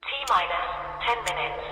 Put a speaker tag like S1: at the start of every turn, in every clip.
S1: T-minus 10 minutes.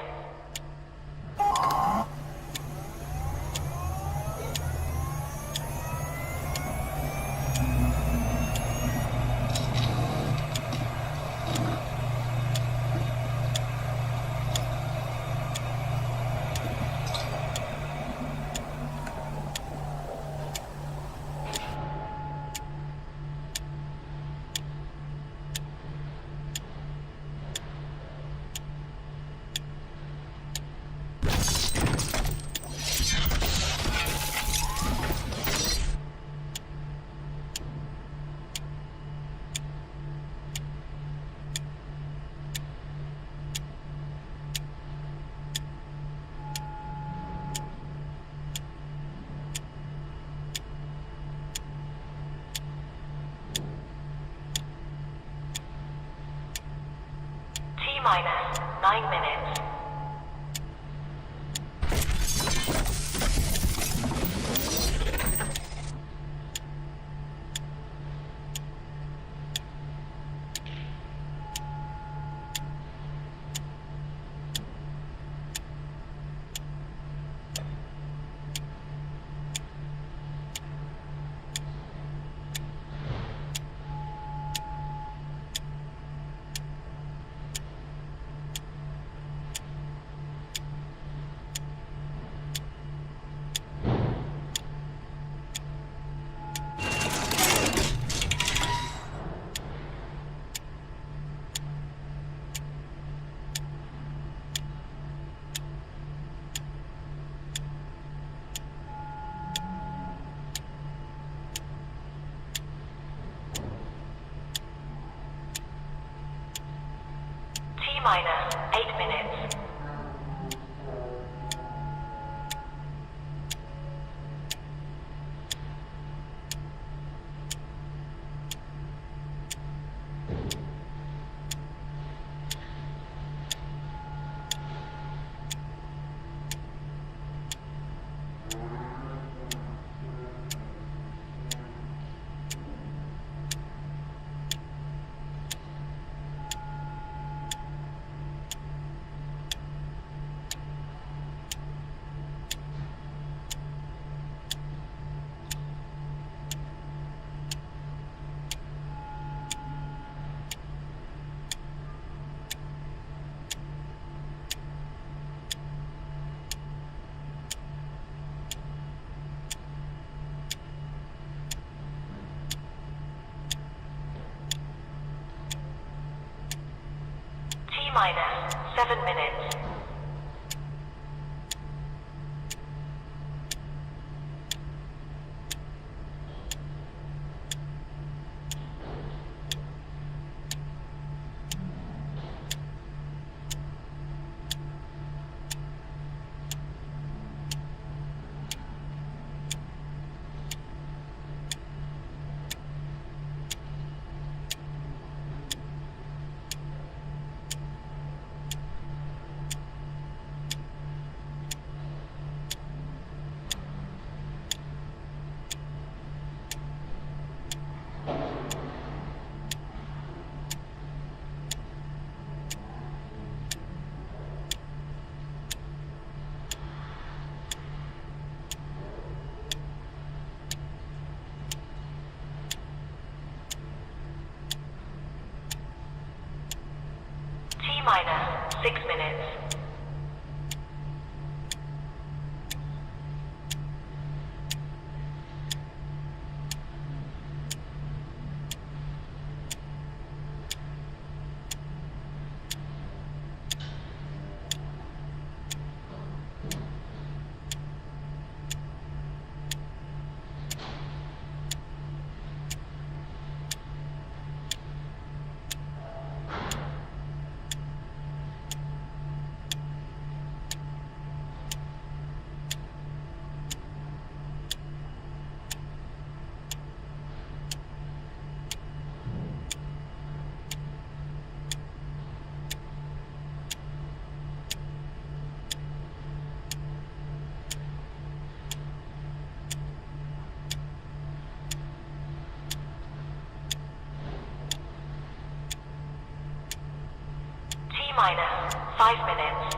S1: T-minus 9 minutes. T-minus 8 minutes. T-minus 7 minutes. T-minus 6 minutes. minus 5 minutes.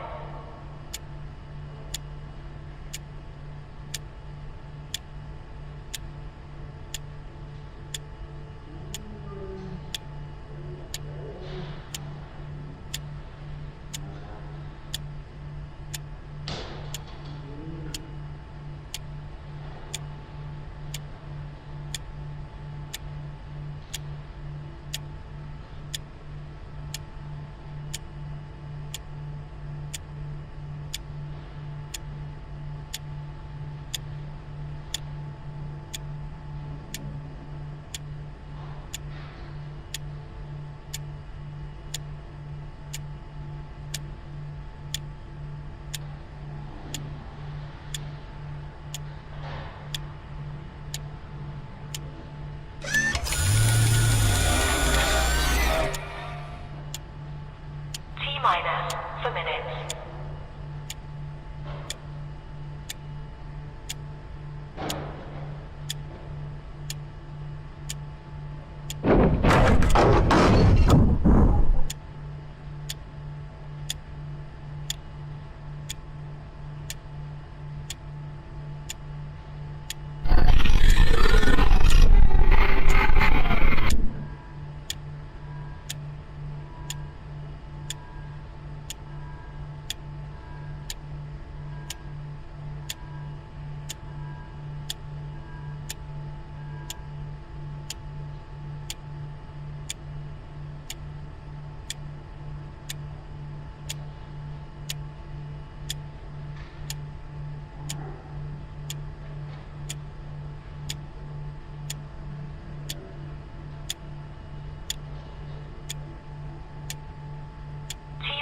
S1: Minus for minutes.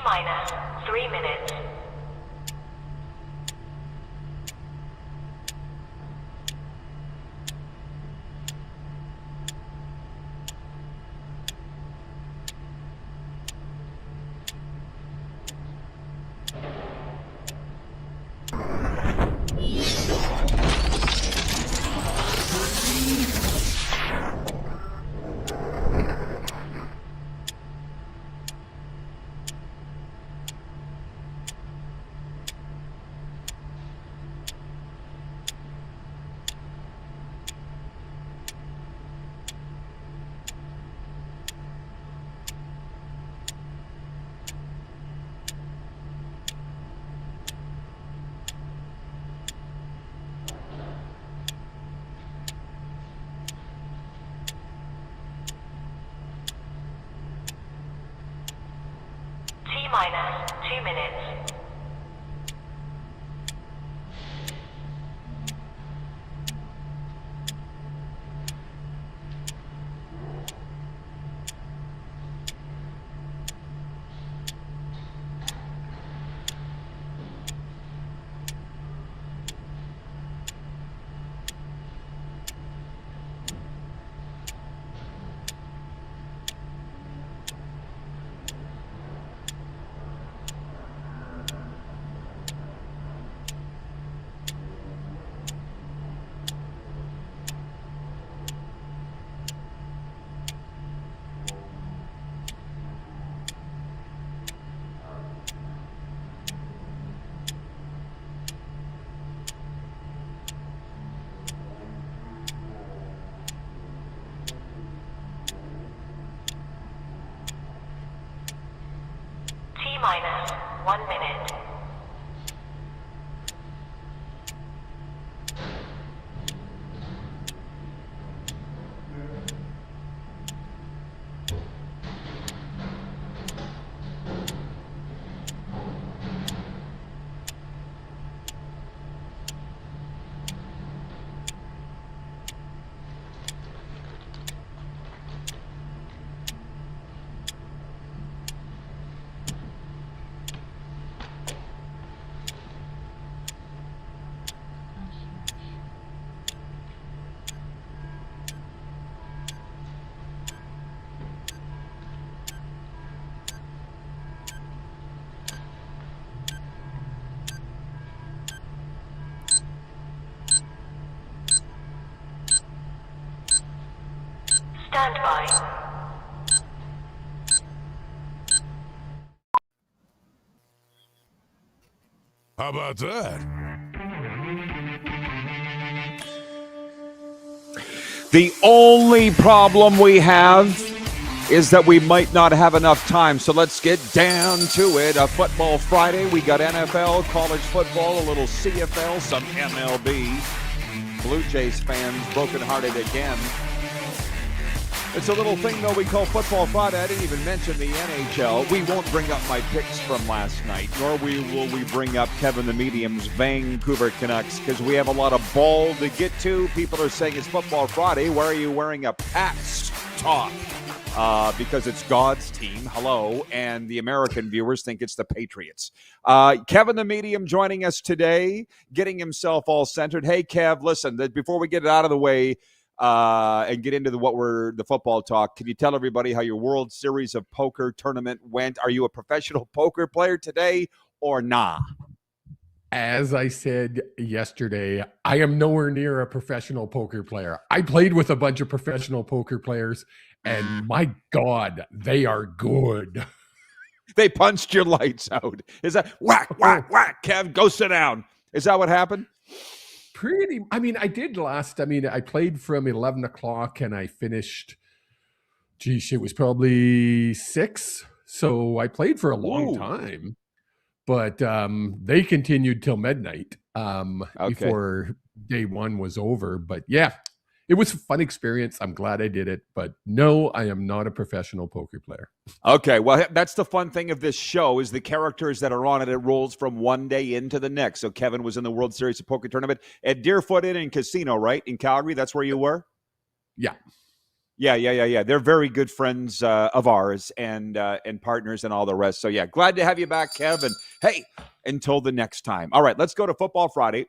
S1: Minus 3 minutes. Minus 2 minutes. Minus 1 minute. Stand by.
S2: How about that?
S3: The only problem we have is that we might not have enough time. So let's get down to it. A Football Friday. We got NFL, college football, a little CFL, some MLB. Blue Jays fans brokenhearted again. It's a little thing, though, we call Football Friday. I didn't even mention the NHL. We won't bring up my picks from last night, nor will we bring up Kevin the Medium's Vancouver Canucks, because we have a lot of ball to get to. People are saying it's Football Friday. Why are you wearing a Pats top? Because it's God's team. Hello. And the American viewers think it's the Patriots. Kevin the Medium joining us today, getting himself all centered. Hey, Kev, listen, before we get it out of the way, and get into the football talk, can you tell everybody how your World Series of Poker tournament went? Are you a professional poker player today or nah?
S4: As I said yesterday, I am nowhere near a professional poker player. I played with a bunch of professional poker players, and my God, they are good.
S3: They punched your lights out. Is that whack, whack, whack, Kev, go sit down. Is that what happened?
S4: I played from 11 o'clock and I finished, it was probably 6. So I played for a long time, but they continued till midnight before day one was over. But yeah, it was a fun experience. I'm glad I did it, but no, I am not a professional poker player.
S3: Okay, well, that's the fun thing of this show is the characters that are on it. It rolls from one day into the next. So Kevin was in the World Series of Poker tournament at Deerfoot Inn and Casino, right? In Calgary, that's where you were?
S4: Yeah.
S3: Yeah. They're very good friends of ours and partners and all the rest. So, yeah, glad to have you back, Kevin. Hey, until the next time. All right, let's go to Football Friday.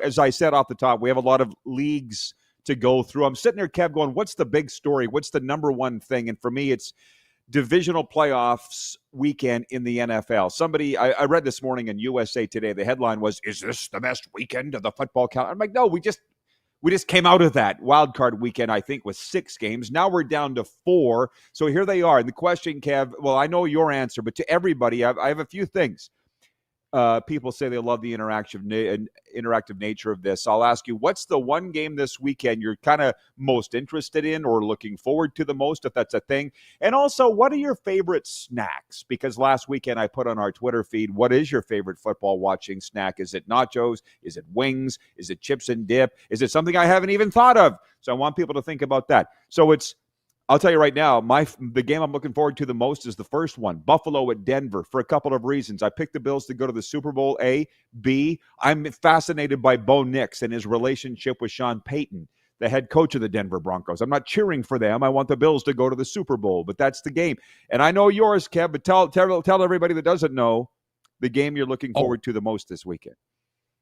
S3: As I said off the top, we have a lot of leagues to go through. I'm sitting there, Kev, going, what's the big story? What's the number one thing? And for me, it's divisional playoffs weekend in the NFL. I read this morning in USA Today, the headline was, is this the best weekend of the football calendar? I'm like, no, we just came out of that wild card weekend, I think, with 6 games. Now we're down to 4. So here they are. And the question, Kev, well, I know your answer, but to everybody, I have a few things. People say they love the interactive nature of this. I'll ask you, what's the one game this weekend you're kind of most interested in or looking forward to the most, if that's a thing? And also, what are your favorite snacks? Because last weekend I put on our Twitter feed, what is your favorite football watching snack? Is it nachos? Is it wings? Is it chips and dip? Is it something I haven't even thought of? So I want people to think about that. So I'll tell you right now, the game I'm looking forward to the most is the first one, Buffalo at Denver, for a couple of reasons. I picked the Bills to go to the Super Bowl, A. B, I'm fascinated by Bo Nix and his relationship with Sean Payton, the head coach of the Denver Broncos. I'm not cheering for them. I want the Bills to go to the Super Bowl, but that's the game. And I know yours, Kev, but tell everybody that doesn't know the game you're looking forward to the most this weekend.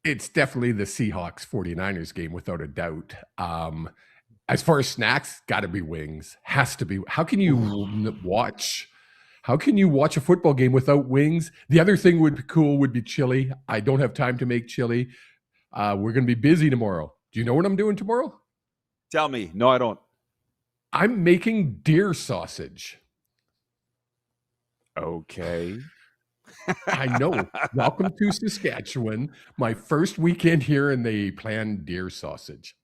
S4: It's definitely the Seahawks 49ers game, without a doubt. As far as snacks, got to be wings. Has to be. How can you watch a football game without wings? The other thing would be chili. I don't have time to make chili. We're going to be busy tomorrow. Do you know what I'm doing tomorrow?
S3: Tell me. No, I don't.
S4: I'm making deer sausage.
S3: Okay.
S4: I know. Welcome to Saskatchewan. My first weekend here, and they plan deer sausage.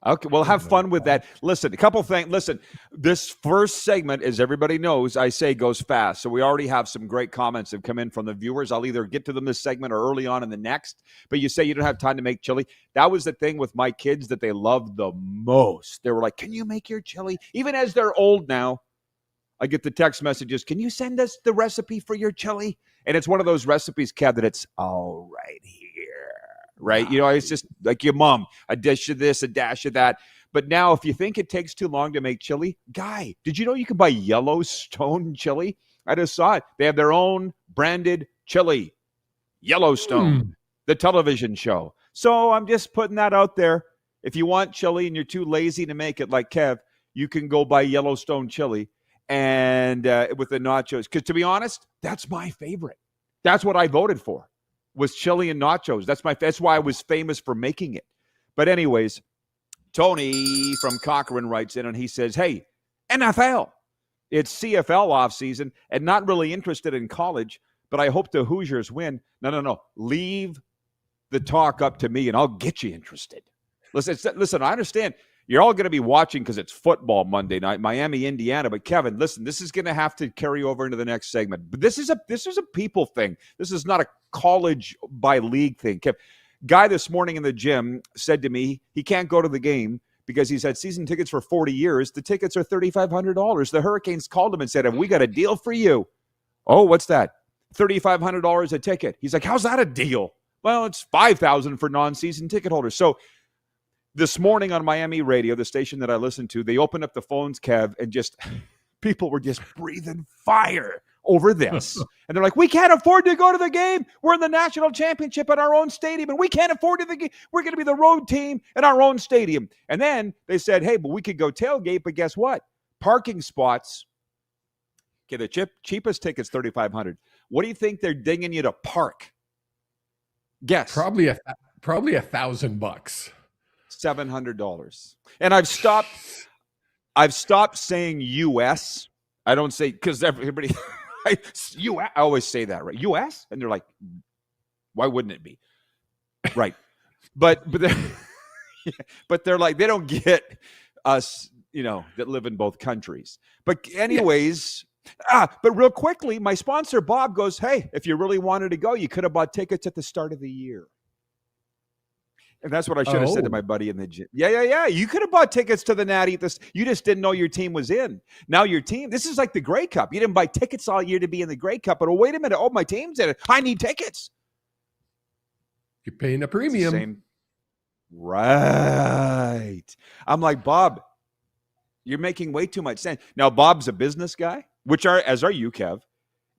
S4: Okay, well, have fun with that. Listen, a couple things. Listen, this first segment, as everybody knows, I say goes fast. So we already have some great comments that have come in from the viewers. I'll either get to them this segment or early on in the next. But you say you don't have time to make chili. That was the thing with my kids that they loved the most. They were like, can you make your chili? Even as they're old now, I get the text messages, can you send us the recipe for your chili? And it's one of those recipes, Kev, that it's all right here. Right? You know, it's just like your mom, a dish of this, a dash of that. But now if you think it takes too long to make chili, Guy, did you know you can buy Yellowstone chili? I just saw it. They have their own branded chili. Yellowstone, the television show. So I'm just putting that out there. If you want chili and you're too lazy to make it like Kev, you can go buy Yellowstone chili and with the nachos. Because to be honest, that's my favorite. That's what I voted for. Was chili and nachos. That's why I was famous for making it. But anyways, Tony from Cochrane writes in and he says, hey, NFL, it's CFL offseason and not really interested in college,
S3: but I hope the Hoosiers win. No. Leave the talk up to me, and I'll get you interested. Listen, I understand you're all going to be watching because it's football Monday night, Miami, Indiana. But Kevin, listen, this is going to have to carry over into the next segment. But this is a people thing. This is not a college by league thing. Guy this morning in the gym said to me he can't go to the game because he's had season tickets for 40 years. The tickets are $3,500. The Hurricanes called him and said, "Have we got a deal for you?" "Oh, what's that?" $3,500 a ticket. He's like, "How's that a deal?" "Well, it's $5,000 for non-season ticket holders." So this morning on Miami radio, the station that I listen to, they opened up the phones, Kev, and just people were just breathing fire over this. And they're like, "We can't afford to go to the game. We're in the national championship at our own stadium, and we can't afford to the game. We're going to be the road team at our own stadium." And then they said, "Hey, but we could go tailgate, but guess what? Parking spots." Okay, the cheapest ticket's $3,500. What do you think they're dinging you to park? Guess.
S4: Probably $1,000.
S3: $700. And I've stopped saying US. I don't say, because everybody I always say that, right? US? And they're like, why wouldn't it be? Right. But they're like, they don't get us, that live in both countries. But anyways, but real quickly, my sponsor Bob goes, "Hey, if you really wanted to go, you could have bought tickets at the start of the year." And that's what I should have said to my buddy in the gym. Yeah. You could have bought tickets to the Natty. You just didn't know your team was in. Now your team, this is like the Grey Cup. You didn't buy tickets all year to be in the Grey Cup. But wait a minute. Oh, my team's in it. I need tickets.
S4: You're paying a premium.
S3: Same. Right. I'm like, Bob, you're making way too much sense. Now, Bob's a business guy, as are you, Kev.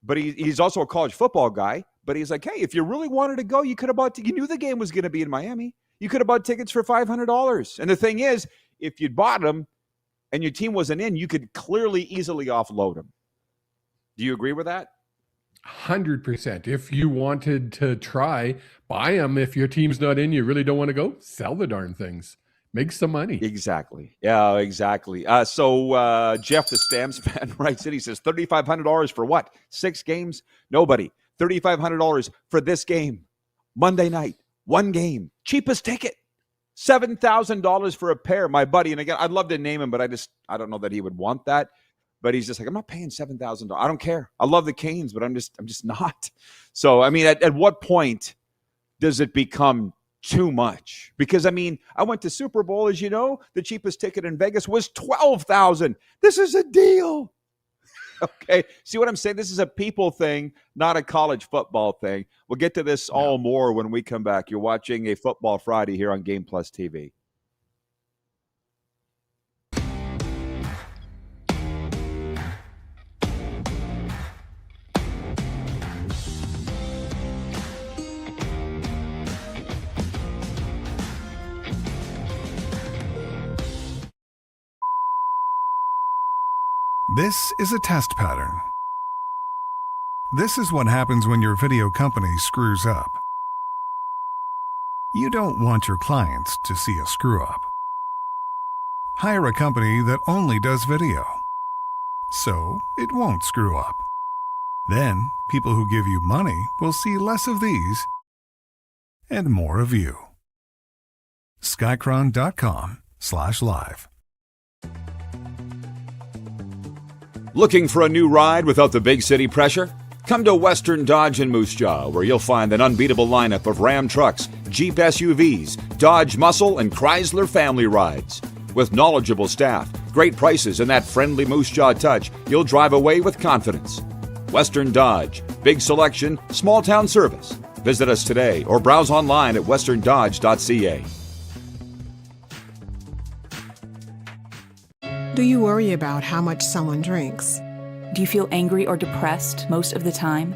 S3: But he's also a college football guy. But he's like, hey, if you really wanted to go, you could have bought. You knew the game was going to be in Miami. You could have bought tickets for $500. And the thing is, if you'd bought them and your team wasn't in, you could easily offload them. Do you agree with that?
S4: 100%. If you wanted to try, buy them. If your team's not in, you really don't want to go, sell the darn things. Make some money.
S3: Exactly. Yeah, exactly. So Jeff, the Stamps fan, writes in. He says, $3,500 for what? 6 games? Nobody. $3,500 for this game. Monday night. 1 game. Cheapest ticket. $7,000 for a pair. My buddy, and again, I'd love to name him, but I don't know that he would want that. But he's just like, I'm not paying $7,000. I don't care. I love the Canes, but I'm just not. So, I mean, at what point does it become too much? Because, I mean, I went to Super Bowl, as you know, the cheapest ticket in Vegas was $12,000. This is a deal. Okay. See what I'm saying? This is a people thing, not a college football thing. We'll get to this all more when we come back. You're watching a Football Friday here on Game Plus TV.
S2: This is a test pattern. This is what happens when your video company screws up. You don't want your clients to see a screw-up. Hire a company that only does video, so it won't screw up. Then, people who give you money will see less of these and more of you. Skycron.com/live.
S3: Looking for a new ride without the big city pressure? Come to Western Dodge in Moose Jaw, where you'll find an unbeatable lineup of Ram trucks, Jeep SUVs, Dodge Muscle, and Chrysler family rides. With knowledgeable staff, great prices, and that friendly Moose Jaw touch, you'll drive away with confidence. Western Dodge. Big selection, small town service. Visit us today or browse online at westerndodge.ca.
S5: Do you worry about how much someone drinks?
S6: Do you feel angry or depressed most of the time?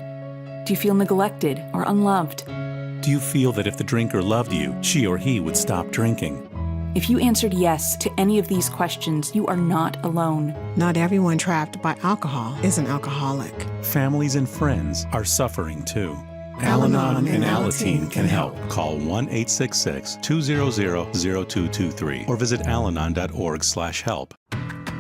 S6: Do you feel neglected or unloved?
S7: Do you feel that if the drinker loved you, she or he would stop drinking?
S6: If you answered yes to any of these questions, you are not alone.
S5: Not everyone trapped by alcohol is an alcoholic.
S7: Families and friends are suffering too.
S5: Al-Anon and
S7: Alateen can help. Call 1-866-200-0223 or visit alanon.org/help.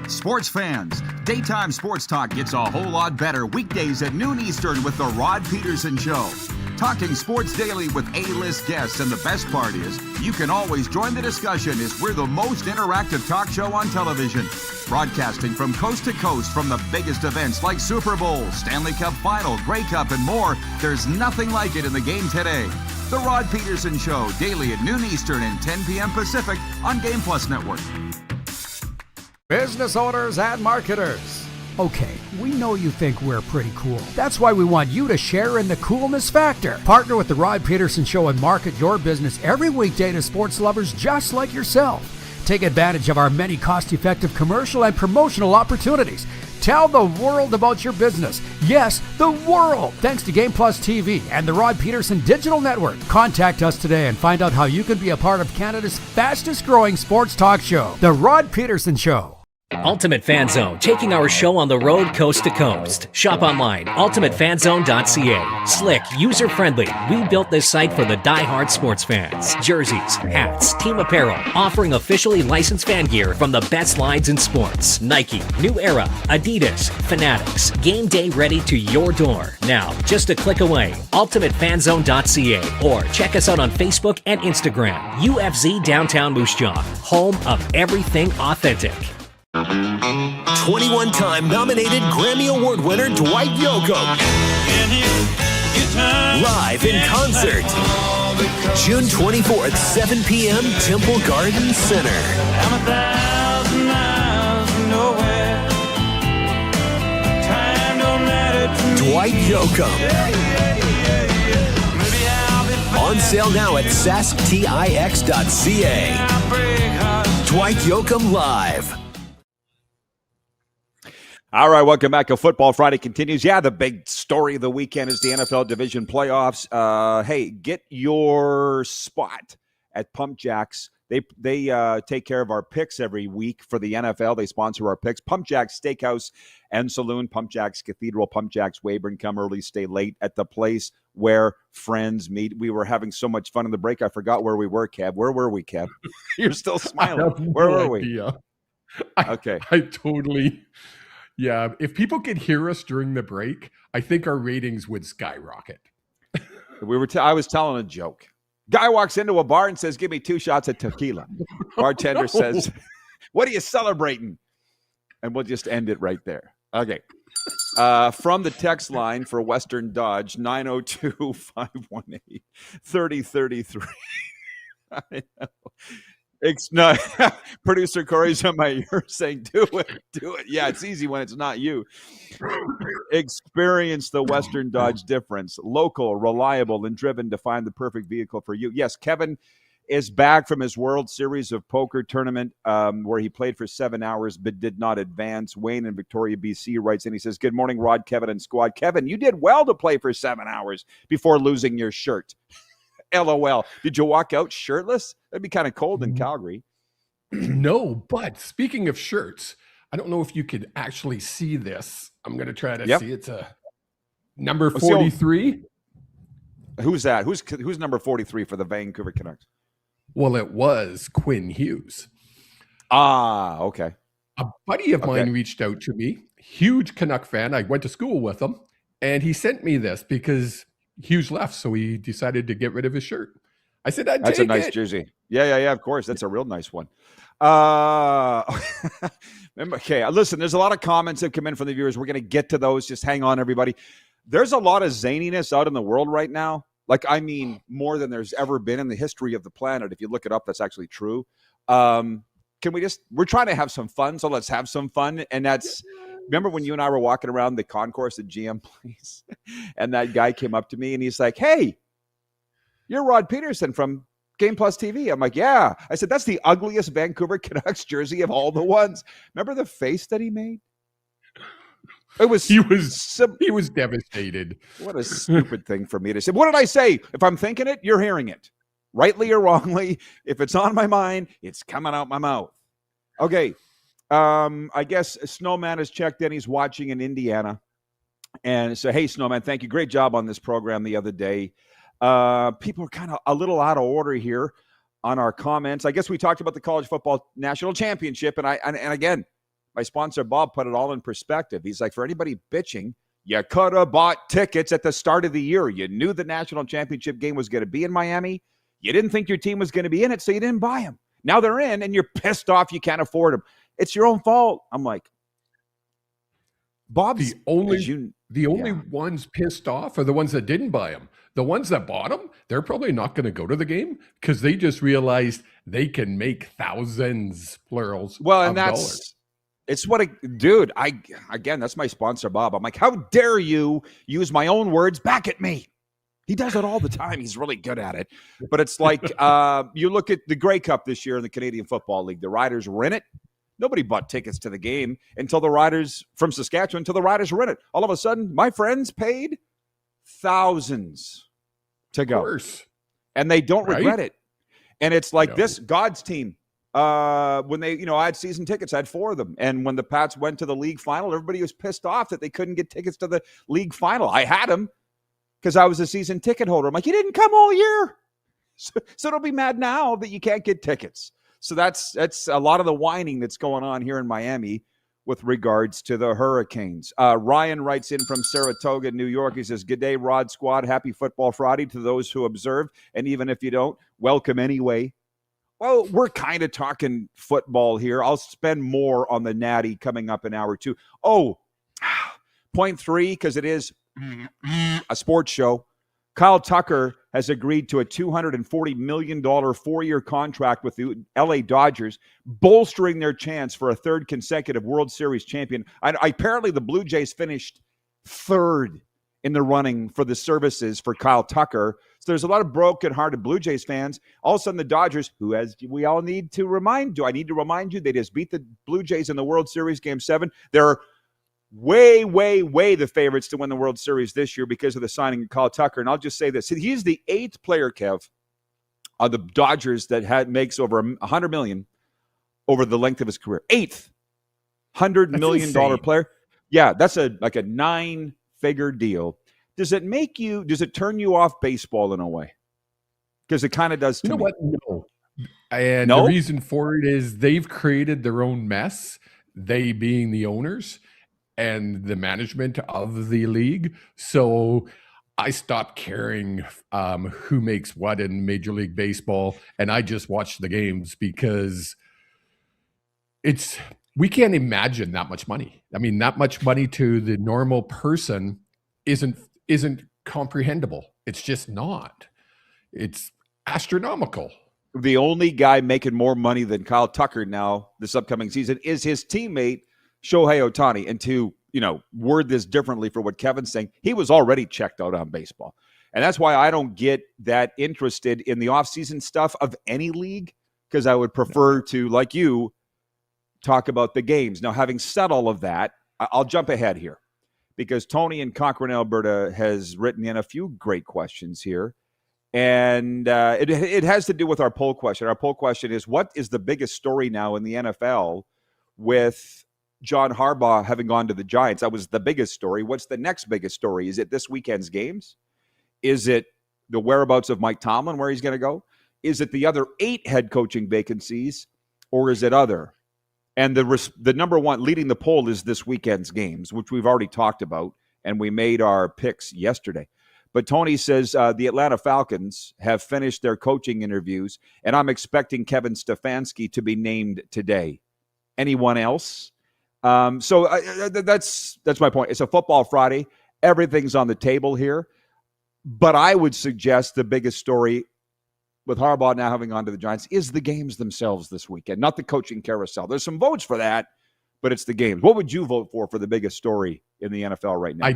S8: Sports fans, daytime sports talk gets a whole lot better weekdays at noon Eastern with The Rod Pedersen Show. Talking sports daily with A-list guests, and the best part is you can always join the discussion as we're the most interactive talk show on television. Broadcasting from coast to coast from the biggest events like Super Bowl, Stanley Cup Final, Grey Cup, and more. There's nothing like it in the game today. The Rod Pedersen Show, daily at noon Eastern and 10 p.m. Pacific on Game Plus Network.
S9: Business owners and marketers. Okay, we know you think we're pretty cool. That's why we want you to share in the coolness factor. Partner with the Rod Pedersen Show and market your business every weekday to sports lovers just like yourself. Take advantage of our many cost-effective commercial and promotional opportunities. Tell the world about your business. Yes, the world. Thanks to Game Plus TV and the Rod Pedersen Digital Network. Contact us today and find out how you can be a part of Canada's fastest-growing sports talk show, The Rod Pedersen Show.
S10: Ultimate Fan Zone, taking our show on the road coast to coast. Shop online, ultimatefanzone.ca. Slick, user-friendly. We built this site for the die-hard sports fans. Jerseys, hats, team apparel, offering officially licensed fan gear from the best lines in sports. Nike, New Era, Adidas, Fanatics. Game day ready to your door. Now, just a click away, ultimatefanzone.ca, or check us out on Facebook and Instagram. UFZ Downtown Moose Jaw, home of everything authentic.
S11: 21-time nominated Grammy Award winner Dwight Yoakam. Live in concert. June 24th, 7 p.m., Temple Garden Center. Dwight Yoakam. On sale now at sasktix.ca. Dwight Yoakam Live.
S3: All right, welcome back. A Football Friday continues. Yeah, the big story of the weekend is the NFL division playoffs. Hey, get your spot at Pump Jacks. They take care of our picks every week for the NFL. They sponsor our picks. Pump Jacks Steakhouse and Saloon, Pump Jacks Cathedral, Pump Jacks Weyburn. Come early, stay late at the place where friends meet. We were having so much fun in the break. I forgot where we were, Kev. Where were we, Kev? You're still smiling. Where were we? Okay.
S4: I totally... Yeah, if people could hear us during the break, I think our ratings would skyrocket.
S3: I was telling a joke. Guy walks into a bar and says, "Give me 2 shots of tequila." Bartender says, "What are you celebrating?" And we'll just end it right there. Okay. From the text line for Western Dodge, 902-518-3033. I know. It's not producer Corey's on my ear saying, do it. Yeah, it's easy when it's not you. Experience the Western Dodge difference. Local, reliable, and driven to find the perfect vehicle for you. Yes, Kevin is back from his World Series of Poker tournament where he played for 7 hours but did not advance. Wayne in Victoria, BC writes in. He says, "Good morning, Rod, Kevin, and squad." Kevin, you did well to play for 7 hours before losing your shirt. LOL. Did you walk out shirtless? That'd be kind of cold in Calgary.
S4: No, but speaking of shirts, I don't know if you could actually see this. I'm going to try to see. It's a number 43.
S3: Who's that? Who's number 43 for the Vancouver Canucks?
S4: Well, it was Quinn Hughes.
S3: Ah, okay.
S4: A buddy of mine reached out to me, huge Canuck fan. I went to school with him, and he sent me this because Hughes left, so he decided to get rid of his shirt. I said,
S3: that's a nice jersey. Yeah, of course. That's a real nice one. Okay, listen, there's a lot of comments that come in from the viewers. We're going to get to those. Just hang on, everybody. There's a lot of zaniness out in the world right now. Like, I mean, more than there's ever been in the history of the planet. If you look it up, that's actually true. We're trying to have some fun, so let's have some fun. And that's... Remember when you and I were walking around the concourse at GM Place and that guy came up to me and he's like, "Hey, you're Rod Pedersen from Game Plus TV." I'm like, "Yeah." I said, "That's the ugliest Vancouver Canucks jersey of all the ones." Remember the face that he made? He was
S4: devastated.
S3: What a stupid thing for me to say. What did I say? If I'm thinking it, you're hearing it. Rightly or wrongly, if it's on my mind, it's coming out my mouth. Okay. I guess Snowman has checked in. He's watching in Indiana. And so, hey, Snowman, thank you. Great job on this program the other day. People are kind of a little out of order here on our comments. I guess we talked about the College Football National Championship. And again, my sponsor, Bob, put it all in perspective. He's like, for anybody bitching, you could have bought tickets at the start of the year. You knew the national championship game was going to be in Miami. You didn't think your team was going to be in it, so you didn't buy them. Now they're in, and you're pissed off you can't afford them. It's your own fault. I'm like, Bob's
S4: the only ones pissed off are the ones that didn't buy them. The ones that bought them, they're probably not going to go to the game because they just realized they can make thousands, plurals, of dollars.
S3: It's what dude, again, that's my sponsor, Bob. I'm like, how dare you use my own words back at me? He does it all the time. He's really good at it. But it's like, you look at the Grey Cup this year in the Canadian Football League. The Riders were in it. Nobody bought tickets to the game until the Riders from Saskatchewan, until the Riders were in it. All of a sudden, my friends paid thousands to go.
S4: Of course.
S3: And they don't regret it. And it's like this God's team. When they, I had season tickets, I had 4 of them. And when the Pats went to the league final, everybody was pissed off that they couldn't get tickets to the league final. I had them because I was a season ticket holder. I'm like, you didn't come all year. So don't be mad now that you can't get tickets. So that's a lot of the whining that's going on here in Miami with regards to the Hurricanes. Ryan writes in from Saratoga, New York. He says, good day, Rod Squad. Happy Football Friday to those who observe. And even if you don't, welcome anyway. Well, we're kind of talking football here. I'll spend more on the Natty coming up in hour 2. Oh, point 3, because it is a sports show. Kyle Tucker has agreed to a $240 million 4-year contract with the LA Dodgers, bolstering their chance for a 3rd consecutive World Series champion. Apparently, the Blue Jays finished 3rd in the running for the services for Kyle Tucker. So there's a lot of broken-hearted Blue Jays fans. All of a sudden, the Dodgers, who, as we all need to remind, do I need to remind you, they just beat the Blue Jays in the World Series Game 7. They're way, way, way the favorites to win the World Series this year because of the signing of Kyle Tucker. And I'll just say this. He's the 8th player, Kev, of the Dodgers that makes over $100 million over the length of his career. 8th $100 million player. Yeah, that's like a 9-figure deal. Does it turn you off baseball in a way? Because it kind of does to me.
S4: You know what? No. And the reason for it is they've created their own mess, they being the owners and the management of the league. So I stopped caring who makes what in Major League Baseball, and I just watch the games because we can't imagine that much money. I mean, that much money to the normal person isn't comprehensible. It's just not. It's astronomical.
S3: The only guy making more money than Kyle Tucker now this upcoming season is his teammate Shohei Ohtani. And to, word this differently for what Kevin's saying, he was already checked out on baseball. And that's why I don't get that interested in the offseason stuff of any league, because I would prefer to, like you, talk about the games. Now, having said all of that, I'll jump ahead here because Tony in Cochrane, Alberta has written in a few great questions here. And it has to do with our poll question. Our poll question is, what is the biggest story now in the NFL with John Harbaugh having gone to the Giants? That was the biggest story. What's the next biggest story? Is it this weekend's games? Is it the whereabouts of Mike Tomlin, where he's going to go? Is it the other 8 head coaching vacancies, or is it other? And the number one leading the poll is this weekend's games, which we've already talked about, and we made our picks yesterday. But Tony says the Atlanta Falcons have finished their coaching interviews, and I'm expecting Kevin Stefanski to be named today. Anyone else? So that's my point. It's a football Friday. Everything's on the table here. But I would suggest the biggest story with Harbaugh now having gone to the Giants is the games themselves this weekend, not the coaching carousel. There's some votes for that, but it's the games. What would you vote for the biggest story in the NFL right now?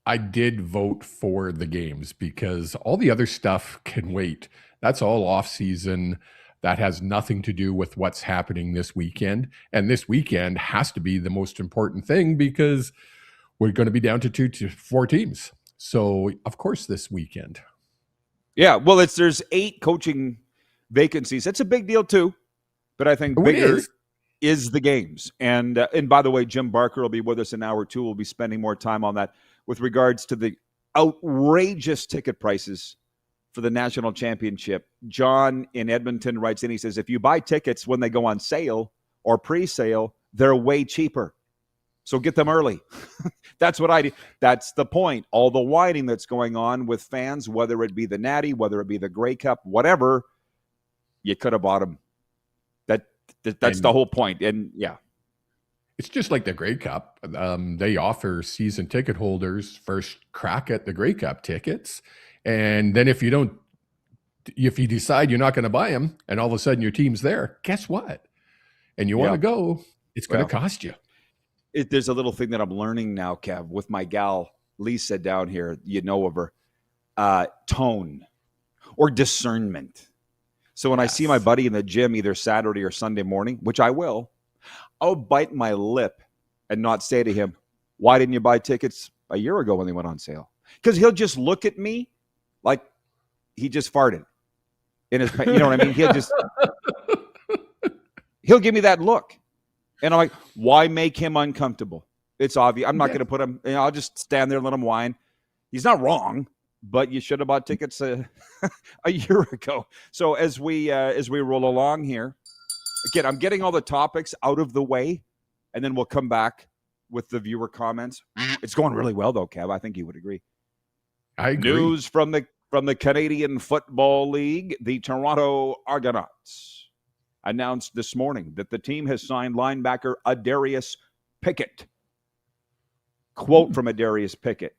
S4: I did vote for the games because all the other stuff can wait. That's all off season. That has nothing to do with what's happening this weekend. And this weekend has to be the most important thing because we're going to be down to 2 to 4 teams. So, of course, this weekend.
S3: Yeah, well, there's 8 coaching vacancies. That's a big deal, too. But I think bigger is the games. And by the way, Jim Barker will be with us in hour 2. We'll be spending more time on that with regards to the outrageous ticket prices for the national championship. John in Edmonton writes in, he says, if you buy tickets when they go on sale or pre-sale, they're way cheaper. So get them early. That's what I do. That's the point. All the whining that's going on with fans, whether it be the Natty, whether it be the Grey Cup, whatever, you could have bought them. That's the whole point. And yeah.
S4: It's just like the Grey Cup. They offer season ticket holders first crack at the Grey Cup tickets. And then if you decide you're not going to buy them and all of a sudden your team's there, guess what? And you want to go, it's going to cost you.
S3: There's a little thing that I'm learning now, Kev, with my gal Lisa down here, you know of her, tone or discernment. So when I see my buddy in the gym either Saturday or Sunday morning, which I will, I'll bite my lip and not say to him, why didn't you buy tickets a year ago when they went on sale? Because he'll just look at me like he just farted in his, you know what I mean? He'll give me that look. And I'm like, why make him uncomfortable? It's obvious. I'm not going to put him, I'll just stand there and let him whine. He's not wrong, but you should have bought tickets a year ago. So as we roll along here, again, I'm getting all the topics out of the way, and then we'll come back with the viewer comments. It's going really well, though, Kev. I think you would agree.
S4: I agree.
S3: News from the Canadian Football League. The Toronto Argonauts announced this morning that the team has signed linebacker Adarius Pickett. Quote from Adarius Pickett: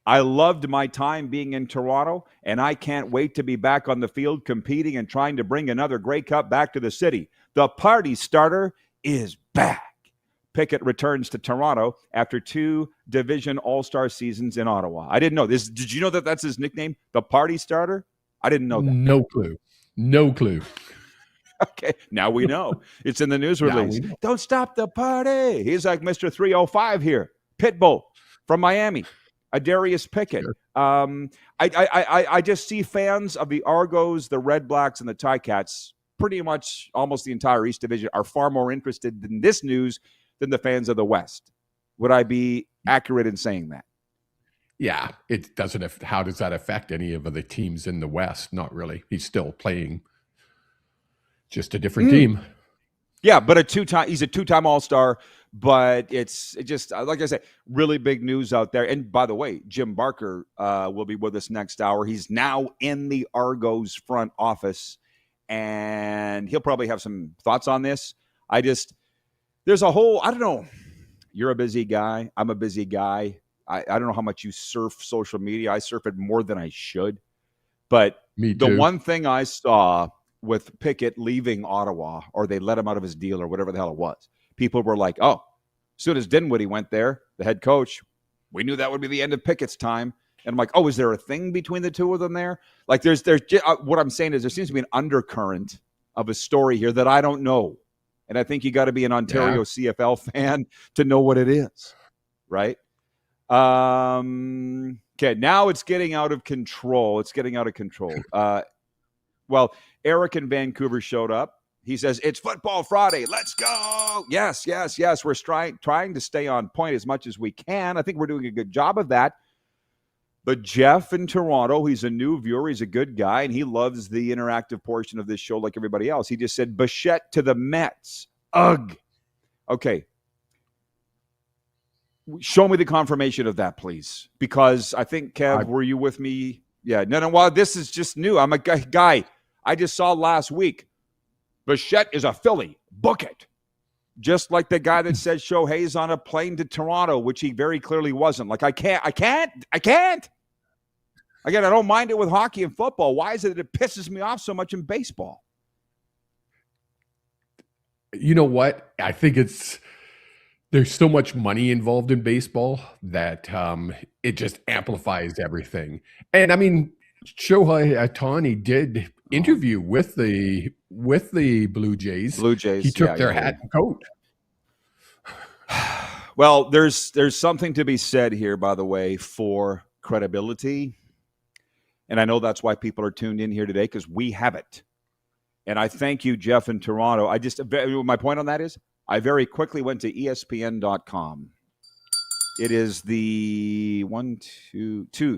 S3: I loved my time being in Toronto, and I can't wait to be back on the field competing and trying to bring another Grey Cup back to the city. The party starter is back. Pickett returns to Toronto after 2 division all-star seasons in Ottawa. I didn't know this. Did you know that that's his nickname, the party starter? I didn't know that.
S4: No clue.
S3: Okay, now we know. It's in the news release. Don't stop the party. He's like Mr. 305 here. Pitbull from Miami. Adarius Pickett. Sure. I just see fans of the Argos, the Red Blacks, and the Ticats, pretty much almost the entire East Division, are far more interested in this news than the fans of the West. Would I be accurate in saying that?
S4: Yeah, it doesn't. How does that affect any of the teams in the West? Not really. He's still playing, just a different team.
S3: Yeah, but he's a two-time All-Star, but it's just, like I said, really big news out there. And by the way, Jim Barker will be with us next hour. He's now in the Argos front office, and he'll probably have some thoughts on this. There's a whole, I don't know, you're a busy guy. I'm a busy guy. I don't know how much you surf social media. I surf it more than I should. But the one thing I saw with Pickett leaving Ottawa, or they let him out of his deal or whatever the hell it was, people were like, oh, as soon as Dinwiddie went there, the head coach, we knew that would be the end of Pickett's time. And I'm like, oh, is there a thing between the two of them there? Like there's what I'm saying is there seems to be an undercurrent of a story here that I don't know. And I think you got to be an Ontario CFL fan to know what it is, right? Okay, now it's getting out of control. Well, Eric in Vancouver showed up. He says, it's Football Friday. Let's go. Yes. We're trying to stay on point as much as we can. I think we're doing a good job of that. But Jeff in Toronto, he's a new viewer. He's a good guy, and he loves the interactive portion of this show like everybody else. He just said, Bichette to the Mets. Ugh. Okay. Show me the confirmation of that, please. Because I think, Kev, were you with me? Yeah. No. Well, this is just new. I'm a guy. I just saw last week. Bichette is a Philly. Book it. Just like the guy that said Shohei's on a plane to Toronto, which he very clearly wasn't. Like, I can't. Again, I don't mind it with hockey and football. Why is it that it pisses me off so much in baseball?
S4: You know what? I think there's so much money involved in baseball that it just amplifies everything. And I mean, Shohei Ohtani did interview with the Blue Jays. He took their hat and coat.
S3: Well, there's something to be said here, by the way, for credibility. And I know that's why people are tuned in here today, because we have it. And I thank you, Jeff in Toronto. My point on that is I very quickly went to ESPN.com. It is the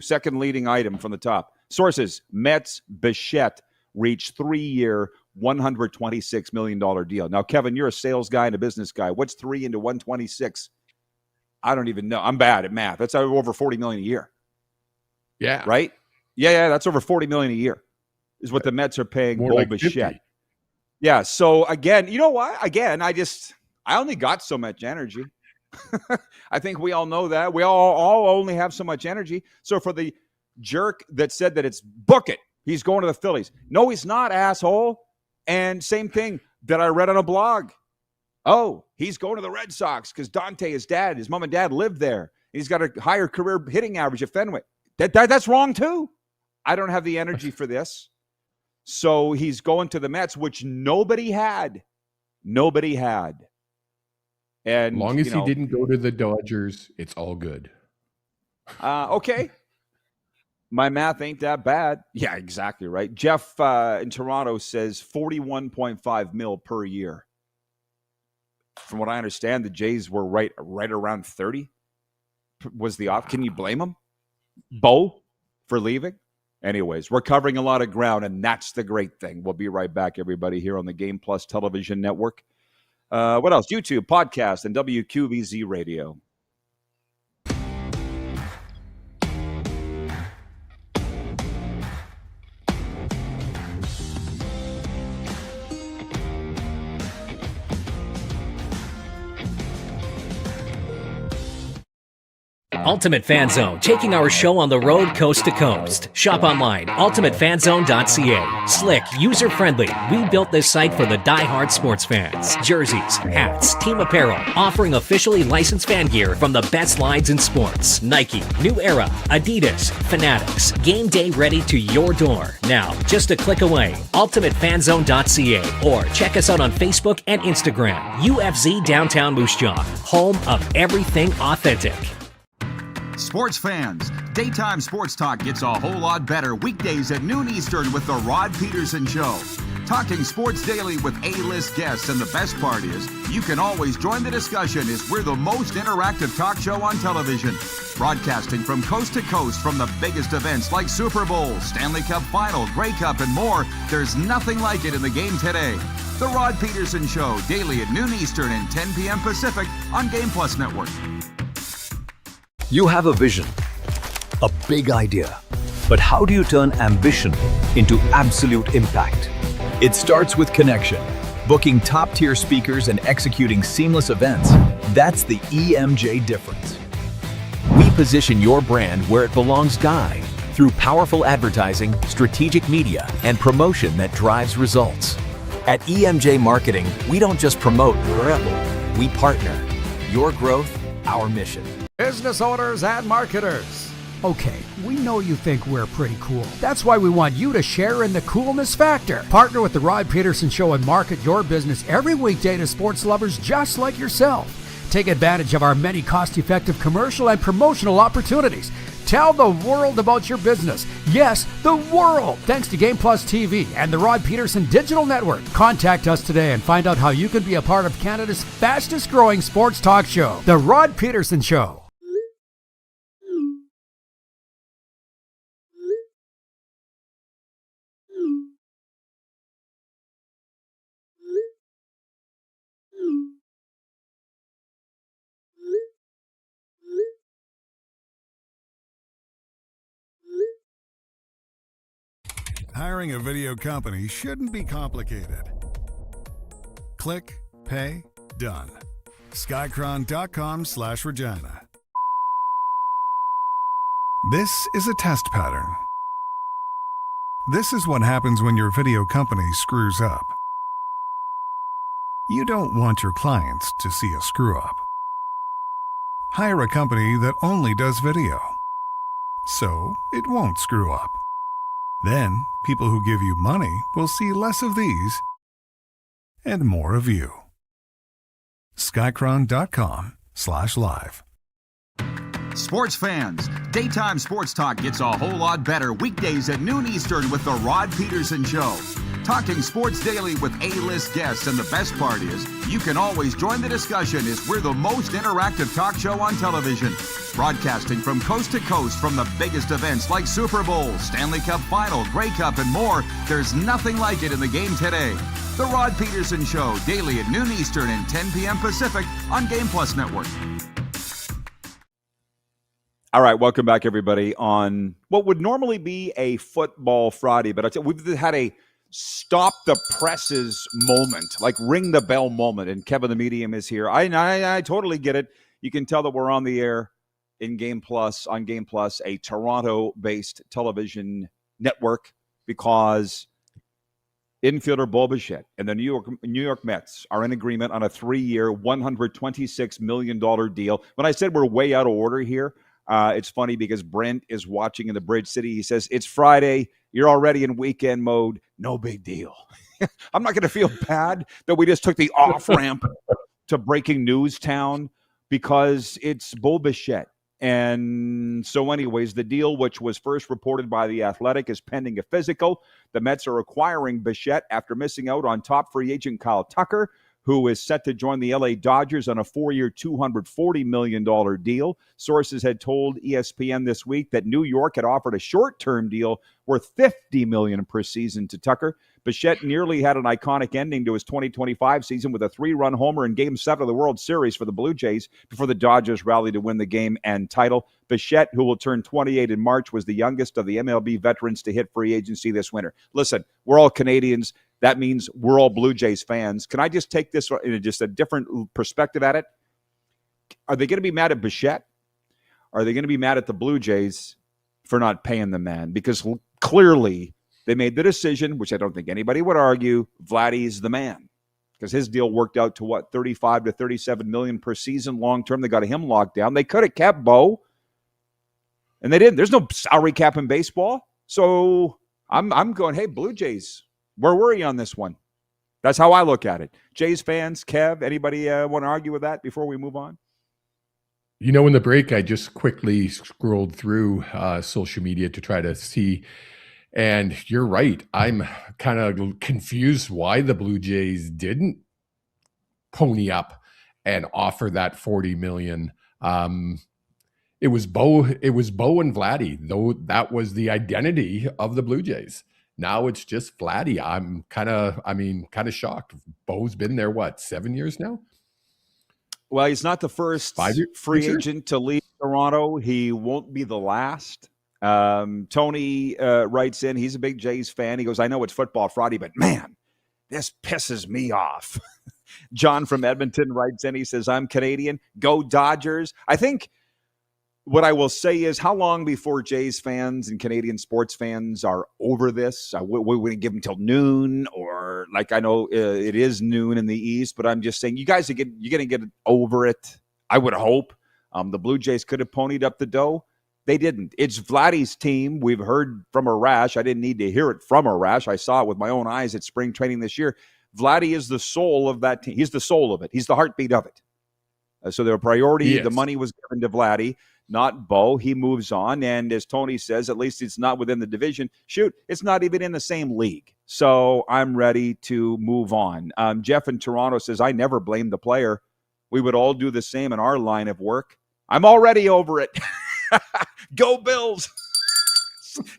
S3: second leading item from the top. Sources: Mets Bichette reached 3-year, $126 million deal. Now, Kevin, you're a sales guy and a business guy. What's 3 into 126? I don't even know. I'm bad at math. That's over $40 million a year.
S4: Yeah.
S3: Right? Yeah. That's over $40 million a year is what the Mets are paying
S4: More
S3: Bo
S4: like
S3: Bichette.
S4: 50.
S3: Yeah. So again, you know what? Again, I only got so much energy. I think we all know that. We all only have so much energy. So for the jerk that said that it's book it, he's going to the Phillies. No, he's not, asshole. And same thing that I read on a blog. Oh, he's going to the Red Sox because Dante, his mom and dad lived there. He's got a higher career hitting average at Fenway. That's wrong too. I don't have the energy for this. So he's going to the Mets, which nobody had. Nobody had. And
S4: As long as he didn't go to the Dodgers, it's all good.
S3: Okay. My math ain't that bad. Yeah, exactly right. Jeff in Toronto says $41.5 million per year. From what I understand, the Jays were right around 30. Was the off? Can you blame them, Bo, for leaving? Anyways, we're covering a lot of ground, and that's the great thing. We'll be right back, everybody, here on the Game Plus Television Network. What else? YouTube, podcast, and WQVZ Radio.
S10: Ultimate Fan Zone, taking our show on the road coast to coast. Shop online, ultimatefanzone.ca. Slick, user-friendly. We built this site for the die-hard sports fans. Jerseys, hats, team apparel, offering officially licensed fan gear from the best lines in sports. Nike, New Era, Adidas, Fanatics. Game day ready to your door. Now, just a click away. ultimatefanzone.ca or check us out on Facebook and Instagram. UFZ Downtown Moose Jaw, home of everything authentic.
S8: Sports fans, daytime sports talk gets a whole lot better weekdays at noon Eastern with The Rod Pedersen Show. Talking sports daily with A-list guests, and the best part is you can always join the discussion as we're the most interactive talk show on television. Broadcasting from coast to coast from the biggest events like Super Bowl, Stanley Cup Final, Grey Cup, and more. There's nothing like it in the game today. The Rod Pedersen Show, daily at noon Eastern and 10 p.m. Pacific on Game Plus Network.
S12: You have a vision, a big idea, but how do you turn ambition into absolute impact? It starts with connection, booking top-tier speakers and executing seamless events. That's the EMJ difference. We position your brand where it belongs, Guy, through powerful advertising, strategic media, and promotion that drives results. At EMJ Marketing, we don't just promote, we partner. Your growth, our mission.
S9: Business owners and marketers. Okay, we know you think we're pretty cool. That's why we want you to share in the coolness factor. Partner with the Rod Pedersen Show and market your business every weekday to sports lovers just like yourself. Take advantage of our many cost-effective commercial and promotional opportunities. Tell the world about your business. Yes, the world. Thanks to Game Plus TV and the Rod Pedersen Digital Network. Contact us today and find out how you can be a part of Canada's fastest growing sports talk show, The Rod Pedersen Show.
S2: Hiring a video company shouldn't be complicated. Click, pay, done. Skycron.com/Regina. This is a test pattern. This is what happens when your video company screws up. You don't want your clients to see a screw up. Hire a company that only does video, so it won't screw up. Then, people who give you money will see less of these and more of you. Skycron.com/live.
S8: Sports fans, daytime sports talk gets a whole lot better weekdays at noon Eastern with The Rod Pedersen Show. Talking sports daily with A-list guests, and the best part is, you can always join the discussion as we're the most interactive talk show on television. Broadcasting from coast to coast from the biggest events like Super Bowl, Stanley Cup Final, Grey Cup, and more, there's nothing like it in the game today. The Rod Pedersen Show, daily at noon Eastern and 10 p.m. Pacific on Game Plus Network.
S3: All right, welcome back, everybody, on what would normally be a Football Friday, but we've had a stop the presses moment, like ring the bell moment, and Kevin the Medium is here. I totally get it. You can tell that we're on the air in Game Plus, on Game Plus, a Toronto-based television network, because infielder Bo Bichette and the New York Mets are in agreement on a 3-year, $126 million deal. When I said we're way out of order here, it's funny because Brent is watching in the Bridge City. He says, it's Friday. You're already in weekend mode. No big deal. I'm not going to feel bad that we just took the off-ramp to breaking news town because it's Bo Bichette. And so anyways, the deal, which was first reported by The Athletic, is pending a physical. The Mets are acquiring Bichette after missing out on top free agent Kyle Tucker, who is set to join the LA Dodgers on a 4-year, $240 million deal. Sources had told ESPN this week that New York had offered a short-term deal worth $50 million per season to Tucker. Bichette nearly had an iconic ending to his 2025 season with a 3-run homer in Game 7 of the World Series for the Blue Jays before the Dodgers rallied to win the game and title. Bichette, who will turn 28 in March, was the youngest of the MLB veterans to hit free agency this winter. Listen, we're all Canadians. That means we're all Blue Jays fans. Can I just take this in just a different perspective at it? Are they going to be mad at Bichette? Are they going to be mad at the Blue Jays for not paying the man? Because clearly they made the decision, which I don't think anybody would argue, Vladdy's the man. Because his deal worked out to, what, 35 to 37 million per season long term. They got him locked down. They could have kept Bo, and they didn't. There's no salary cap in baseball. So I'm going, hey, Blue Jays, where were you on this one? That's how I look at it. Jays fans, Kev, anybody want to argue with that before we move on?
S4: You know, in the break, I just quickly scrolled through social media to try to see. And you're right. I'm kind of confused why the Blue Jays didn't pony up and offer that $40 million. It was Bo and Vladdy, though that was the identity of the Blue Jays. Now it's just Vladdy. I'm kind of shocked. Bo's been there, 7 years now?
S3: Well, he's not the first free agent to leave Toronto. He won't be the last. Tony writes in, he's a big Jays fan. He goes, I know it's Football Friday, but man, this pisses me off. John from Edmonton writes in, he says, I'm Canadian. Go Dodgers. I think what I will say is, how long before Jays fans and Canadian sports fans are over this? We wouldn't give them till noon, or like, I know it is noon in the East, but I'm just saying, you guys you're going to get over it. I would hope. The Blue Jays could have ponied up the dough. They didn't. It's Vladdy's team. We've heard from Arash. I didn't need to hear it from Arash. I saw it with my own eyes at spring training this year. Vladdy is the soul of that team. He's the soul of it. He's the heartbeat of it. So their priority, the money was given to Vladdy, not Bo. He moves on. And as Tony says, at least it's not within the division. Shoot, it's not even in the same league. So I'm ready to move on. Jeff in Toronto says, I never blame the player. We would all do the same in our line of work. I'm already over it. Go Bills.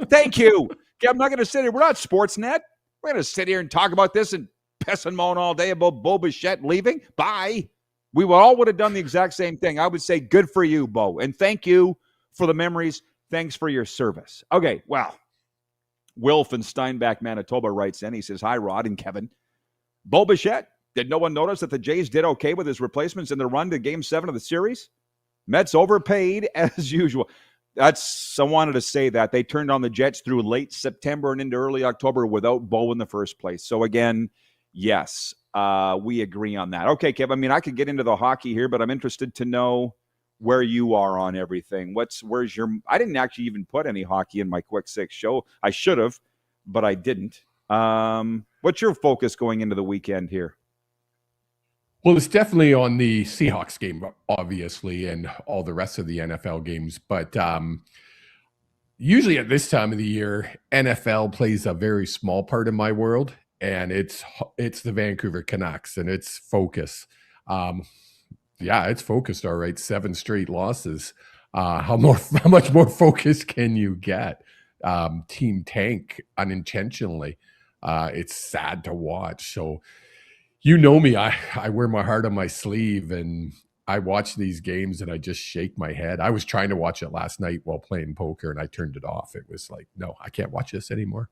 S3: Thank you. Okay, I'm not going to sit here. We're not Sportsnet. We're going to sit here and talk about this and piss and moan all day about Bo Bichette leaving. Bye. We all would have done the exact same thing. I would say good for you, Bo. And thank you for the memories. Thanks for your service. Okay, well, Wilf in Steinbach, Manitoba writes in. He says, hi, Rod and Kevin. Bo Bichette, did no one notice that the Jays did okay with his replacements in the run to Game 7 of the series? Mets overpaid as usual. I wanted to say that. They turned on the Jets through late September and into early October without Bo in the first place. So again, yes, we agree on that. Okay, Kev, I mean, I could get into the hockey here, but I'm interested to know where you are on everything. I didn't actually even put any hockey in my Quick Six show. I should have, but I didn't. What's your focus going into the weekend here?
S4: Well, it's definitely on the Seahawks game, obviously, and all the rest of the NFL games. But usually at this time of the year, NFL plays a very small part in my world. and it's the Vancouver Canucks, and it's focus. It's focused, all right. 7 straight losses. How much more focus can you get? Team tank unintentionally. It's sad to watch. So, you know me, I wear my heart on my sleeve, and I watch these games and I just shake my head. I was trying to watch it last night while playing poker, and I turned it off. It was like, no, I can't watch this anymore.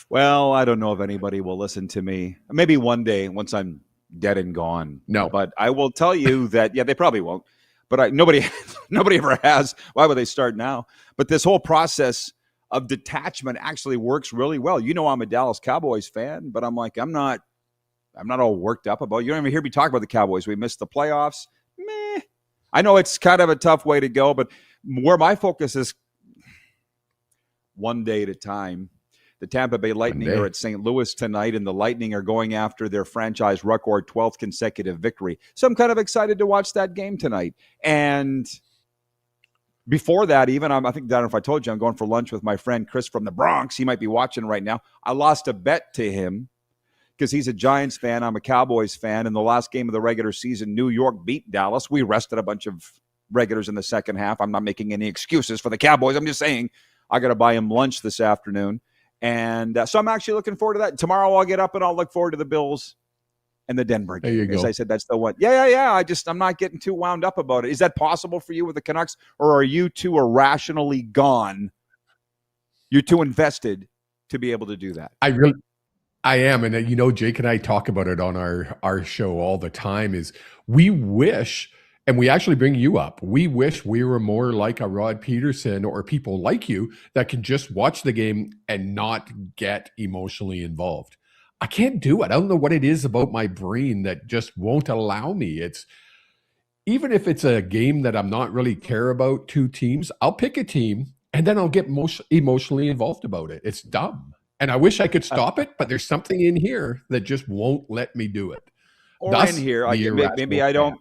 S3: Well, I don't know if anybody will listen to me. Maybe one day once I'm dead and gone.
S4: No.
S3: But I will tell you that, they probably won't. But nobody ever has. Why would they start now? But this whole process of detachment actually works really well. You know, I'm a Dallas Cowboys fan, but I'm not all worked up about it. You don't even hear me talk about the Cowboys. We missed the playoffs. Meh. I know it's kind of a tough way to go, but where my focus is one day at a time. The Tampa Bay Lightning are at St. Louis tonight, and the Lightning are going after their franchise record 12th consecutive victory. So I'm kind of excited to watch that game tonight. And before that, even, I don't know if I told you, I'm going for lunch with my friend Chris from the Bronx. He might be watching right now. I lost a bet to him because he's a Giants fan. I'm a Cowboys fan. In the last game of the regular season, New York beat Dallas. We rested a bunch of regulars in the second half. I'm not making any excuses for the Cowboys. I'm just saying I got to buy him lunch this afternoon. And so I'm actually looking forward to that. Tomorrow I'll get up and I'll look forward to the Bills and the Denver game.
S4: There you go.
S3: As I said, that's the one. Yeah. I'm not getting too wound up about it. Is that possible for you with the Canucks, or are you too irrationally gone? You're too invested to be able to do that.
S4: I am. And, Jake and I talk about it on our show all the time, is we wish, and we actually bring you up, we wish we were more like a Rod Pedersen or people like you that can just watch the game and not get emotionally involved. I can't do it. I don't know what it is about my brain that just won't allow me. It's, even if it's a game that I'm not really care about, 2 teams, I'll pick a team and then I'll get emotionally involved about it. It's dumb. And I wish I could stop it, but there's something in here that just won't let me do it.
S3: Or in here, maybe I don't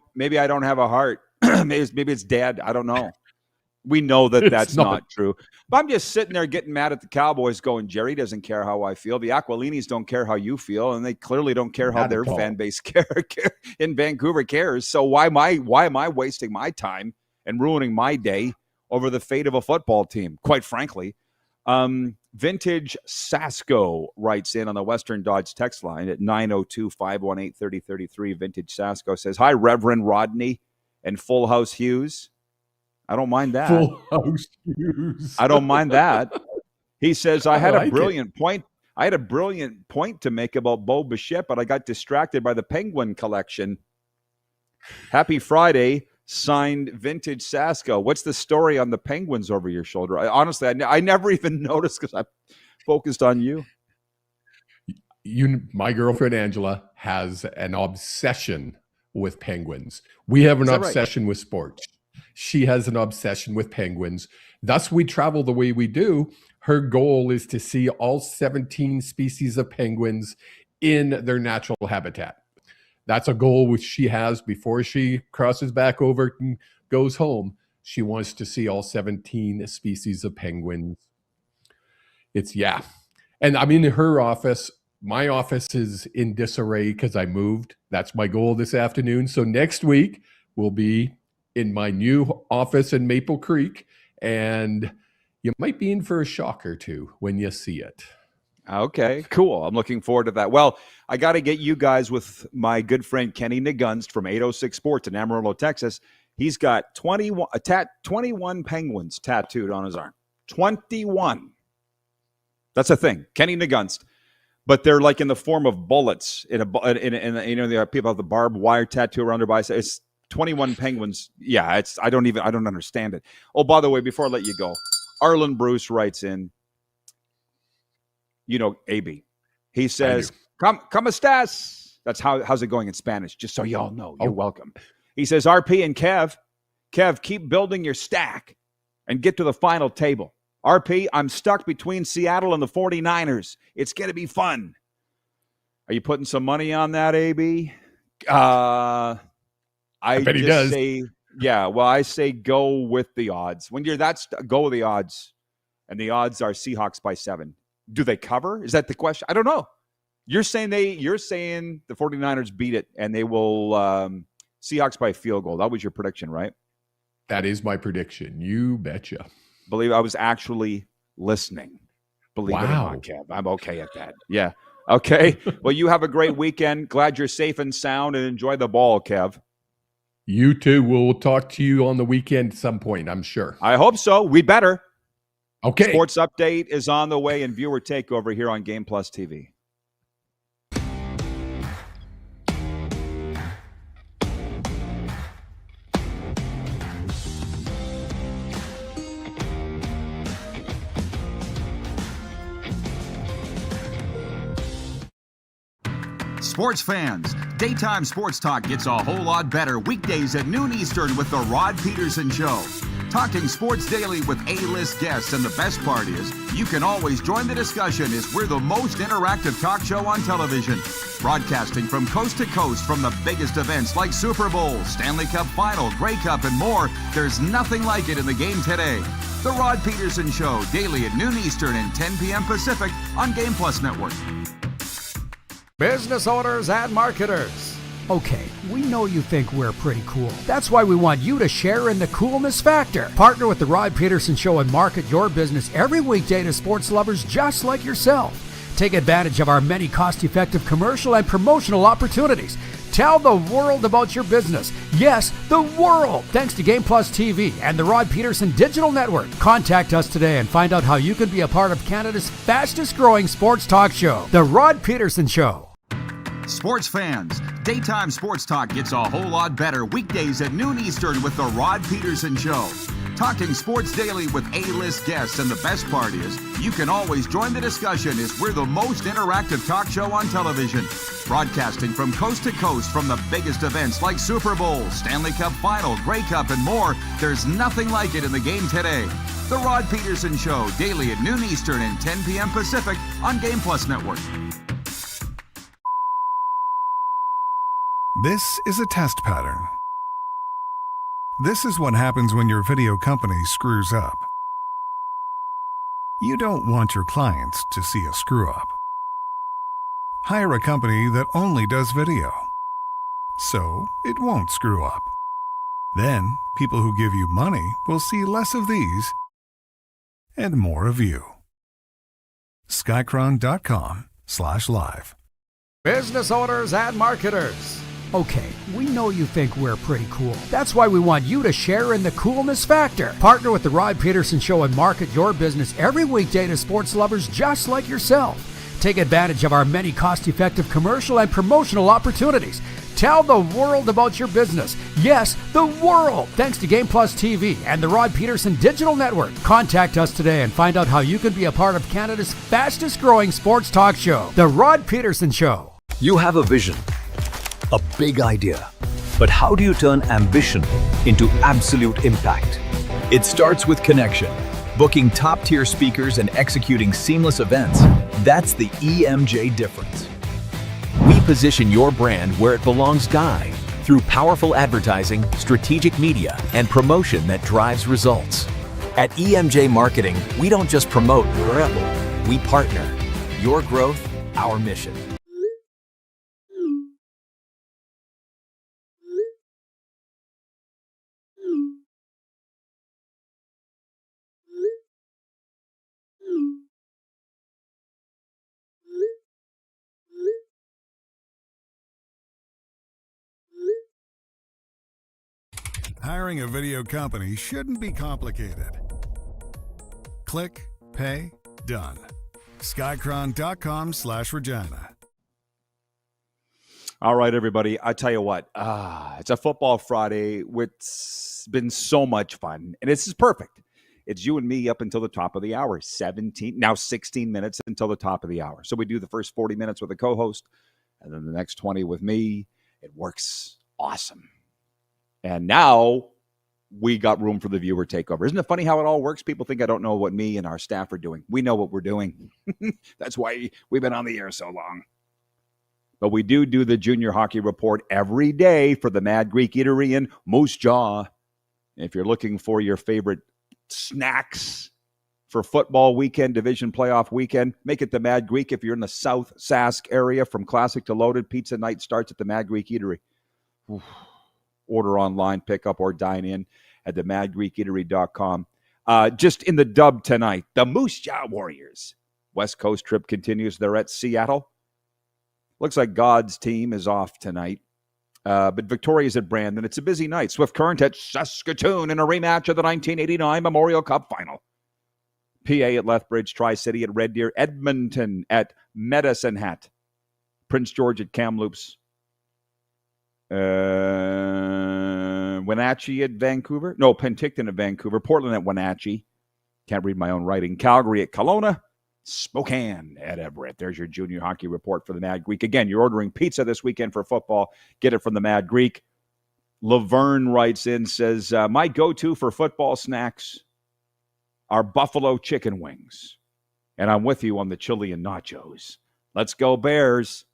S3: have a heart. maybe it's dead. I don't know. We know that that's not true. But I'm just sitting there getting mad at the Cowboys going, Jerry doesn't care how I feel. The Aquilinis don't care how you feel, and they clearly don't care how their fan base in Vancouver cares. So why am I wasting my time and ruining my day over the fate of a football team, quite frankly? Vintage Sasko writes in on the Western Dodge text line at 902-518-3033. Vintage Sasko says, hi, Reverend Rodney and Full House Hughes. I don't mind that.
S4: Full House Hughes.
S3: I don't mind that. He says, I had a brilliant point. I had a brilliant point to make about Bo Bichette, but I got distracted by the Penguin collection. Happy Friday. Signed Vintage Sasko. What's the story on the Penguins over your shoulder? Honestly, I never even noticed because I'm focused on you.
S4: My girlfriend Angela has an obsession with Penguins. We have an obsession with sports. She has an obsession with Penguins. Thus, we travel the way we do. Her goal is to see all 17 species of penguins in their natural habitat. That's a goal which she has before she crosses back over and goes home. She wants to see all 17 species of penguins. And I'm in her office. My office is in disarray because I moved. That's my goal this afternoon. So next week we'll be in my new office in Maple Creek, and you might be in for a shock or two when you see it.
S3: Okay, cool. I'm looking forward to that. Well, I got to get you guys with my good friend Kenny Nagunst from 806 Sports in Amarillo, Texas. He's got 21 penguins tattooed on his arm. 21. That's a thing. Kenny Nagunst. But they're like in the form of bullets. There are people have the barbed wire tattoo around their bicep. It's 21 penguins. Yeah, I don't understand it. Oh, by the way, before I let you go, Arlen Bruce writes in, AB. He says, ¿Cómo estás? That's how's it going in Spanish, just so y'all know. You're welcome. He says, RP and Kev, keep building your stack and get to the final table. RP, I'm stuck between Seattle and the 49ers. It's going to be fun. Are you putting some money on that, AB? I
S4: bet he does.
S3: I say go with the odds. When you're go with the odds. And the odds are Seahawks by 7. Do they cover? Is that the question? I don't know. You're saying the 49ers beat it, and they will Seahawks by field goal. That was your prediction, right?
S4: That is my prediction. You betcha.
S3: Believe I was actually listening. Believe it or not, Kev. I'm okay at that. Yeah. Okay. Well, you have a great weekend. Glad you're safe and sound, and enjoy the ball, Kev.
S4: You too. We'll talk to you on the weekend at some point, I'm sure.
S3: I hope so. We better.
S4: Okay.
S3: Sports Update is on the way, and viewer takeover here on Game Plus TV.
S8: Sports fans, daytime sports talk gets a whole lot better weekdays at noon Eastern with The Rod Pedersen Show. Talking sports daily with A-list guests, and the best part is, you can always join the discussion as we're the most interactive talk show on television. Broadcasting from coast to coast from the biggest events like Super Bowl, Stanley Cup Final, Grey Cup, and more, there's nothing like it in the game today. The Rod Pedersen Show, daily at noon Eastern and 10 p.m. Pacific on Game Plus Network.
S9: Business owners and marketers. Okay, we know you think we're pretty cool. That's why we want you to share in the coolness factor. Partner with the Rod Pedersen Show and market your business every weekday to sports lovers just like yourself. Take advantage of our many cost-effective commercial and promotional opportunities. Tell the world about your business. Yes, the world. Thanks to Game Plus TV and the Rod Pedersen Digital Network. Contact us today and find out how you can be a part of Canada's fastest growing sports talk show, The Rod Pedersen Show.
S8: Sports fans, daytime sports talk gets a whole lot better weekdays at noon Eastern with The Rod Pedersen Show. Talking sports daily with A-list guests, and the best part is, you can always join the discussion as we're the most interactive talk show on television. Broadcasting from coast to coast from the biggest events like Super Bowl, Stanley Cup Final, Grey Cup, and more, there's nothing like it in the game today. The Rod Pedersen Show, daily at noon Eastern and 10 p.m. Pacific on Game Plus Network.
S2: This is a test pattern. This is what happens when your video company screws up. You don't want your clients to see a screw-up. Hire a company that only does video, so it won't screw up. Then, people who give you money will see less of these and more of you. Skycron.com/live.
S9: Business owners and marketers. Okay, we know you think we're pretty cool. That's why we want you to share in the coolness factor. Partner with the Rod Pedersen Show and market your business every weekday to sports lovers just like yourself. Take advantage of our many cost-effective commercial and promotional opportunities. Tell the world about your business. Yes, the world. Thanks to Game Plus TV and the Rod Pedersen Digital Network. Contact us today and find out how you can be a part of Canada's fastest growing sports talk show, The Rod Pedersen Show.
S12: You have a vision, a big idea, but how do you turn ambition into absolute impact? It starts with connection. Booking top-tier speakers and executing seamless events. That's the EMJ difference.
S11: We position your brand where it belongs, Guy, through powerful advertising, strategic media, and promotion that drives results. At EMJ Marketing, we don't just promote, we partner. Your growth, our mission.
S2: Hiring a video company shouldn't be complicated. Click, pay, done. Skycron.com/Regina.
S3: All right, everybody. I tell you what, it's a football Friday. It's been so much fun, and this is perfect. It's you and me up until the top of the hour. 16 minutes until the top of the hour. So we do the first 40 minutes with a co-host, and then the next 20 with me. It works awesome. And now we got room for the viewer takeover. Isn't it funny how it all works? People think I don't know what me and our staff are doing. We know what we're doing. That's why we've been on the air so long. But we do the Junior Hockey Report every day for the Mad Greek Eatery in Moose Jaw. If you're looking for your favorite snacks for football weekend, division playoff weekend. Make it the Mad Greek if you're in the South Sask area. From classic to loaded, pizza night starts at the Mad Greek Eatery. Oof. Order online, pick up, or dine in at themadgreekeatery.com. Just in the dub tonight, the Moose Jaw Warriors. West Coast trip continues. They're at Seattle. Looks like God's team is off tonight. But Victoria's at Brandon. It's a busy night. Swift Current at Saskatoon in a rematch of the 1989 Memorial Cup Final. PA at Lethbridge, Tri-City at Red Deer, Edmonton at Medicine Hat, Prince George at Kamloops, Wenatchee at Vancouver. No, Penticton at Vancouver, Portland at Wenatchee. Can't read my own writing. Calgary at Kelowna, Spokane at Everett. There's your junior hockey report for the Mad Greek. Again, you're ordering pizza this weekend for football. Get it from the Mad Greek. Laverne writes in, says, my go-to for football snacks are buffalo chicken wings. And I'm with you on the chili and nachos. Let's go Bears.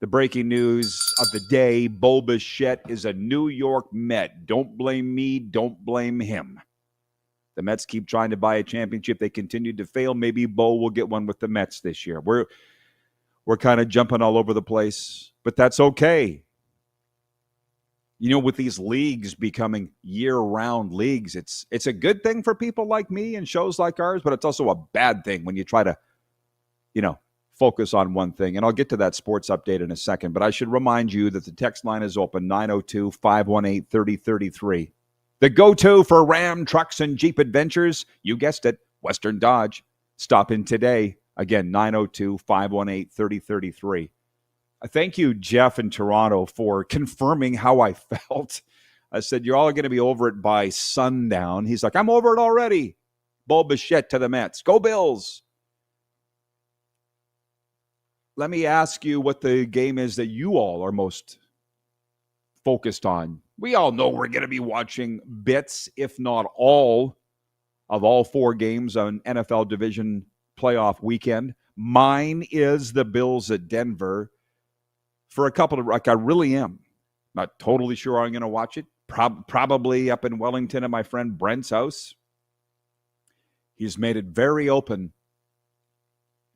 S3: The breaking news of the day, Bo Bichette is a New York Met. Don't blame me, don't blame him. The Mets keep trying to buy a championship. They continue to fail. Maybe Bo will get one with the Mets this year. We're kind of jumping all over the place, but that's okay. You know, with these leagues becoming year-round leagues, it's a good thing for people like me and shows like ours, but it's also a bad thing when you try to, focus on one thing. And I'll get to that sports update in a second, but I should remind you that the text line is open, 902-518-3033. The go-to for Ram trucks and Jeep adventures, you guessed it, Western Dodge. Stop in today. Again, 902-518-3033. Thank you, Jeff in Toronto, for confirming how I felt. I said, you're all going to be over it by sundown. He's like, I'm over it already. Bo Bichette to the Mets. Go Bills. Let me ask you what the game is that you all are most focused on. We all know we're going to be watching bits, if not all, of all 4 games on NFL division playoff weekend. Mine is the Bills at Denver. For a couple of, I really am. Not totally sure I'm going to watch it. Probably up in Wellington at my friend Brent's house. He's made it very open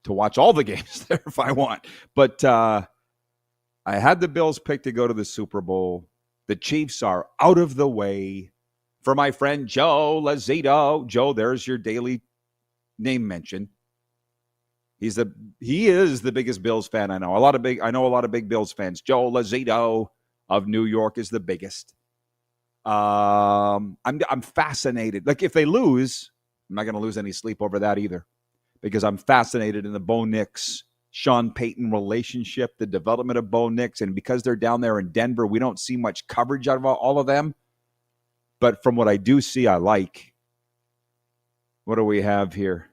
S3: to watch all the games there if I want. But I had the Bills picked to go to the Super Bowl. The Chiefs are out of the way. For my friend Joe Lazito. Joe, there's your daily name mention. He is the biggest Bills fan I know. I know a lot of big Bills fans. Joe Lazito of New York is the biggest. I'm fascinated. Like if they lose, I'm not going to lose any sleep over that either, because I'm fascinated in the Bo Nix, Sean Payton relationship, the development of Bo Nix, and because they're down there in Denver, we don't see much coverage out of all of them. But from what I do see, I like. What do we have here?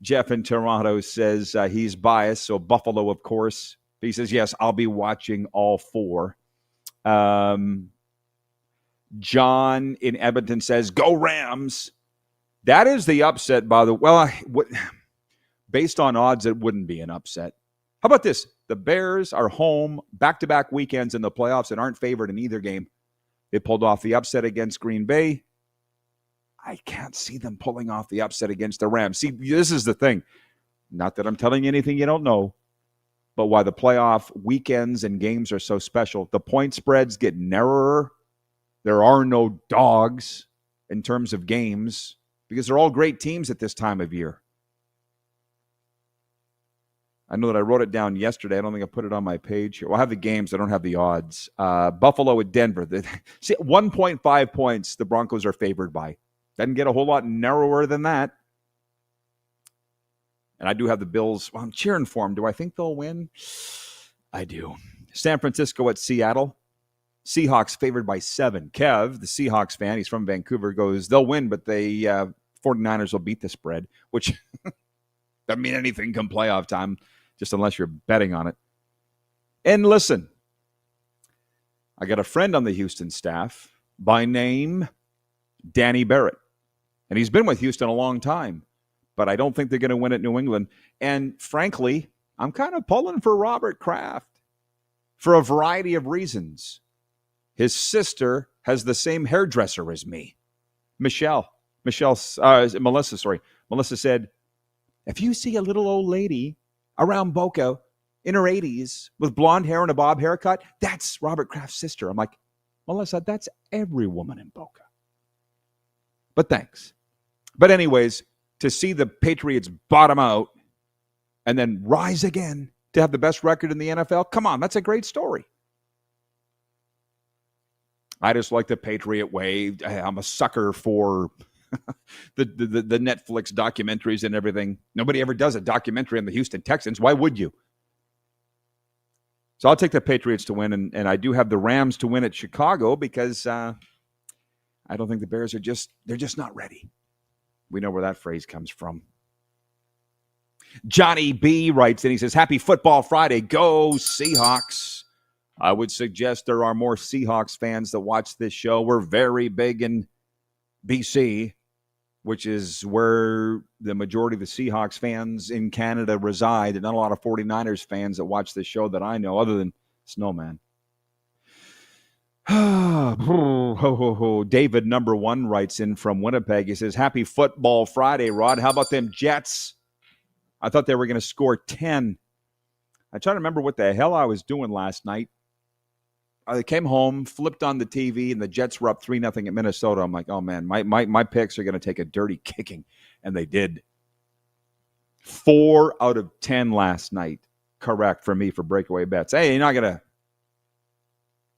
S3: Jeff in Toronto says he's biased, so Buffalo, of course. He says, yes, I'll be watching all 4. John in Edmonton says, go Rams. That is the upset, by the way. Well, based on odds, it wouldn't be an upset. How about this? The Bears are home back-to-back weekends in the playoffs and aren't favored in either game. They pulled off the upset against Green Bay. I can't see them pulling off the upset against the Rams. See, this is the thing. Not that I'm telling you anything you don't know, but why the playoff weekends and games are so special. The point spreads get narrower. There are no dogs in terms of games because they're all great teams at this time of year. I know that I wrote it down yesterday. I don't think I put it on my page here. Well, I have the games. I don't have the odds. Buffalo at Denver. See, 1.5 points the Broncos are favored by. Doesn't get a whole lot narrower than that. And I do have the Bills. Well, I'm cheering for them. Do I think they'll win? I do. San Francisco at Seattle. Seahawks favored by 7. Kev, the Seahawks fan, he's from Vancouver, goes, they'll win, but they 49ers will beat the spread, which doesn't mean anything come playoff time, just unless you're betting on it. And listen, I got a friend on the Houston staff by name Danny Barrett. And he's been with Houston a long time, but I don't think they're going to win at New England. And frankly, I'm kind of pulling for Robert Kraft for a variety of reasons. His sister has the same hairdresser as me, Michelle Melissa said, if you see a little old lady around Boca in her 80s with blonde hair and a bob haircut, that's Robert Kraft's sister. I'm like, Melissa, that's every woman in Boca. But thanks. But anyways, to see the Patriots bottom out and then rise again to have the best record in the NFL, come on, that's a great story. I just like the Patriot way. I'm a sucker for the Netflix documentaries and everything. Nobody ever does a documentary on the Houston Texans. Why would you? So I'll take the Patriots to win, and I do have the Rams to win at Chicago because I don't think the Bears they're just not ready. We know where that phrase comes from. Johnny B writes in, he says, Happy Football Friday. Go Seahawks. I would suggest there are more Seahawks fans that watch this show. We're very big in BC, which is where the majority of the Seahawks fans in Canada reside, and not a lot of 49ers fans that watch this show that I know, other than Snowman. David number 1 writes in from Winnipeg. He says, Happy Football Friday, Rod. How about them Jets? I thought they were going to score 10. I try to remember what the hell I was doing last night. I came home, flipped on the TV, and the Jets were up 3-0 at Minnesota. I'm like, oh, man, my picks are going to take a dirty kicking. And they did. 4 out of 10 last night, correct for me for breakaway bets. Hey, you're not going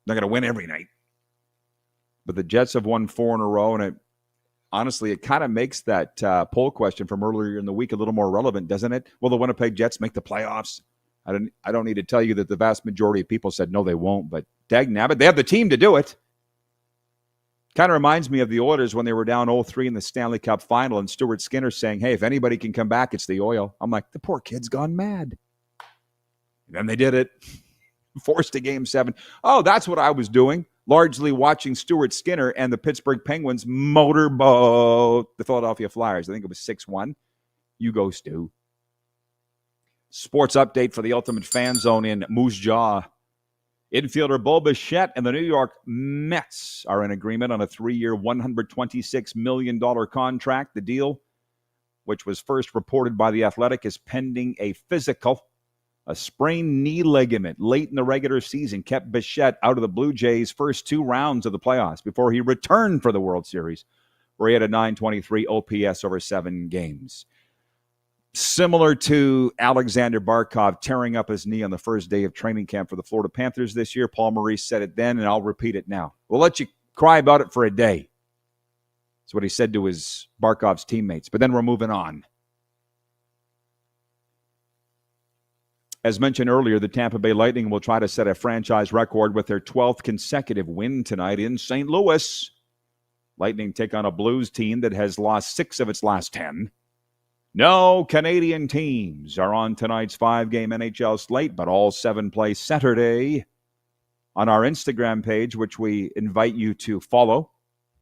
S3: to win every night. But the Jets have won 4 in a row, and honestly, it kind of makes that poll question from earlier in the week a little more relevant, doesn't it? Will the Winnipeg Jets make the playoffs? I don't need to tell you that the vast majority of people said no, they won't, but dagnabbit, they have the team to do it. Kind of reminds me of the Oilers when they were down 0-3 in the Stanley Cup final, and Stuart Skinner saying, hey, if anybody can come back, it's the Oil. I'm like, the poor kid's gone mad. And then they did it. Forced to Game 7. Oh, that's what I was doing, largely watching Stuart Skinner and the Pittsburgh Penguins motorboat the Philadelphia Flyers. I think it was 6-1. You go, Stu. Sports update for the Ultimate Fan Zone in Moose Jaw. Infielder Bo Bichette and the New York Mets are in agreement on a 3-year, $126 million contract. The deal, which was first reported by The Athletic, is pending a physical. A sprained knee ligament late in the regular season kept Bichette out of the Blue Jays' first 2 rounds of the playoffs before he returned for the World Series, where he had a .923 OPS over 7 games. Similar to Alexander Barkov tearing up his knee on the first day of training camp for the Florida Panthers this year. Paul Maurice said it then, and I'll repeat it now. We'll let you cry about it for a day. That's what he said to his Barkov's teammates. But then we're moving on. As mentioned earlier, the Tampa Bay Lightning will try to set a franchise record with their 12th consecutive win tonight in St. Louis. Lightning take on a Blues team that has lost 6 of its last 10. No Canadian teams are on tonight's 5-game NHL slate, but all 7 play Saturday. On our Instagram page, which we invite you to follow,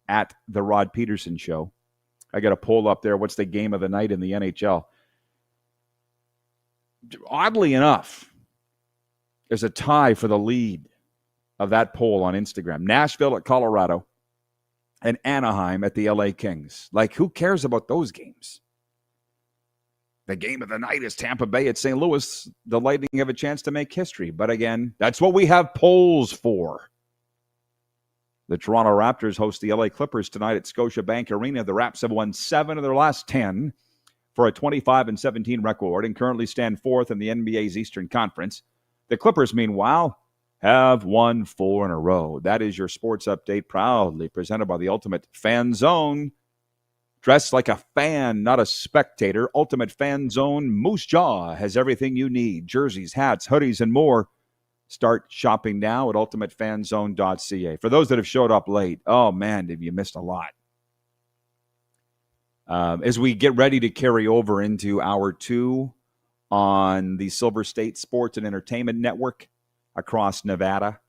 S3: at The Rod Pedersen Show. I got a poll up there. What's the game of the night in the NHL? Oddly enough, there's a tie for the lead of that poll on Instagram. Nashville at Colorado and Anaheim at the LA Kings. Like, who cares about those games? The game of the night is Tampa Bay at St. Louis. The Lightning have a chance to make history. But again, that's what we have polls for. The Toronto Raptors host the LA Clippers tonight at Scotiabank Arena. The Raps have won 7 of their last 10 for a 25-17 record and currently stand 4th in the NBA's Eastern Conference. The Clippers, meanwhile, have won 4 in a row. That is your sports update, proudly presented by the Ultimate Fan Zone. Dressed like a fan, not a spectator, Ultimate Fan Zone Moose Jaw has everything you need. Jerseys, hats, hoodies, and more. Start shopping now at ultimatefanzone.ca. For those that have showed up late, oh man, have you missed a lot. As we get ready to carry over into Hour 2 on the Silver State Sports and Entertainment Network across Nevada,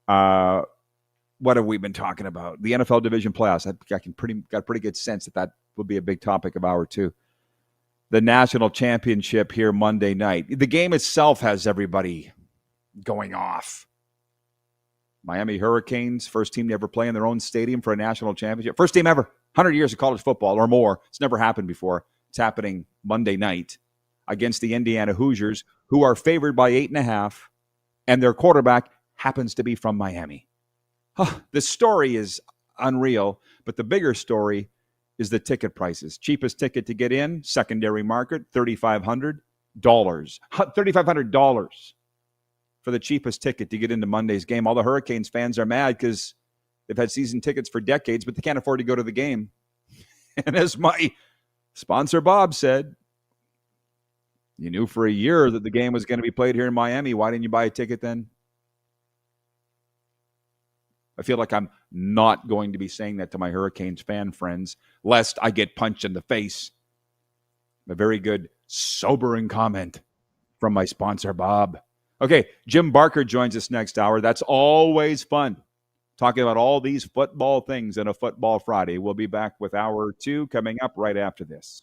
S3: what have we been talking about? The NFL Division playoffs. I got a pretty good sense that will be a big topic of Hour 2. The national championship here Monday night. The game itself has everybody going off. Miami Hurricanes, first team to ever play in their own stadium for a national championship. First team ever. 100 years of college football or more. It's never happened before. It's happening Monday night against the Indiana Hoosiers, who are favored by 8.5, and their quarterback happens to be from Miami. The story is unreal, but the bigger story is the ticket prices. Cheapest ticket to get in, secondary market, $3,500. $3,500 for the cheapest ticket to get into Monday's game. All the Hurricanes fans are mad because they've had season tickets for decades, but they can't afford to go to the game. And as my sponsor Bob said, you knew for a year that the game was going to be played here in Miami. Why didn't you buy a ticket then? I feel like I'm not going to be saying that to my Hurricanes fan friends, lest I get punched in the face. A very good, sobering comment from my sponsor, Bob. Okay, Jim Barker joins us next hour. That's always fun, talking about all these football things in a Football Friday. We'll be back with hour 2 coming up right after this.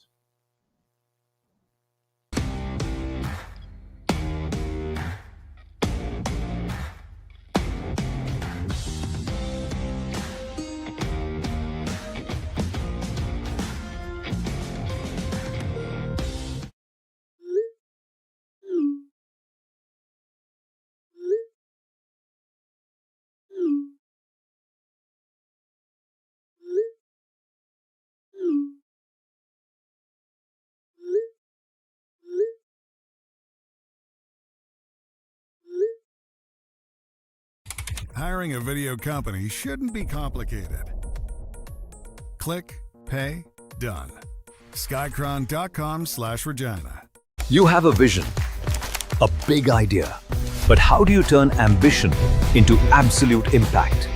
S2: Hiring a video company shouldn't be complicated. Click, pay, done. Skycron.com/Regina.
S12: You have a vision, a big idea, but how do you turn ambition into absolute impact?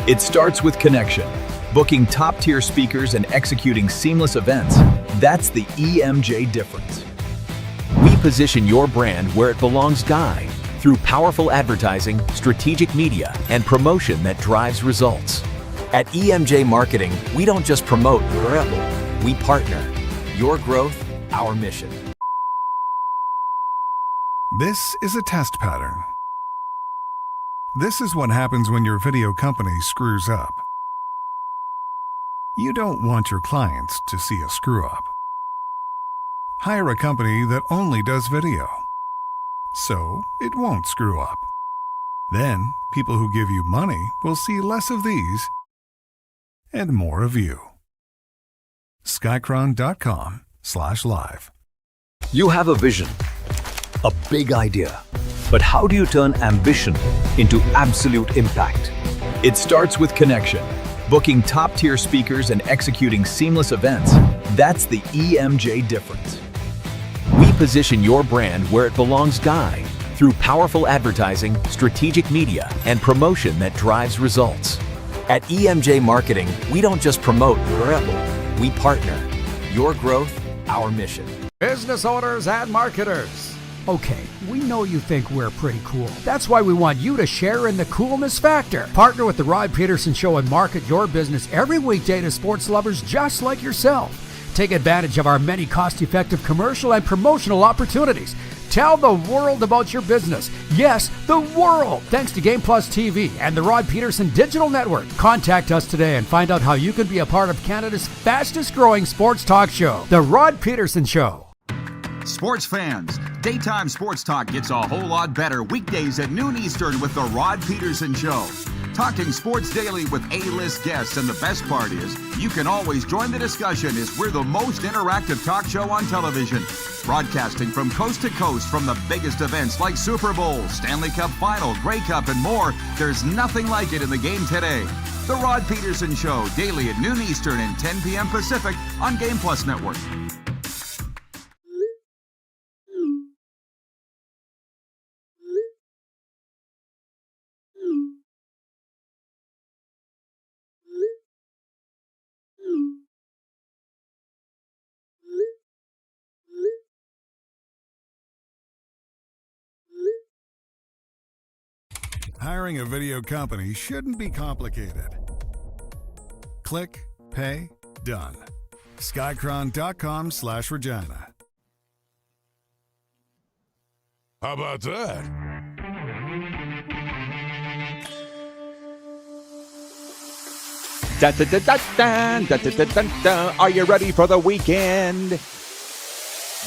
S12: It starts with connection. Booking top-tier speakers and executing seamless events, that's the EMJ difference. We position your brand where it belongs, Guy, through powerful advertising, strategic media, and promotion that drives results. At EMJ Marketing, we don't just promote, we partner. Your growth, our mission.
S2: This is a test pattern. This is what happens when your video company screws up. You don't want your clients to see a screw-up. Hire a company that only does video, so it won't screw up. Then, people who give you money will see less of these and more of you. Skycron.com/live.
S12: You have a vision, a big idea, but how do you turn ambition into absolute impact? It starts with connection. Booking top-tier speakers and executing seamless events, that's the EMJ difference. We position your brand where it belongs, Guy, through powerful advertising, strategic media, and promotion that drives results. At EMJ Marketing, we don't just promote, we partner. Your growth, our mission.
S9: Business owners and marketers. Okay, we know you think we're pretty cool. That's why we want you to share in the coolness factor. Partner with the Rod Pedersen Show and market your business every weekday to sports lovers just like yourself. Take advantage of our many cost-effective commercial and promotional opportunities. Tell the world about your business. Yes, the world. Thanks to Game Plus TV and the Rod Pedersen Digital Network. Contact us today and find out how you can be a part of Canada's fastest-growing sports talk show, The Rod Pedersen Show.
S8: Sports fans, daytime sports talk gets a whole lot better weekdays at noon Eastern with the Rod Pedersen Show. Talking sports daily with A-list guests, and the best part is you can always join the discussion as we're the most interactive talk show on television. Broadcasting from coast to coast from the biggest events like Super Bowl, Stanley Cup Final, Grey Cup, and more. There's nothing like it in the game today. The Rod Pedersen Show, daily at noon Eastern and 10 p.m. Pacific on Game Plus Network.
S2: Hiring a video company shouldn't be complicated. Click, pay, done. Skycron.com/Regina.
S13: How about that?
S3: Dun, dun, dun, dun, dun, dun, dun, dun, dun, dun. Are you ready for the weekend?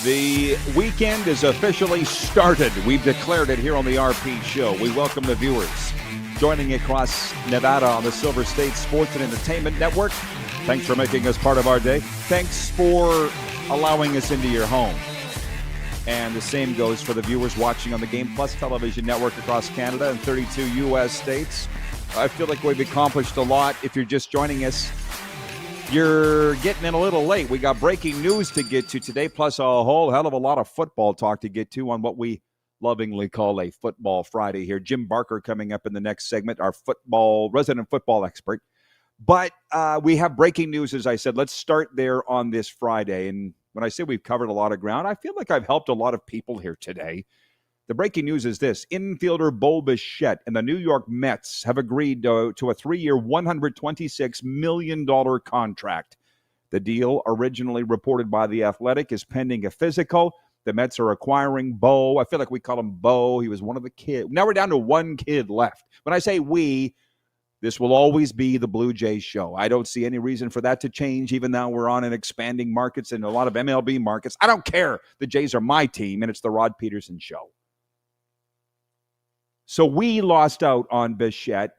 S3: The weekend is officially started. We've declared it here on the RP Show. We welcome the viewers joining across Nevada on the Silver State Sports and Entertainment Network. Thanks for making us part of our day. Thanks for allowing us into your home. And the same goes for the viewers watching on the Game Plus television network across Canada and 32 U.S. states. I feel like we've accomplished a lot. If you're just joining us, you're getting in a little late. We got breaking news to get to today, plus a whole hell of a lot of football talk to get to on what we lovingly call a Football Friday here. Jim Barker coming up in the next segment, our resident football expert. But we have breaking news, as I said. Let's start there on this Friday. And when I say we've covered a lot of ground, I feel like I've helped a lot of people here today. The breaking news is this. Infielder Bo Bichette and the New York Mets have agreed to a 3-year, $126 million contract. The deal, originally reported by The Athletic, is pending a physical. The Mets are acquiring Bo. I feel like we call him Bo. He was one of the kids. Now we're down to one kid left. When I say we, this will always be the Blue Jays show. I don't see any reason for that to change, even though we're on an expanding markets and a lot of MLB markets. I don't care. The Jays are my team, and it's the Rod Pedersen show. So we lost out on Bichette.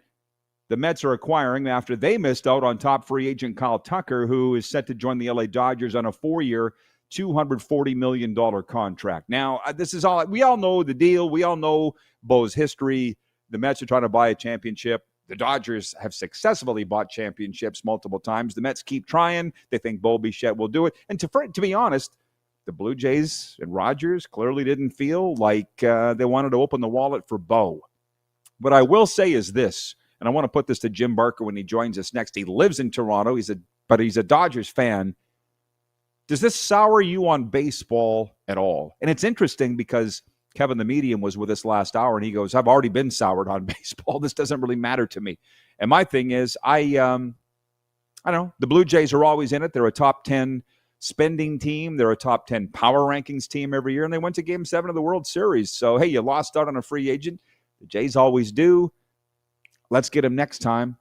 S3: The Mets are acquiring after they missed out on top free agent Kyle Tucker, who is set to join the LA Dodgers on a 4-year, $240 million contract. Now, this is all, we all know the deal. We all know Bo's history. The Mets are trying to buy a championship. The Dodgers have successfully bought championships multiple times. The Mets keep trying. They think Bo Bichette will do it. And to be honest, the Blue Jays and Rogers clearly didn't feel like they wanted to open the wallet for Bo. What I will say is this, and I want to put this to Jim Barker when he joins us next. He lives in Toronto, but he's a Dodgers fan. Does this sour you on baseball at all? And it's interesting because Kevin, the medium, was with us last hour, and he goes, I've already been soured on baseball. This doesn't really matter to me. And my thing is, I don't know, the Blue Jays are always in it. They're a top 10 spending team. They're a top 10 power rankings team every year, and they went to Game 7 of the World Series. So, hey, you lost out on a free agent. The Jays always do. Let's get him next time.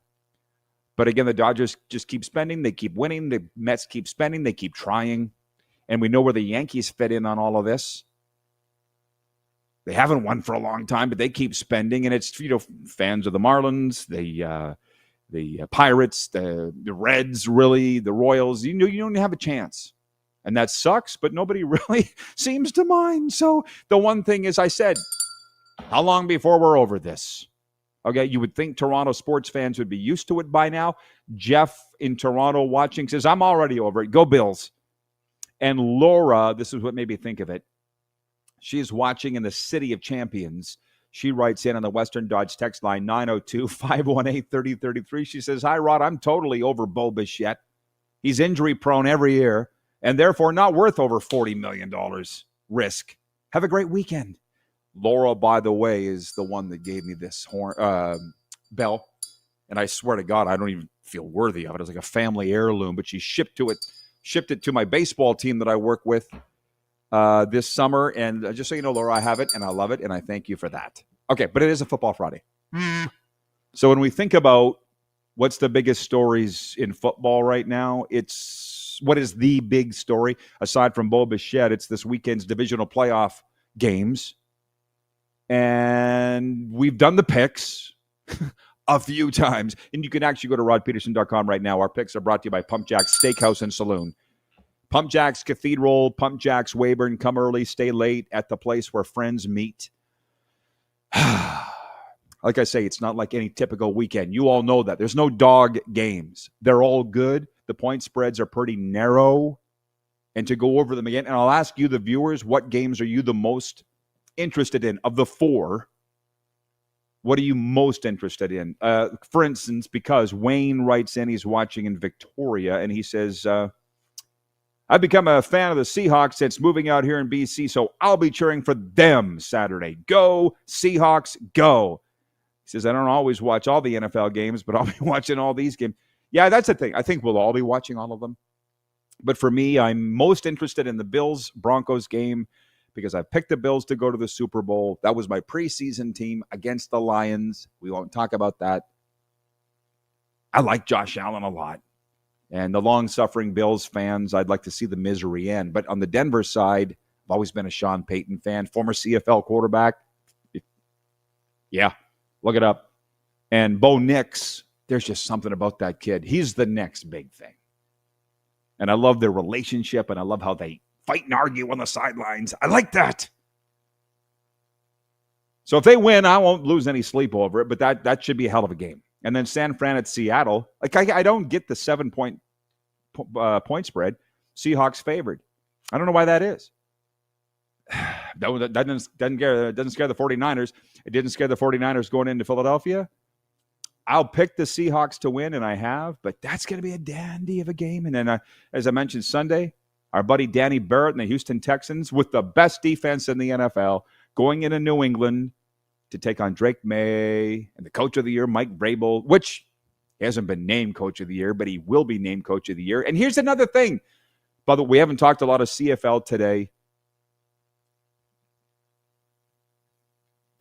S3: But again, the Dodgers just keep spending. They keep winning. The Mets keep spending. They keep trying. And we know where the Yankees fit in on all of this. They haven't won for a long time, but they keep spending. And it's, fans of the Marlins, the Pirates, the Reds, really, the Royals. You don't have a chance. And that sucks, but nobody really seems to mind. So the one thing is, I said, how long before we're over this? Okay, you would think Toronto sports fans would be used to it by now. Jeff in Toronto watching says, I'm already over it. Go Bills. And Laura, this is what made me think of it. She's watching in the City of Champions. She writes in on the Western Dodge text line 902-518-3033. She says, hi, Rod, I'm totally over Bo Bichette. He's injury prone every year and therefore not worth over $40 million risk. Have a great weekend. Laura, by the way, is the one that gave me this bell. And I swear to God, I don't even feel worthy of it. It's like a family heirloom, but she shipped it to my baseball team that I work with this summer. And just so you know, Laura, I have it and I love it. And I thank you for that. Okay. But it is a Football Friday. So when we think about what's the biggest stories in football right now, what is the big story aside from Bo Bichette? It's this weekend's divisional playoff games. And we've done the picks a few times. And you can actually go to rodpeterson.com right now. Our picks are brought to you by Pump Jack's Steakhouse and Saloon. Pump Jack's Cathedral, Pump Jack's Weyburn. Come early, stay late at the place where friends meet. Like I say, it's not like any typical weekend. You all know that. There's no dog games. They're all good. The point spreads are pretty narrow. And to go over them again, and I'll ask you, the viewers, what games are you the most interested in? Of the four, what are you most interested in? For instance, because Wayne writes in, he's watching in Victoria, and he says, I've become a fan of the Seahawks since moving out here in BC, so I'll be cheering for them Saturday. Go, Seahawks, go. He says, I don't always watch all the NFL games, but I'll be watching all these games. Yeah, that's the thing. I think we'll all be watching all of them. But for me, I'm most interested in the Bills-Broncos game because I picked the Bills to go to the Super Bowl. That was my preseason team against the Lions. We won't talk about that. I like Josh Allen a lot. And the long-suffering Bills fans, I'd like to see the misery end. But on the Denver side, I've always been a Sean Payton fan, former CFL quarterback. Yeah, look it up. And Bo Nix, there's just something about that kid. He's the next big thing. And I love their relationship, and I love how they fight and argue on the sidelines. I like that. So if they win, I won't lose any sleep over it, but that should be a hell of a game. And then San Fran at Seattle. Like, I don't get the 7-point point spread. Seahawks favored. I don't know why that is. That doesn't scare the 49ers. It didn't scare the 49ers going into Philadelphia. I'll pick the Seahawks to win, and I have, but that's going to be a dandy of a game. And then, as I mentioned Sunday, our buddy Danny Barrett and the Houston Texans with the best defense in the NFL going into New England to take on Drake May and the Coach of the Year, Mike Vrabel, which he hasn't been named Coach of the Year, but he will be named Coach of the Year. And here's another thing. By the way, we haven't talked a lot of CFL today.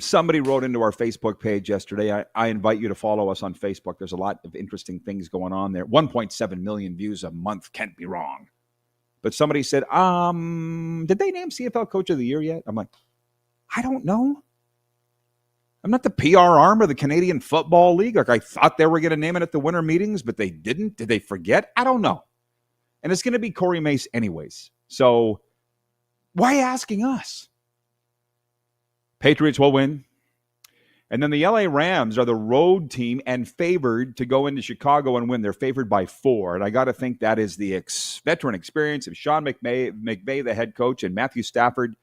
S3: Somebody wrote into our Facebook page yesterday. I invite you to follow us on Facebook. There's a lot of interesting things going on there. 1.7 million views a month. Can't be wrong. But somebody said, did they name CFL Coach of the Year yet? I'm like, I don't know. I'm not the PR arm of the Canadian Football League. Like, I thought they were going to name it at the winter meetings, but they didn't. Did they forget? I don't know. And it's going to be Corey Mace anyways. So why asking us? Patriots will win. And then the LA Rams are the road team and favored to go into Chicago and win. They're favored by 4. And I got to think that is the veteran experience of Sean McVay, the head coach, and Matthew Stafford,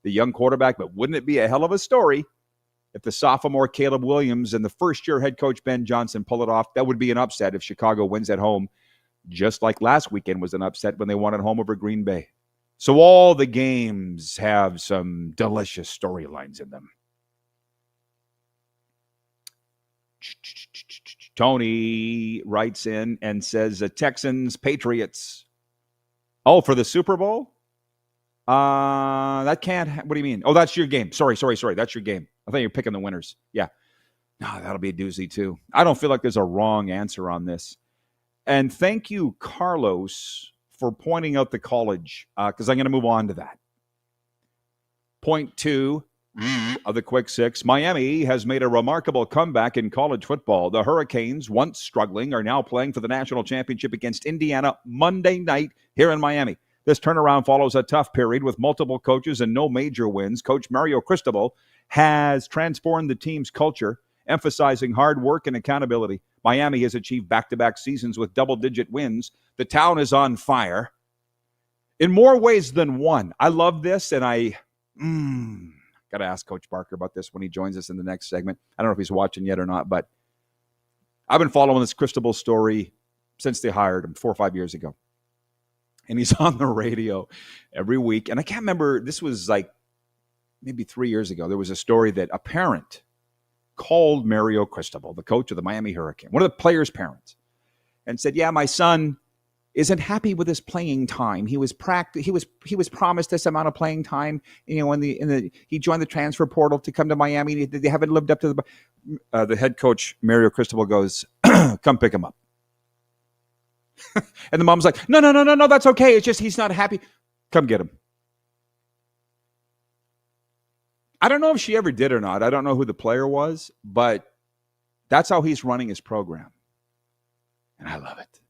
S3: the young quarterback. But wouldn't it be a hell of a story if the sophomore Caleb Williams and the first-year head coach Ben Johnson pull it off? That would be an upset if Chicago wins at home, just like last weekend was an upset when they won at home over Green Bay. So all the games have some delicious storylines in them. Tony writes in and says, Texans, Patriots. Oh, for the Super Bowl? That can't. What do you mean? Oh, that's your game. Sorry. That's your game. I thought you were picking the winners. Yeah. No, that'll be a doozy too. I don't feel like there's a wrong answer on this. And thank you, Carlos, for pointing out the college, because I'm going to move on to that. Point 2 of the Quick Six. Miami has made a remarkable comeback in college football. The Hurricanes, once struggling, are now playing for the national championship against Indiana Monday night here in Miami. This turnaround follows a tough period with multiple coaches and no major wins. Coach Mario Cristobal has transformed the team's culture, emphasizing hard work and accountability. Miami has achieved back-to-back seasons with double-digit wins. The town is on fire in more ways than one. I love this, and I got to ask Coach Barker about this when he joins us in the next segment. I don't know if he's watching yet or not, but I've been following this Cristobal story since they hired him 4 or 5 years ago. And he's on the radio every week. And I can't remember, this was like maybe 3 years ago. There was a story that a parent called Mario Cristobal, the coach of the Miami Hurricane, one of the players' parents, and said, yeah, my son isn't happy with his playing time. He was promised this amount of playing time. You know, he joined the transfer portal to come to Miami. They haven't lived up to the head coach, Mario Cristobal, goes, come pick him up. And the mom's like, no, that's okay. It's just he's not happy. Come get him. I don't know if she ever did or not. I don't know who the player was, but that's how he's running his program. And I love it.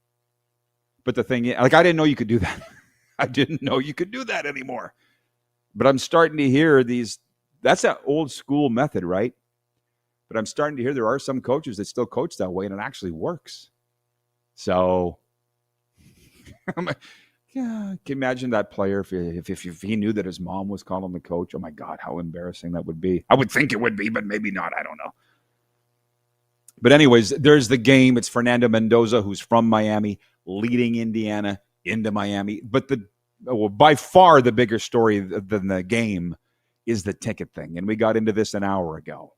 S3: But the thing is, like, I didn't know you could do that. I didn't know you could do that anymore. But I'm starting to hear that's that old school method, right? But I'm starting to hear there are some coaches that still coach that way, and it actually works. So, yeah, can you imagine that player if he knew that his mom was calling the coach? Oh, my God, how embarrassing that would be. I would think it would be, but maybe not. I don't know. But anyways, there's the game. It's Fernando Mendoza, who's from Miami, leading Indiana into Miami. But by far the bigger story than the game is the ticket thing. And we got into this an hour ago.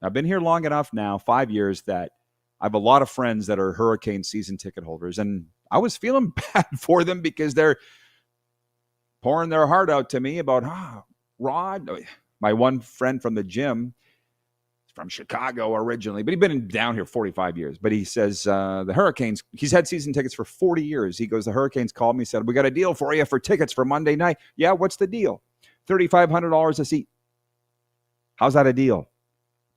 S3: I've been here long enough now, 5 years, that I have a lot of friends that are Hurricane season ticket holders. And I was feeling bad for them because they're pouring their heart out to me about, Rod, my one friend from the gym, from Chicago originally, but he'd been down here 45 years. But he says the Hurricanes, he's had season tickets for 40 years. He goes, the Hurricanes called me, said, we got a deal for you for tickets for Monday night. Yeah, what's the deal? $3,500 a seat. How's that a deal?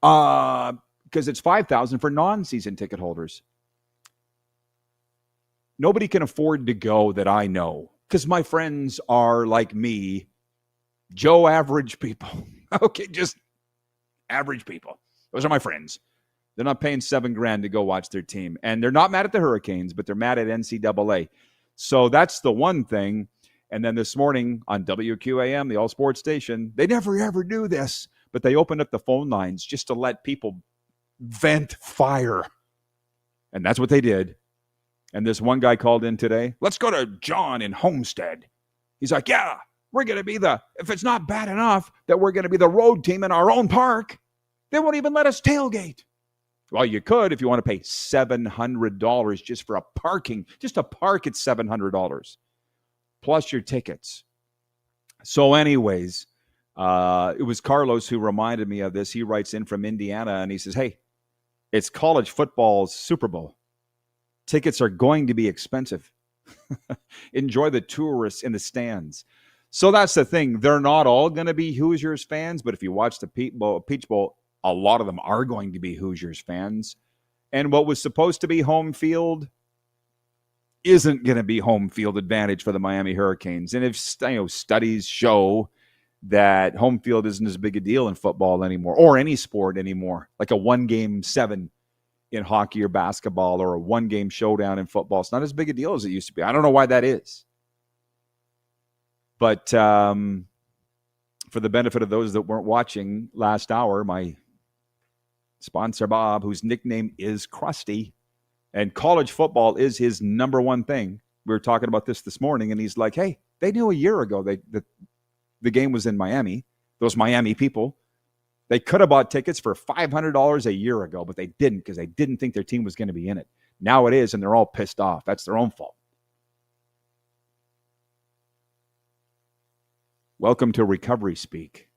S3: Because it's $5,000 for non-season ticket holders. Nobody can afford to go that I know, because my friends are like me, Joe average people. Okay, just average people. Those are my friends. They're not paying $7,000 to go watch their team. And they're not mad at the Hurricanes, but they're mad at NCAA. So that's the one thing. And then this morning on WQAM, the all sports station, they never ever do this, but they opened up the phone lines just to let people vent fire. And that's what they did. And this one guy called in today. Let's go to John in Homestead. He's like, yeah, we're going to be if it's not bad enough that we're going to be the road team in our own park, they won't even let us tailgate. Well, you could if you want to pay $700 just for a parking. Just a park at $700 plus your tickets. So anyways, it was Carlos who reminded me of this. He writes in from Indiana and he says, hey, it's college football's Super Bowl. Tickets are going to be expensive. Enjoy the tourists in the stands. So that's the thing. They're not all going to be Hoosiers fans, but if you watch the Peach Bowl, a lot of them are going to be Hoosiers fans. And what was supposed to be home field isn't going to be home field advantage for the Miami Hurricanes. And if studies show that home field isn't as big a deal in football anymore, or any sport anymore, like a 1-game 7 in hockey or basketball, or a 1-game showdown in football, it's not as big a deal as it used to be. I don't know why that is. But for the benefit of those that weren't watching last hour, my sponsor, Bob, whose nickname is Krusty, and college football is his number one thing. We were talking about this morning, and he's like, hey, they knew a year ago that the game was in Miami. Those Miami people, they could have bought tickets for $500 a year ago, but they didn't because they didn't think their team was going to be in it. Now it is, and they're all pissed off. That's their own fault. Welcome to recovery speak.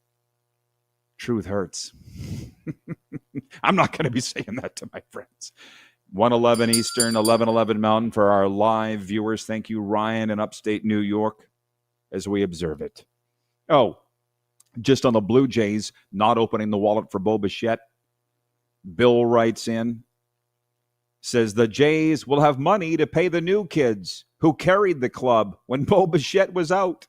S3: Truth hurts. I'm not going to be saying that to my friends. 1:11 Eastern, 11:11 Mountain for our live viewers. Thank you, Ryan, in upstate New York, as we observe it. Oh, just on the Blue Jays not opening the wallet for Bo Bichette. Bill writes in, says the Jays will have money to pay the new kids who carried the club when Bo Bichette was out.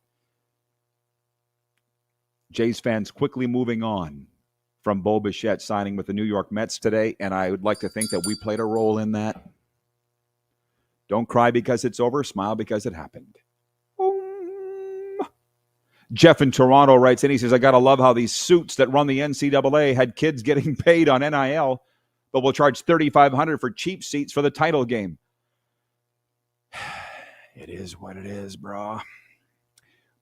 S3: Jays fans quickly moving on from Bo Bichette signing with the New York Mets today, and I would like to think that we played a role in that. Don't cry because it's over, smile because it happened. Jeff in Toronto writes in, he says, I got to love how these suits that run the NCAA had kids getting paid on NIL, but will charge $3,500 for cheap seats for the title game. It is what it is, bro.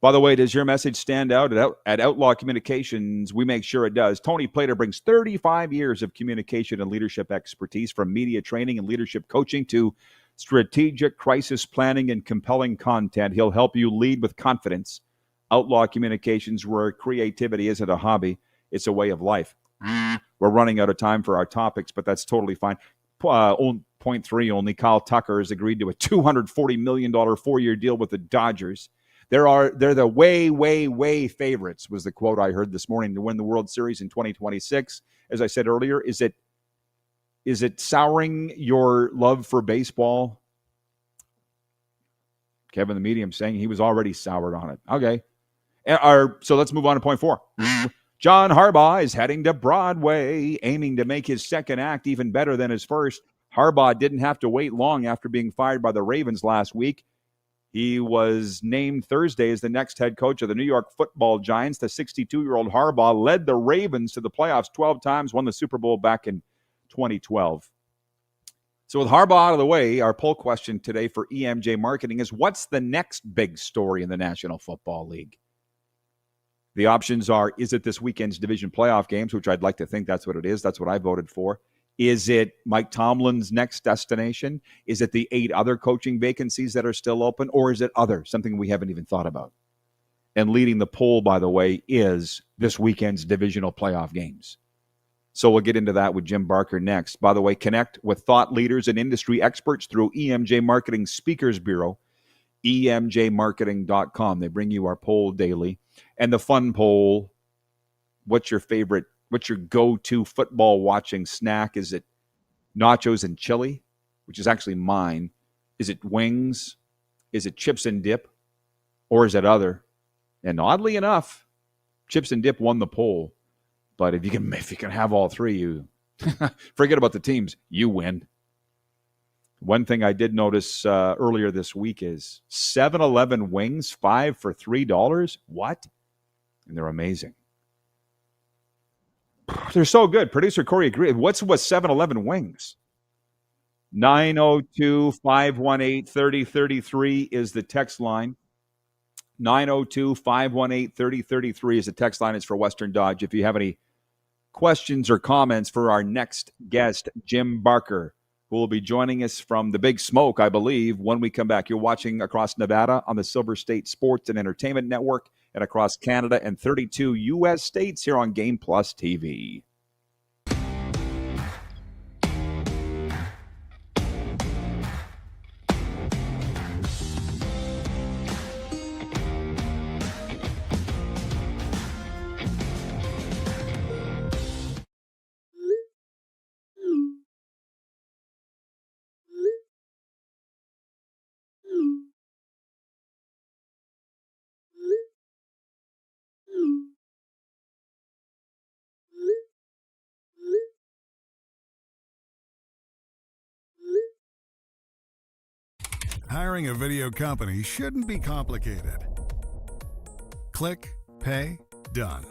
S3: By the way, does your message stand out at Outlaw Communications? We make sure it does. Tony Plater brings 35 years of communication and leadership expertise, from media training and leadership coaching to strategic crisis planning and compelling content. He'll help you lead with confidence. Outlaw Communications, where creativity isn't a hobby, it's a way of life. We're running out of time for our topics, but that's totally fine. Point 3 only. Kyle Tucker has agreed to a $240 million 4-year deal with the Dodgers. They're the way favorites, was the quote I heard this morning, to win the World Series in 2026. As I said earlier, is it souring your love for baseball? Kevin the Medium saying he was already soured on it. Okay. So let's move on to point 4. John Harbaugh is heading to Broadway, aiming to make his second act even better than his first. Harbaugh didn't have to wait long after being fired by the Ravens last week. He was named Thursday as the next head coach of the New York Football Giants. The 62-year-old Harbaugh led the Ravens to the playoffs 12 times, won the Super Bowl back in 2012. So with Harbaugh out of the way, our poll question today for EMJ Marketing is, what's the next big story in the National Football League? The options are, is it this weekend's division playoff games, which I'd like to think that's what it is. That's what I voted for. Is it Mike Tomlin's next destination? Is it the 8 other coaching vacancies that are still open? Or is it other, something we haven't even thought about? And leading the poll, by the way, is this weekend's divisional playoff games. So we'll get into that with Jim Barker next. By the way, connect with thought leaders and industry experts through EMJ Marketing Speakers Bureau, emjmarketing.com. They bring you our poll daily. And the fun poll, what's your go-to football watching snack? Is it nachos and chili, which is actually mine? Is it wings? Is it chips and dip? Or is it other? And oddly enough, chips and dip won the poll. But if you can have all three, you forget about the teams, you win. One thing I did notice earlier this week is 7-Eleven wings, 5 for $3. What? And they're amazing. They're so good. Producer Corey agreed. What's 7-Eleven wings? 902-518-3033 is the text line. 902-518-3033 is the text line. It's for Western Dodge. If you have any questions or comments for our next guest, Jim Barker, who will be joining us from the Big Smoke, I believe, when we come back. You're watching across Nevada on the Silver State Sports and Entertainment Network and across Canada and 32 U.S. states here on Game Plus TV.
S2: Hiring a video company shouldn't be complicated. Click, pay, done.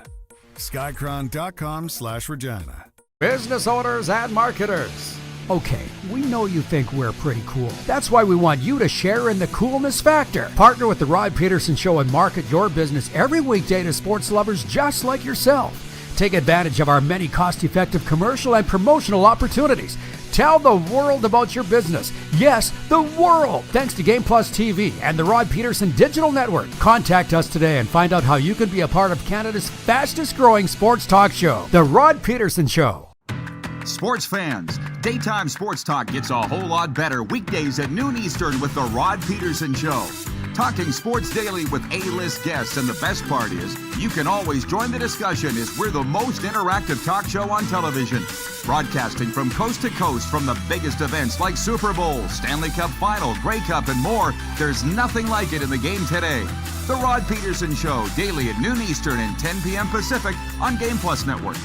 S2: Skycron.com/Regina.
S9: Business owners and marketers. Okay, we know you think we're pretty cool. That's why we want you to share in the coolness factor. Partner with the Rod Pedersen Show and market your business every weekday to sports lovers just like yourself. Take advantage of our many cost-effective commercial and promotional opportunities. Tell the world about your business. Yes, the world. Thanks to Game Plus TV and the Rod Pedersen Digital Network. Contact us today and find out how you can be a part of Canada's fastest-growing sports talk show, The Rod Pedersen Show.
S8: Sports fans, daytime sports talk gets a whole lot better weekdays at noon Eastern with The Rod Pedersen Show. Talking sports daily with A-list guests, and the best part is you can always join the discussion as we're the most interactive talk show on television. Broadcasting from coast to coast from the biggest events like Super Bowl, Stanley Cup Final, Grey Cup, and more. There's nothing like it in the game today. The Rod Pedersen Show, daily at noon Eastern and 10 p.m. Pacific on Game Plus Network.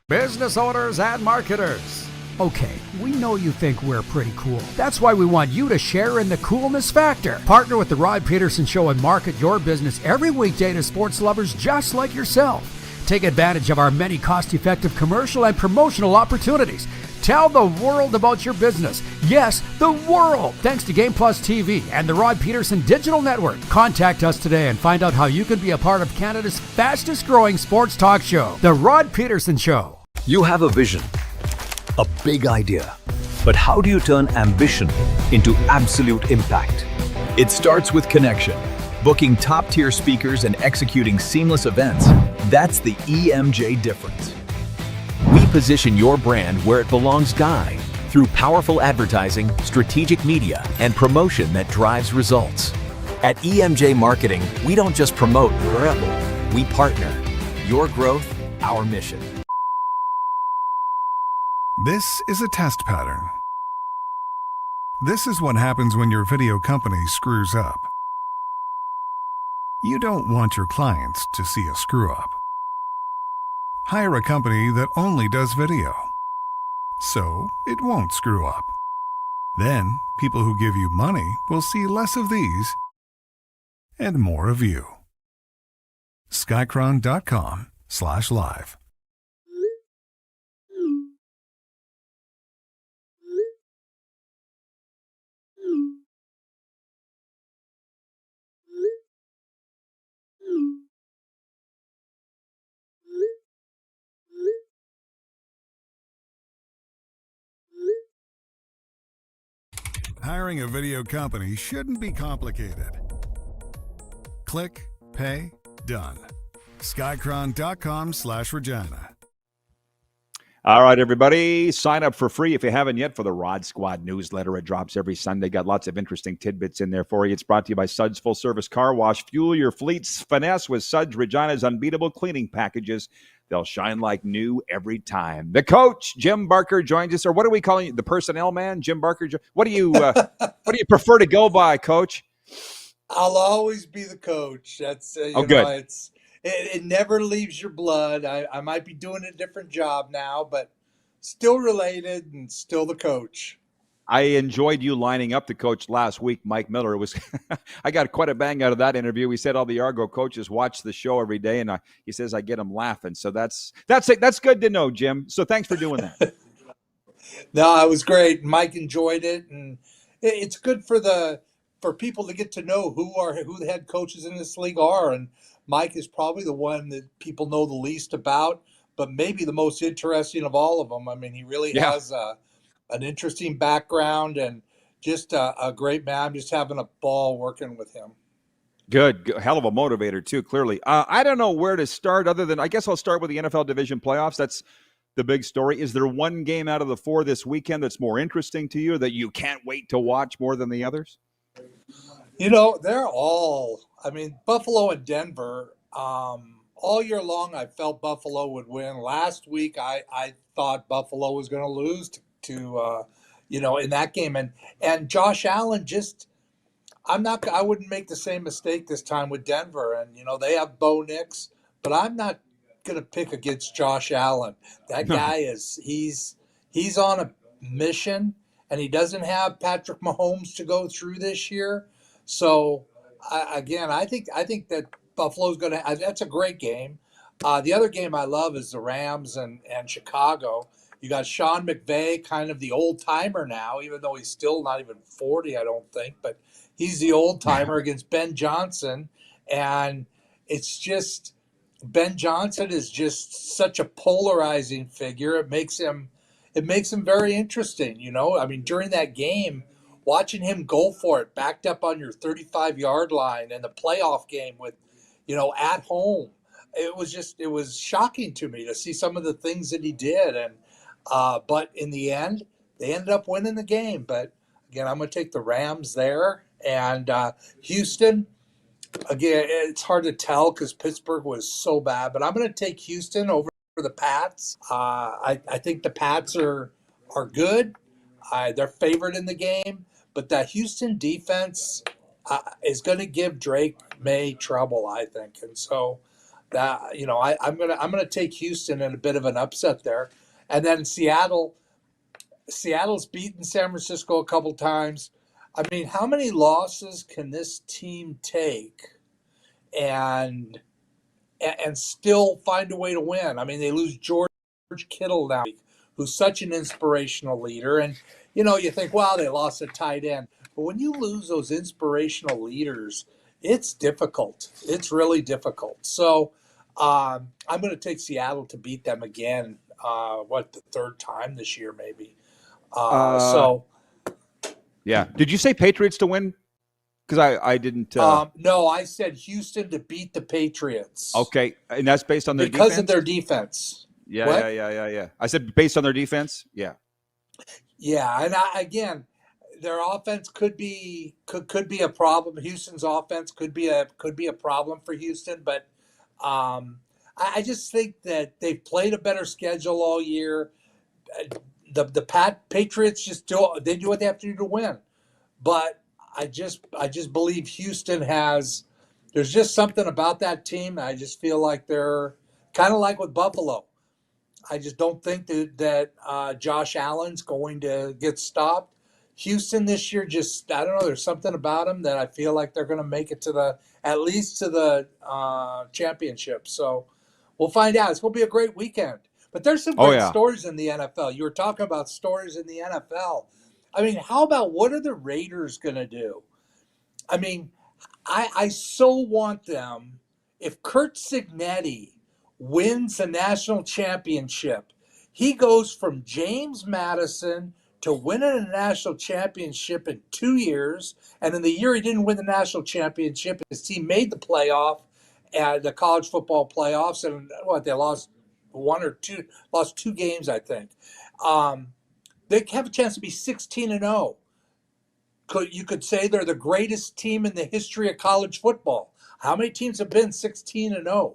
S9: Business owners and marketers. Okay, we know you think we're pretty cool. That's why we want you to share in the coolness factor. Partner with the Rod Pedersen Show and market your business every weekday to sports lovers just like yourself. Take advantage of our many cost-effective commercial and promotional opportunities. Tell the world about your business. Yes, the world. Thanks to Game Plus TV and the Rod Pedersen Digital Network. Contact us today and find out how you can be a part of Canada's fastest-growing sports talk show, The Rod Pedersen Show.
S12: You have a vision, a big idea. But how do you turn ambition into absolute impact? It starts with connection. Booking top-tier speakers and executing seamless events. That's the EMJ difference. We position your brand where it belongs, Guy, through powerful advertising, strategic media, and promotion that drives results. At EMJ Marketing, we don't just promote, we partner. Your growth, our mission.
S2: This is a test pattern. This is what happens when your video company screws up. You don't want your clients to see a screw-up. Hire a company that only does video, so it won't screw up. Then, people who give you money will see less of these and more of you. Skycron.com/live. Hiring a video company shouldn't be complicated. Click, pay, done. Skycron.com/Regina.
S3: All right, everybody, sign up for free if you haven't yet for the Rod Squad newsletter. It drops every Sunday. Got lots of interesting tidbits in there for you. It's brought to you by Suds Full Service Car Wash. Fuel your fleet's finesse with Suds Regina's unbeatable cleaning packages. They'll shine like new every time. The coach, Jim Barker, joins us. Or what are we calling you? The personnel man, Jim Barker? What do you prefer to go by, Coach?
S14: I'll always be the coach. That's
S3: good.
S14: It never leaves your blood. I might be doing a different job now, but still related and still the coach.
S3: I enjoyed you lining up the coach last week, Mike Miller. It was I got quite a bang out of that interview. He said all the Argo coaches watch the show every day, and he says I get them laughing. So that's it. That's good to know, Jim. So thanks for doing that.
S14: No, it was great. Mike enjoyed it, and it's good for people to get to know who the head coaches in this league are. And Mike is probably the one that people know the least about, but maybe the most interesting of all of them. I mean, he really has an interesting background and just a great man. I'm just having a ball working with him.
S3: Good. Hell of a motivator, too, clearly. I don't know where to start other than I guess I'll start with the NFL division playoffs. That's the big story. Is there one game out of the 4 this weekend that's more interesting to you that you can't wait to watch more than the others?
S14: They're all – I mean, Buffalo and Denver, all year long I felt Buffalo would win. Last week I thought Buffalo was going to lose to in that game. And Josh Allen just – I wouldn't make the same mistake this time with Denver. And, they have Bo Nix, but I'm not going to pick against Josh Allen. That guy he's on a mission, and he doesn't have Patrick Mahomes to go through this year. So, I think that Buffalo's going to – that's a great game. The other game I love is the Rams and Chicago. You got Sean McVay, kind of the old-timer now, even though he's still not even 40, I don't think. But he's the old-timer against Ben Johnson. And it's just – Ben Johnson is just such a polarizing figure. It makes him very interesting, I mean, during that game, watching him go for it, backed up on your 35-yard line in the playoff game with, at home. It was shocking to me to see some of the things that he did. And but in the end, they ended up winning the game. But again, I'm going to take the Rams there. And Houston, again, it's hard to tell because Pittsburgh was so bad. But I'm going to take Houston over the Pats. I think the Pats are good. They're favored in the game. But that Houston defense is going to give Drake May trouble, I think. And so that I'm gonna take Houston in a bit of an upset there. And then Seattle's beaten San Francisco a couple times. I mean, how many losses can this team take and still find a way to win? I mean, they lose George Kittle now, who's such an inspirational leader. And, you think, wow, they lost a tight end. But when you lose those inspirational leaders, it's difficult. It's really difficult. So I'm going to take Seattle to beat them again, the third time this year maybe.
S3: Yeah. Did you say Patriots to win? Because I didn't.
S14: No, I said Houston to beat the Patriots.
S3: Okay. And that's based on their
S14: defense?
S3: Because
S14: of their defense.
S3: Yeah. I said based on their defense? Yeah.
S14: Yeah, and again, their offense could be a problem. Houston's offense could be a problem for Houston, but I just think that they've played a better schedule all year. The Patriots they do what they have to do to win, but I just believe Houston has. There's just something about that team. I just feel like they're kind of like with Buffalo. I just don't think that Josh Allen's going to get stopped. Houston this year, I don't know. There's something about them that I feel like they're going to make it at least to the championship. So we'll find out. It's going to be a great weekend. But there's some great stories in the NFL. You were talking about stories in the NFL. I mean, how about what are the Raiders going to do? I mean, I so want them. If Kurt Signetti wins the national championship, he goes from James Madison to winning a national championship in 2 years. And in the year he didn't win the national championship, his team made the playoff at the college football playoffs. And they lost lost 2 games, I think. They have a chance to be 16-0. You could say they're the greatest team in the history of college football. How many teams have been 16-0?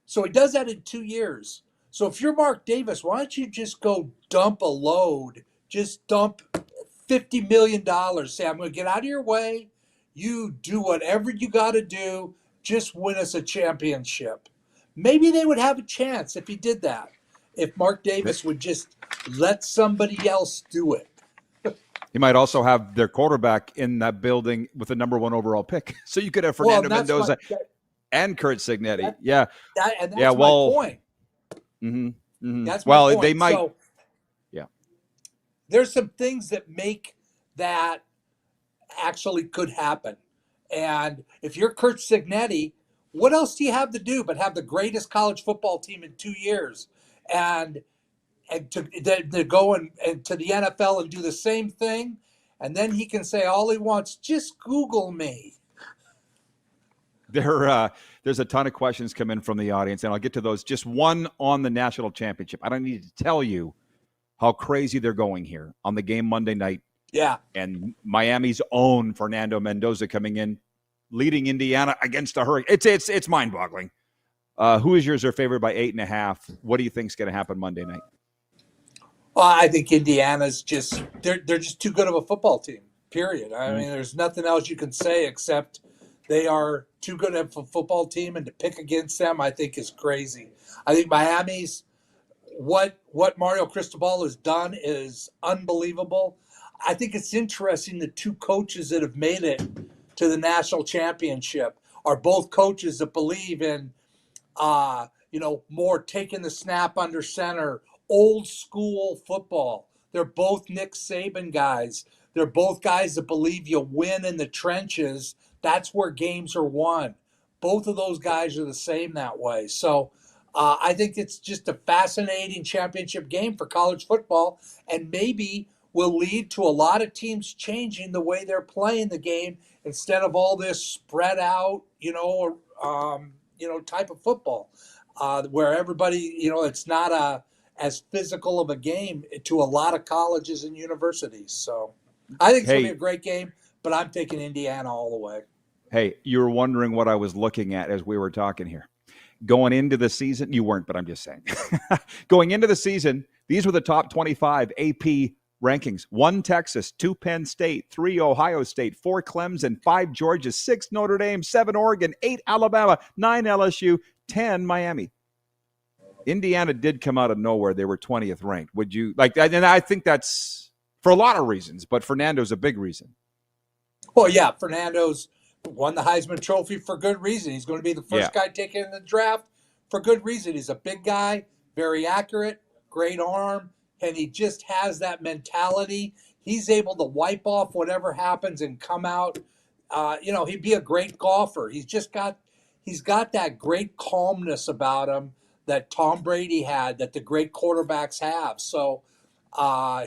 S14: So he does that in 2 years. So if you're Mark Davis, why don't you just go dump a load? Just dump $50 million. Say, I'm going to get out of your way. You do whatever you got to do. Just win us a championship. Maybe they would have a chance if he did that. If Mark Davis would just let somebody else do it.
S3: He might also have their quarterback in that building with the number 1 overall pick. So you could have Fernando Mendoza and Kurt Signetti.
S14: That's my point. That's my point.
S3: They might.
S14: So, there's some things that make that actually could happen. And if you're Kurt Signetti, what else do you have to do but have the greatest college football team in 2 years and to go and to the NFL and do the same thing? And then he can say all he wants, just Google me.
S3: There's a ton of questions come in from the audience, and I'll get to those. Just one on the national championship. I don't need to tell you how crazy they're going here on the game Monday night.
S14: Yeah.
S3: And Miami's own Fernando Mendoza coming in, leading Indiana against a hurricane. It's mind-boggling. Who is yours? Their favorite by 8.5. What do you think is going to happen Monday night?
S14: Well, I think Indiana's they're just too good of a football team, period. I mean, there's nothing else you can say except they are too good of a football team, and to pick against them, I think, is crazy. I think Miami's what Mario Cristobal has done is unbelievable. I think it's interesting the 2 coaches that have made it to the national championship are both coaches that believe in, more taking the snap under center, old school football. They're both Nick Saban guys. They're both guys that believe you win in the trenches. That's where games are won. Both of those guys are the same that way. So I think it's just a fascinating championship game for college football, and maybe will lead to a lot of teams changing the way they're playing the game instead of all this spread out, type of football, where everybody, it's not as physical of a game to a lot of colleges and universities. So I think it's going to be a great game, but I'm taking Indiana all the way.
S3: Hey, you were wondering what I was looking at as we were talking here. Going into the season, you weren't, but I'm just saying. Going into the season, these were the top 25 AP rankings. 1 Texas, 2 Penn State, 3 Ohio State, 4 Clemson, 5 Georgia, 6 Notre Dame, 7 Oregon, 8 Alabama, 9 LSU, 10 Miami. Indiana did come out of nowhere. They were 20th ranked. Would you like that? And I think that's for a lot of reasons, but Fernando's a big reason.
S14: Well, yeah, Fernando's won the Heisman Trophy for good reason. He's going to be the first guy taken in the draft for good reason. He's a big guy, very accurate, great arm, and he just has that mentality. He's able to wipe off whatever happens and come out. He'd be a great golfer. He's got that great calmness about him that Tom Brady had, that the great quarterbacks have. So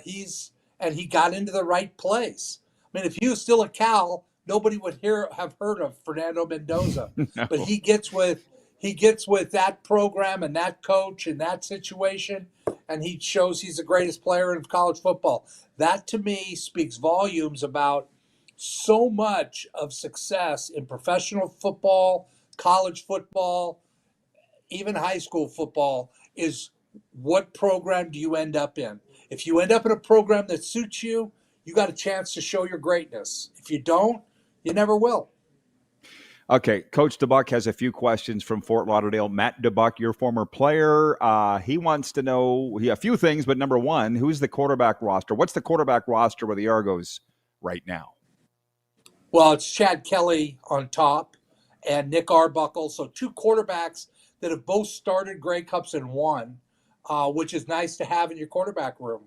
S14: he got into the right place. I mean, if he was still a Cal, nobody would have heard of Fernando Mendoza. No. But he gets with that program and that coach and that situation, and he shows he's the greatest player in college football. That, to me, speaks volumes about so much of success in professional football, college football, even high school football, is what program do you end up in? If you end up in a program that suits you, you got a chance to show your greatness. If you don't, you never will.
S3: Okay, Coach DeBuck has a few questions from Fort Lauderdale. Matt DeBuck, your former player, he wants to know a few things, but number one, who's the quarterback roster? What's the quarterback roster with the Argos right now?
S14: Well, it's Chad Kelly on top and Nick Arbuckle. So 2 quarterbacks that have both started Grey Cups and won, which is nice to have in your quarterback room.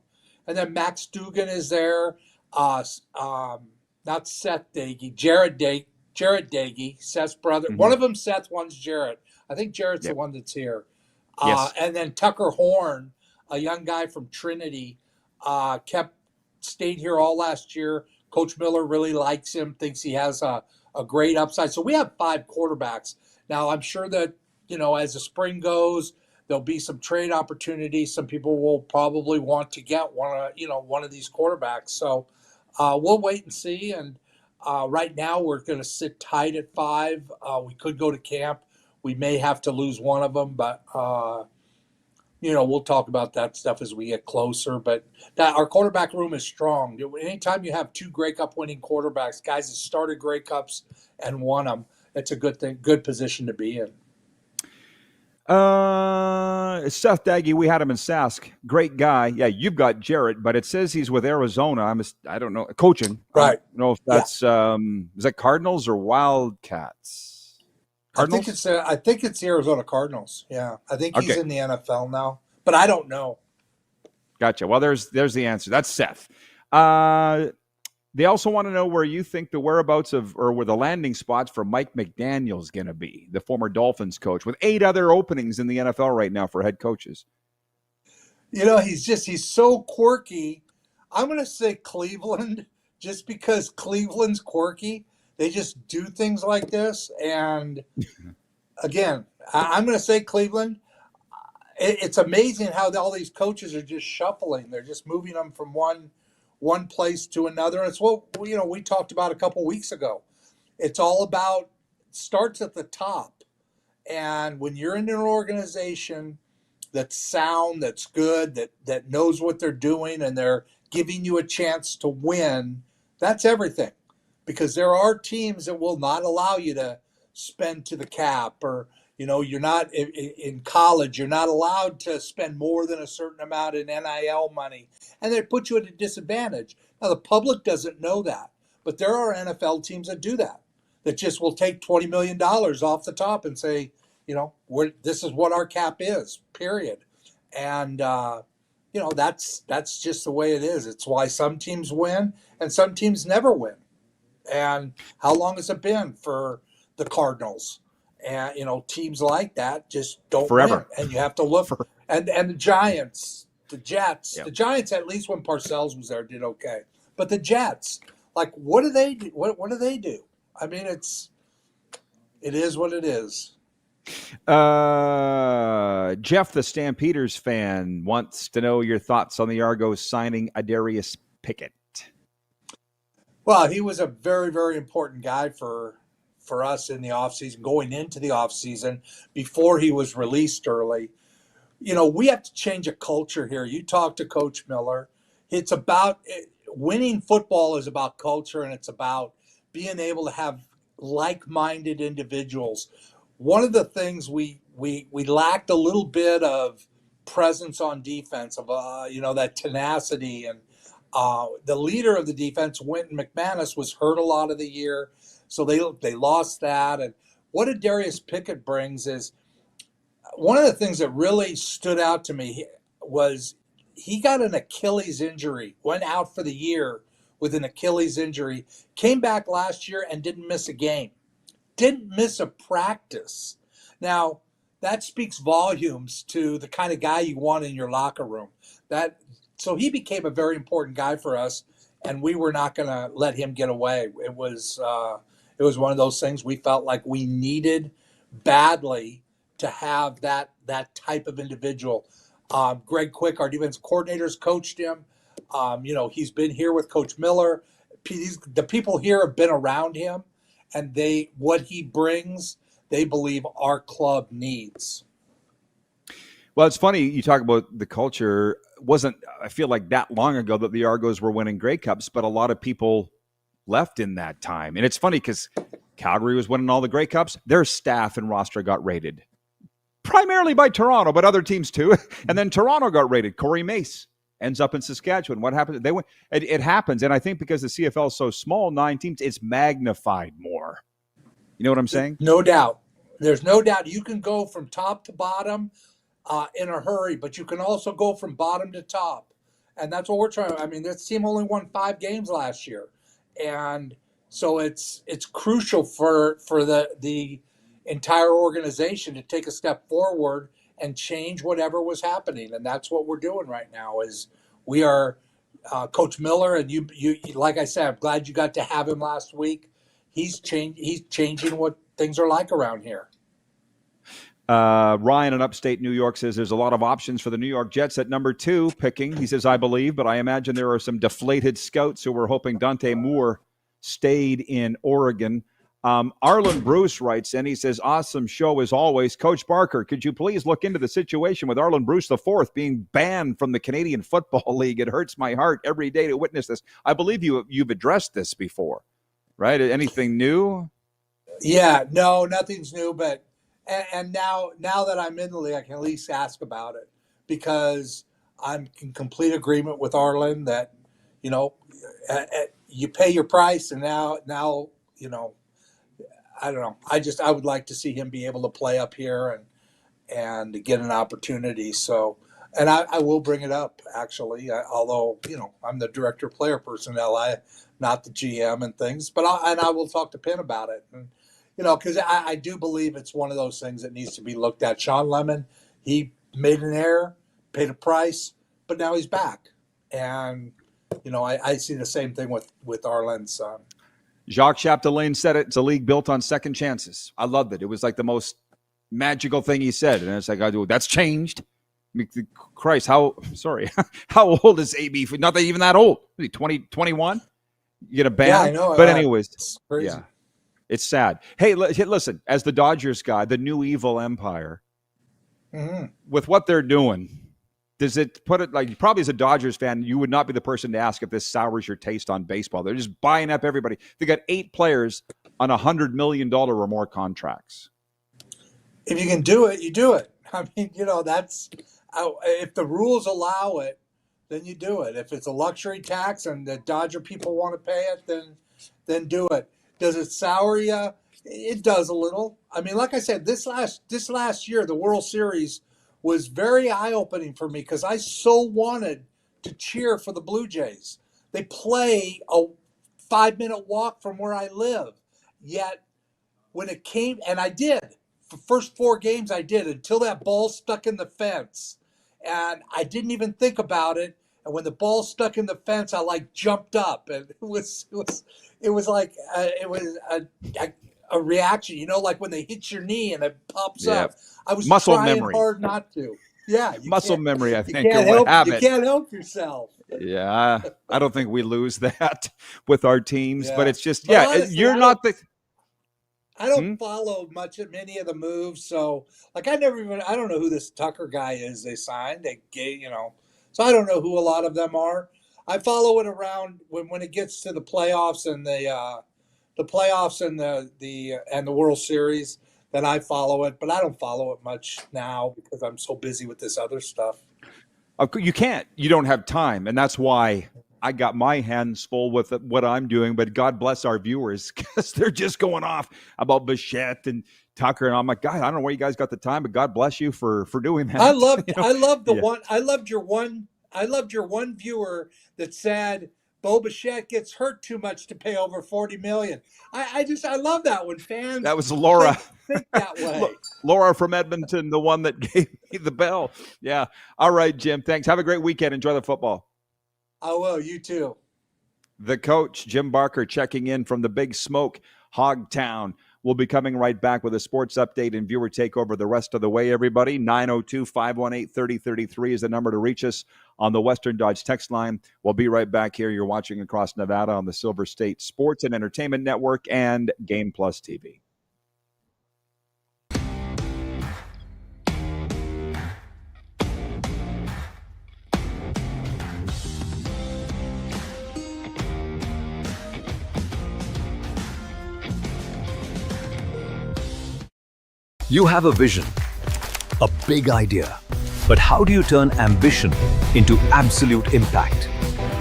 S14: And then Max Dugan is there. Not Seth Dagey, Jarrett Dagey, Seth's brother. Mm-hmm. One of them Seth, one's Jarrett. I think Jarrett's the one that's here.
S3: Yes.
S14: And then Tucker Horn, a young guy from Trinity, stayed here all last year. Coach Miller really likes him, thinks he has a great upside. So we have 5 quarterbacks. Now, I'm sure that as the spring goes, there'll be some trade opportunities. Some people will probably want to get one of these quarterbacks. So we'll wait and see. And right now we're going to sit tight at 5. We could go to camp. We may have to lose one of them, but we'll talk about that stuff as we get closer. But our quarterback room is strong. Anytime you have 2 Grey Cup winning quarterbacks, guys that started Grey Cups and won them, it's a good thing, good position to be in.
S3: Seth Daggy, we had him in Sask. Great guy. Yeah, you've got Jarrett, but it says he's with Arizona. I don't know, coaching.
S14: Right.
S3: I don't know if that's is that Cardinals or Wildcats? Cardinals?
S14: I think it's the Arizona Cardinals. Yeah, I think he's
S3: Okay.
S14: in the NFL now, but I don't know.
S3: Gotcha. Well, there's the answer. That's Seth. They also want to know where you think the whereabouts or where the landing spots for Mike McDaniel's going to be, the former Dolphins coach, with 8 other openings in the NFL right now for head coaches.
S14: He's so quirky. I'm going to say Cleveland, just because Cleveland's quirky. They just do things like this. And again, I'm going to say Cleveland. It's amazing how all these coaches are just shuffling. They're just moving them from one place to another. And it's what we talked about a couple weeks ago. It's all about starts at the top. And when you're in an organization that's sound, that's good, that knows what they're doing, and they're giving you a chance to win, that's everything. Because there are teams that will not allow you to spend to the cap, or you're not in college, you're not allowed to spend more than a certain amount in NIL money, and they put you at a disadvantage. Now the public doesn't know that, but there are NFL teams that do that just will take $20 million off the top and say, this is what our cap is, period. And that's just the way it is. It's why some teams win and some teams never win. And how long has it been for the Cardinals? And teams like that just don't
S3: Forever.
S14: win. And you have to look and the Giants, the Jets. Yep. The Giants, at least when Parcells was there, did okay. But the Jets, what do they do? What do they do? I mean, it is what it is.
S3: Jeff, the Stampeders fan, wants to know your thoughts on the Argos signing Adarius Pickett.
S14: Well, he was a very, very important guy for us in the offseason, going into the offseason before he was released early. We have to change a culture here. You talk to Coach Miller. It's about winning football is about culture, and it's about being able to have like-minded individuals. One of the things we lacked a little bit of presence on defense, of that tenacity, and the leader of the defense, Wynton McManus, was hurt a lot of the year, so they lost that. And what Adarius Pickett brings is one of the things that really stood out to me was he got an Achilles injury, went out for the year with an Achilles injury, came back last year and didn't miss a game, didn't miss a practice. Now, that speaks volumes to the kind of guy you want in your locker room. So he became a very important guy for us, and we were not going to let him get away. It was one of those things we felt like we needed badly to have that type of individual. Greg Quick, our defense coordinators, coached him. He's been here with Coach Miller. The people here have been around him, and what he brings, they believe our club needs.
S3: Well, it's funny you talk about the culture. I feel like that long ago that the Argos were winning Grey Cups, but a lot of people left in that time. And it's funny because Calgary was winning all the Grey Cups. Their staff and roster got raided, primarily by Toronto, but other teams too. And then Toronto got raided. Corey Mace ends up in Saskatchewan. What happened? They went. It happens, and I think because the CFL is so small, 9 teams, it's magnified more. You know what I'm saying?
S14: No doubt. There's no doubt. You can go from top to bottom in a hurry, but you can also go from bottom to top, and that's what we're trying. I mean, this team only won 5 games last year, and so it's crucial for the entire organization to take a step forward and change whatever was happening, and that's what we're doing right now. Is we are Coach Miller, and you like I said, I'm glad you got to have him last week. He's changing what things are like around here.
S3: Ryan in upstate New York says there's a lot of options for the New York Jets at number 2 picking. He says, I believe, but I imagine there are some deflated scouts who were hoping Dante Moore stayed in Oregon. Arlen Bruce writes in, he says, awesome show as always. Coach Barker, could you please look into the situation with Arlen Bruce IV being banned from the Canadian Football League? It hurts my heart every day to witness this. I believe you've addressed this before, right? Anything new?
S14: Yeah, no, nothing's new, but and now that I'm in the league, I can at least ask about it because I'm in complete agreement with Arlen that, you pay your price, and now, I don't know. I would like to see him be able to play up here and get an opportunity. So, and I will bring it up actually, although, I'm the director of player personnel, not the GM and things, but I will talk to Penn about it. And, because I do believe it's one of those things that needs to be looked at. Sean Lemon, he made an error, paid a price, but now he's back. And, I see the same thing with Arlen's son.
S3: Jacques Chapdelaine said it. It's a league built on second chances. I loved it. It was like the most magical thing he said. And it's like, that's changed. Christ, how old is AB? Not that even that old. 20, 21? You get a ban?
S14: Yeah, I know.
S3: But anyways,
S14: it's crazy.
S3: Yeah. It's sad. Hey, listen, as the Dodgers guy, the new evil empire, with what they're doing, does it put it like, probably as a Dodgers fan, you would not be the person to ask if this sours your taste on baseball. They're just buying up everybody. They got 8 players on $100 million or more contracts.
S14: If you can do it, you do it. I mean, that's, if the rules allow it, then you do it. If it's a luxury tax and the Dodger people want to pay it, then do it. Does it sour you? It does a little. I mean, like I said, this last year, the World Series was very eye-opening for me because I so wanted to cheer for the Blue Jays. They play a 5-minute walk from where I live. Yet, when it came, and I did, the first 4 games I did until that ball stuck in the fence. And I didn't even think about it. And when the ball stuck in the fence, I jumped up, and it was like a reaction, like when they hit your knee and it pops up. I was
S3: muscle
S14: trying
S3: memory.
S14: hard not to. Yeah,
S3: muscle memory. I think
S14: you can't help yourself.
S3: Yeah, I don't think we lose that with our teams, but it's just
S14: honestly,
S3: you're not the.
S14: I don't follow many of the moves, so I don't know who this Tucker guy is they signed. So I don't know who a lot of them are. I follow it around when it gets to the playoffs and the playoffs and the World Series. Then I follow it, but I don't follow it much now because I'm so busy with this other stuff.
S3: You can't. You don't have time, and that's why I got my hands full with what I'm doing. But God bless our viewers because they're just going off about Bichette and Tucker, and I'm like, God, I don't know where you guys got the time, but God bless you for doing that.
S14: I loved your one viewer that said Bo Bichette gets hurt too much to pay over $40 million. I love that when fans.
S3: That was Laura.
S14: Think that way.
S3: Laura from Edmonton, the one that gave me the bell. Yeah. All right, Jim. Thanks. Have a great weekend. Enjoy the football.
S14: I will. You too.
S3: The coach, Jim Barker, checking in from the Big Smoke, Hogtown. We'll be coming right back with a sports update and viewer takeover the rest of the way, everybody. 902-518-3033 is the number to reach us on the Western Dodge text line. We'll be right back here. You're watching Across Nevada on the Silver State Sports and Entertainment Network and Game Plus TV.
S12: You have a vision, a big idea, but how do you turn ambition into absolute impact?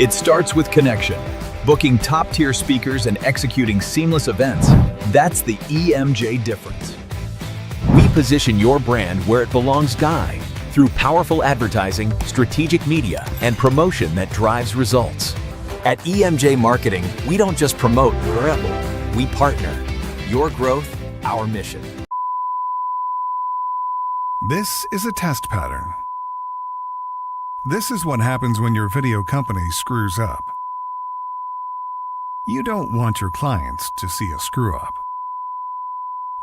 S12: It starts with connection. Booking top-tier speakers and executing seamless events, that's the EMJ difference. We position your brand where it belongs, Guy, through powerful advertising, strategic media, and promotion that drives results. At EMJ Marketing, we don't just promote, we partner. Your growth, our mission.
S2: This is a test pattern. This is what happens when your video company screws up. You don't want your clients to see a screw up.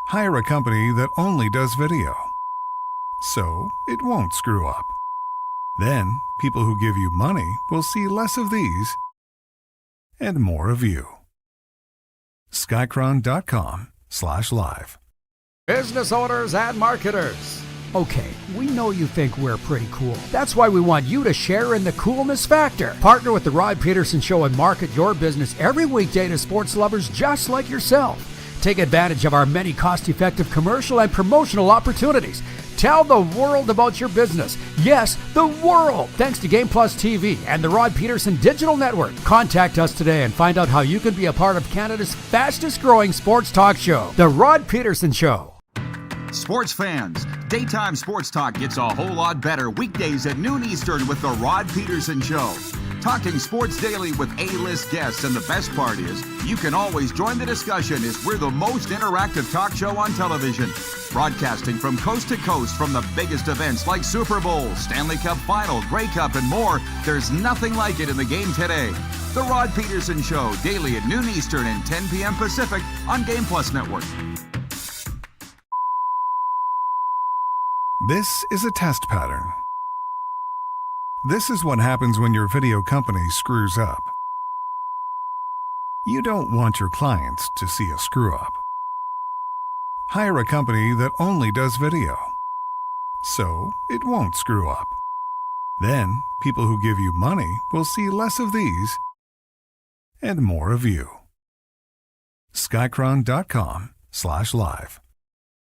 S2: Hire a company that only does video. so it won't screw up. Then, people who give you money will see less of these and more of you. Skycron.com/live.
S9: Business owners and marketers. Okay, we know you think we're pretty cool. That's why we want you to share in the coolness factor. Partner with the Rod Pedersen Show and market your business every weekday to sports lovers just like yourself. Take advantage of our many cost-effective commercial and promotional opportunities. Tell the world about your business. Yes, the world. Thanks to Game Plus TV and the Rod Pedersen Digital Network. Contact us today and find out how you can be a part of Canada's fastest-growing sports talk show, The Rod Pedersen Show.
S8: Sports fans, daytime sports talk gets a whole lot better weekdays at noon Eastern with The Rod Pedersen Show. Talking sports daily with A-list guests, and the best part is, you can always join the discussion as we're the most interactive talk show on television. Broadcasting from coast to coast from the biggest events like Super Bowl, Stanley Cup Final, Grey Cup, and more. There's nothing like it in the game today. The Rod Pedersen Show, daily at noon Eastern and 10 p.m. Pacific on Game Plus Network.
S2: This is a test pattern. This is what happens when your video company screws up. You don't want your clients to see a screw-up. Hire a company that only does video, so it won't screw up. Then, people who give you money will see less of these and more of you. Skycron.com/live.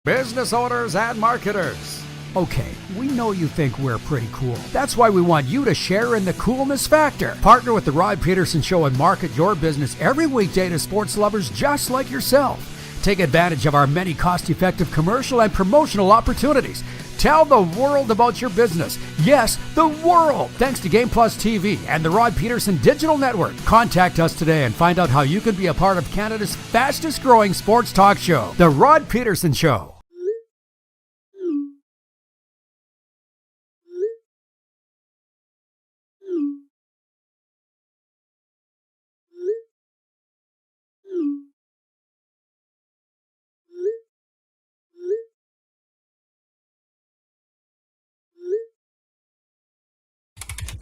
S9: Business owners and marketers. Okay, we know you think we're pretty cool. That's why we want you to share in the coolness factor. Partner with the Rod Pedersen Show and market your business every weekday to sports lovers just like yourself. Take advantage of our many cost-effective commercial and promotional opportunities. Tell the world about your business. Yes, the world. Thanks to Game Plus TV and the Rod Pedersen Digital Network. Contact us today and find out how you can be a part of Canada's fastest-growing sports talk show, The Rod Pedersen Show.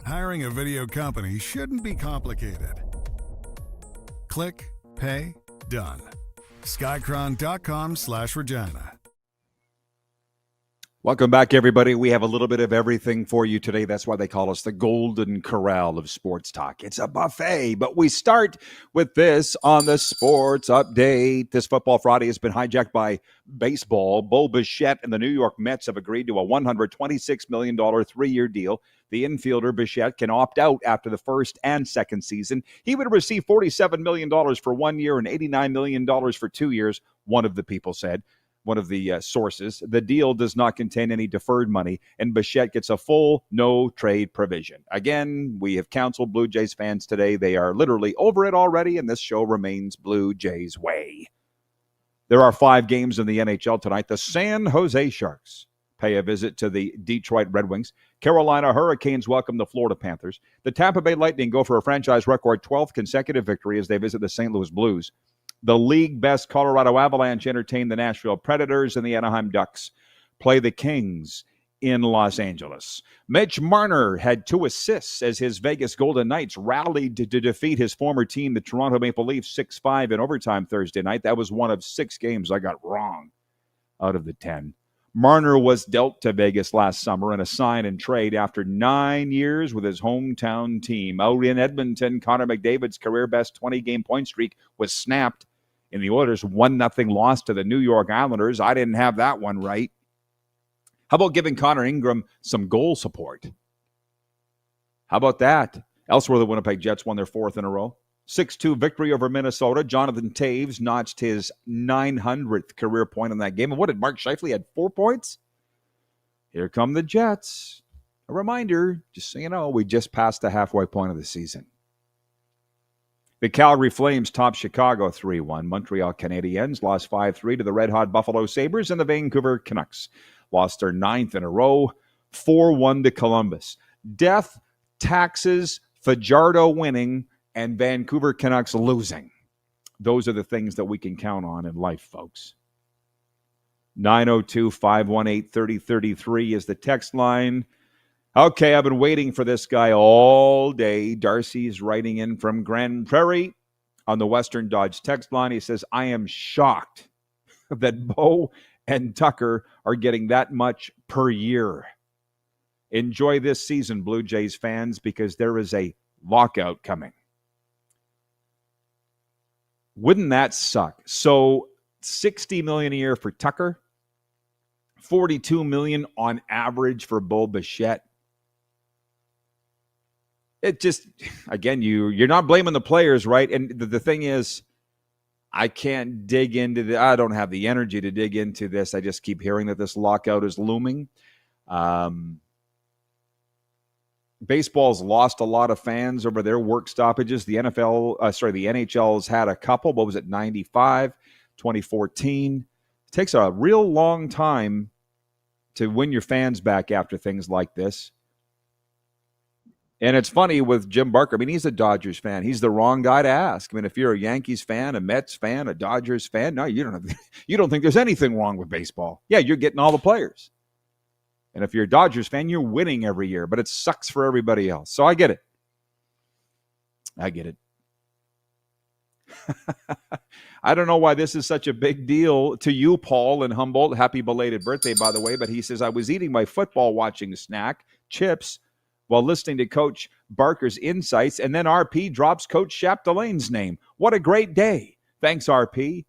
S2: Hiring a video company shouldn't be complicated. Click, pay, done. Skycron.com/Regina.
S3: Welcome back, everybody. We have a little bit of everything for you today. That's why they call us the Golden Corral of Sports Talk. It's a buffet, but we start with this on the Sports Update. This Football Friday has been hijacked by baseball. Bo Bichette and the New York Mets have agreed to a $126 million three-year deal. The infielder Bichette can opt out after the first and second season. He would receive $47 million for 1 year and $89 million for 2 years, one of the people said. One of the sources. The deal does not contain any deferred money, and Bichette gets a full no-trade provision. Again, we have counseled Blue Jays fans today. They are literally over it already, and this show remains Blue Jays way. There are 5 games in the NHL tonight. The San Jose Sharks pay a visit to the Detroit Red Wings. Carolina Hurricanes welcome the Florida Panthers. The Tampa Bay Lightning go for a franchise record 12th consecutive victory as they visit the St. Louis Blues. The league-best Colorado Avalanche entertain the Nashville Predators, and the Anaheim Ducks play the Kings in Los Angeles. Mitch Marner had 2 assists as his Vegas Golden Knights rallied to defeat his former team, the Toronto Maple Leafs, 6-5 in overtime Thursday night. That was one of 6 games I got wrong out of the 10. Marner was dealt to Vegas last summer in a sign and trade after 9 years with his hometown team. Out in Edmonton, Connor McDavid's career-best 20-game point streak was snapped in the Oilers' 1-0 loss to the New York Islanders. I didn't have that one right. How about giving Connor Ingram some goal support? How about that? Elsewhere, the Winnipeg Jets won their 4th in a row. 6-2 victory over Minnesota. Jonathan Taves notched his 900th career point in that game. And what did Mark Scheifele had 4 points? Here come the Jets. A reminder, just so you know, we just passed the halfway point of the season. The Calgary Flames topped Chicago 3-1. Montreal Canadiens lost 5-3 to the red-hot Buffalo Sabres, and the Vancouver Canucks lost their 9th in a row, 4-1 to Columbus. Death, taxes, Fajardo winning, and Vancouver Canucks losing. Those are the things that we can count on in life, folks. 902-518-3033 is the text line. Okay, I've been waiting for this guy all day. Darcy's writing in from Grand Prairie on the Western Dodge text line. He says, I am shocked that Bo and Tucker are getting that much per year. Enjoy this season, Blue Jays fans, because there is a lockout coming. Wouldn't that suck? So $60 million a year for Tucker, $42 million on average for Bo Bichette. It just, again, you're not blaming the players, right? And the thing is, I can't dig into I don't have the energy to dig into this. I just keep hearing that this lockout is looming. Baseball's lost a lot of fans over their work stoppages. The NHL has had a couple. What was it, 95, 2014? It takes a real long time to win your fans back after things like this. And it's funny with Jim Barker. I mean, he's a Dodgers fan. He's the wrong guy to ask. I mean, if you're a Yankees fan, a Mets fan, a Dodgers fan, no, you don't think there's anything wrong with baseball. Yeah, you're getting all the players. And if you're a Dodgers fan, you're winning every year, but it sucks for everybody else. So I get it. I don't know why this is such a big deal to you, Paul in Humboldt. Happy belated birthday, by the way. But he says, I was eating my football watching snack, chips, while listening to Coach Barker's insights, and then RP drops Coach Chapdelain's name. What a great day. Thanks, RP.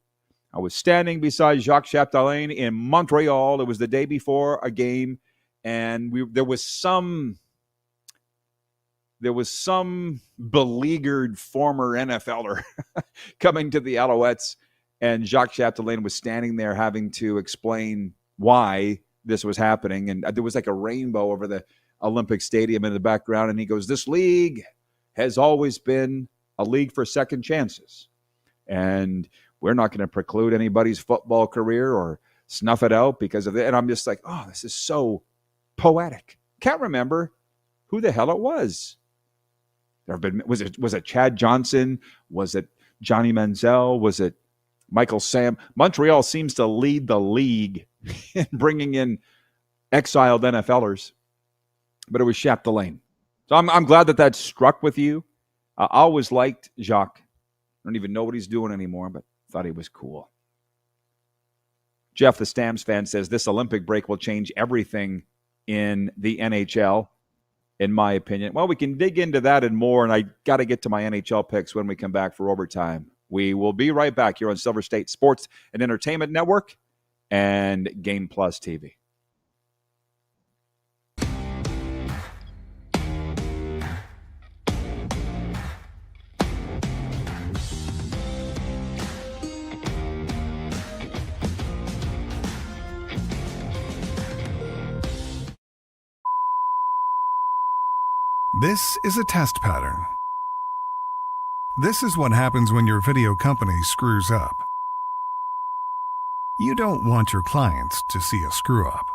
S3: I was standing beside Jacques Chapdelain in Montreal. It was the day before a game, and there was some beleaguered former NFLer coming to the Alouettes, and Jacques Chapdelain was standing there having to explain why this was happening, and there was like a rainbow over the Olympic Stadium in the background, and he goes, this league has always been a league for second chances, and we're not going to preclude anybody's football career or snuff it out because of it. And I'm just like, oh, this is so poetic. Can't remember who the hell it was. Was it Chad Johnson? Was it Johnny Manziel? Was it Michael Sam? Montreal seems to lead the league in bringing in exiled NFLers. But it was Chapdelain. So I'm glad that struck with you. I always liked Jacques. I don't even know what he's doing anymore, but thought he was cool. Jeff, the Stamps fan, says this Olympic break will change everything in the NHL, in my opinion. Well, we can dig into that and more, and I got to get to my NHL picks when we come back for overtime. We will be right back here on Silver State Sports and Entertainment Network and Game Plus TV.
S2: This is a test pattern. This is what happens when your video company screws up. You don't want your clients to see a screw up.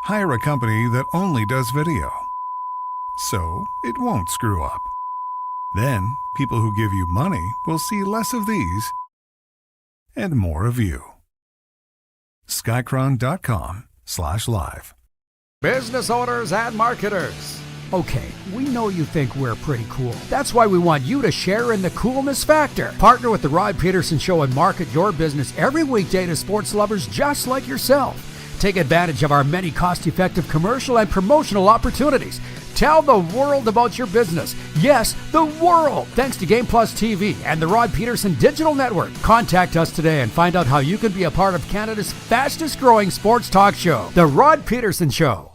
S2: Hire a company that only does video, so it won't screw up. Then, people who give you money will see less of these and more of you. Skycron.com/live.
S9: Business owners and marketers. Okay, we know you think we're pretty cool. That's why we want you to share in the coolness factor. Partner with the Rod Pedersen Show and market your business every weekday to sports lovers just like yourself. Take advantage of our many cost-effective commercial and promotional opportunities. Tell the world about your business. Yes, the world. Thanks to Game Plus TV and the Rod Pedersen Digital Network. Contact us today and find out how you can be a part of Canada's fastest growing sports talk show, The Rod Pedersen Show.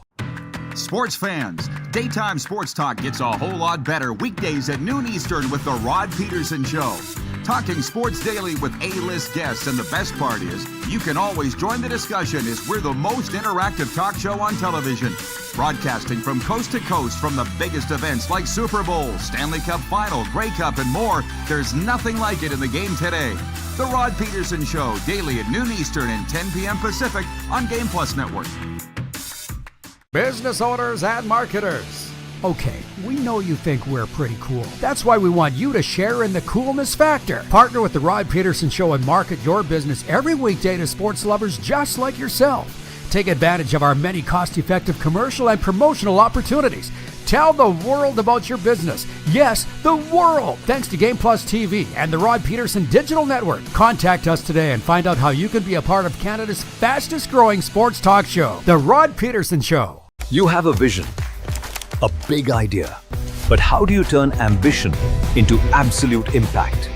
S8: Sports fans, daytime sports talk gets a whole lot better weekdays at noon Eastern with The Rod Pedersen Show. Talking sports daily with A-list guests, and the best part is you can always join the discussion as we're the most interactive talk show on television. Broadcasting from coast to coast from the biggest events like Super Bowl, Stanley Cup Final, Grey Cup, and more. There's nothing like it in the game today. The Rod Pedersen Show, daily at noon Eastern and 10 p.m. Pacific on Game Plus Network.
S9: Business owners and marketers. Okay, we know you think we're pretty cool. That's why we want you to share in the coolness factor. Partner with the Rod Pedersen Show and market your business every weekday to sports lovers just like yourself. Take advantage of our many cost-effective commercial and promotional opportunities. Tell the world about your business. Yes, the world. Thanks to Game Plus TV and the Rod Pedersen Digital Network. Contact us today and find out how you can be a part of Canada's fastest-growing sports talk show, The Rod Pedersen Show.
S12: You have a vision, a big idea. But how do you turn ambition into absolute impact?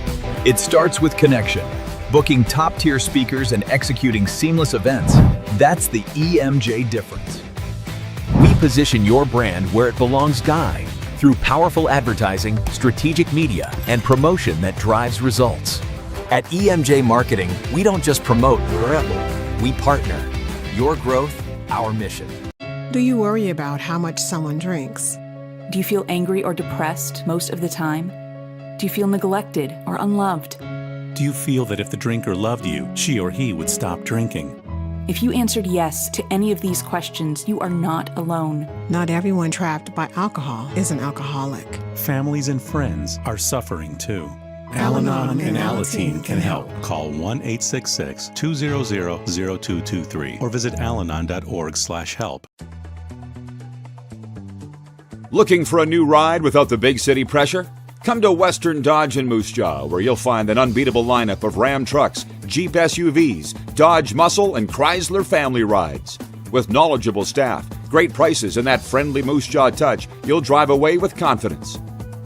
S12: It starts with connection. Booking top-tier speakers and executing seamless events. That's the EMJ difference. We position your brand where it belongs, Guy, through powerful advertising, strategic media, and promotion that drives results. At EMJ Marketing, we don't just promote, we partner. Your growth, our mission.
S5: Do you worry about how much someone drinks?
S6: Do you feel angry or depressed most of the time? Do you feel neglected or unloved?
S7: Do you feel that if the drinker loved you, she or he would stop drinking?
S6: If you answered yes to any of these questions, you are not alone.
S5: Not everyone trapped by alcohol is an alcoholic.
S7: Families and friends are suffering too.
S5: Al-Anon and
S7: Alateen can help. Call 1-866-200-0223 or visit alanon.org/help.
S3: Looking for a new ride without the big city pressure? Come to Western Dodge in Moose Jaw, where you'll find an unbeatable lineup of Ram trucks, Jeep SUVs, Dodge Muscle, and Chrysler family rides. With knowledgeable staff, great prices, and that friendly Moose Jaw touch, you'll drive away with confidence.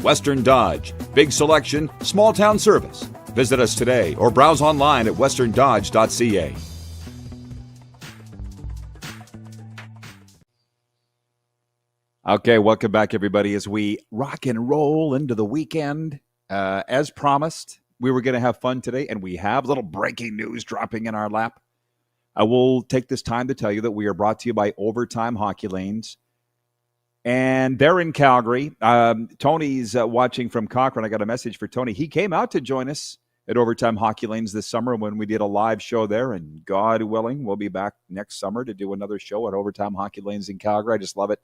S3: Western Dodge, big selection, small town service. Visit us today or browse online at westerndodge.ca. Okay, welcome back, everybody, as we rock and roll into the weekend. As promised, we were going to have fun today, and we have little breaking news dropping in our lap. I will take this time to tell you that we are brought to you by Overtime Hockey Lanes, and they're in Calgary. Tony's watching from Cochrane. I got a message for Tony. He came out to join us at Overtime Hockey Lanes this summer when we did a live show there, and God willing, we'll be back next summer to do another show at Overtime Hockey Lanes in Calgary. I just love it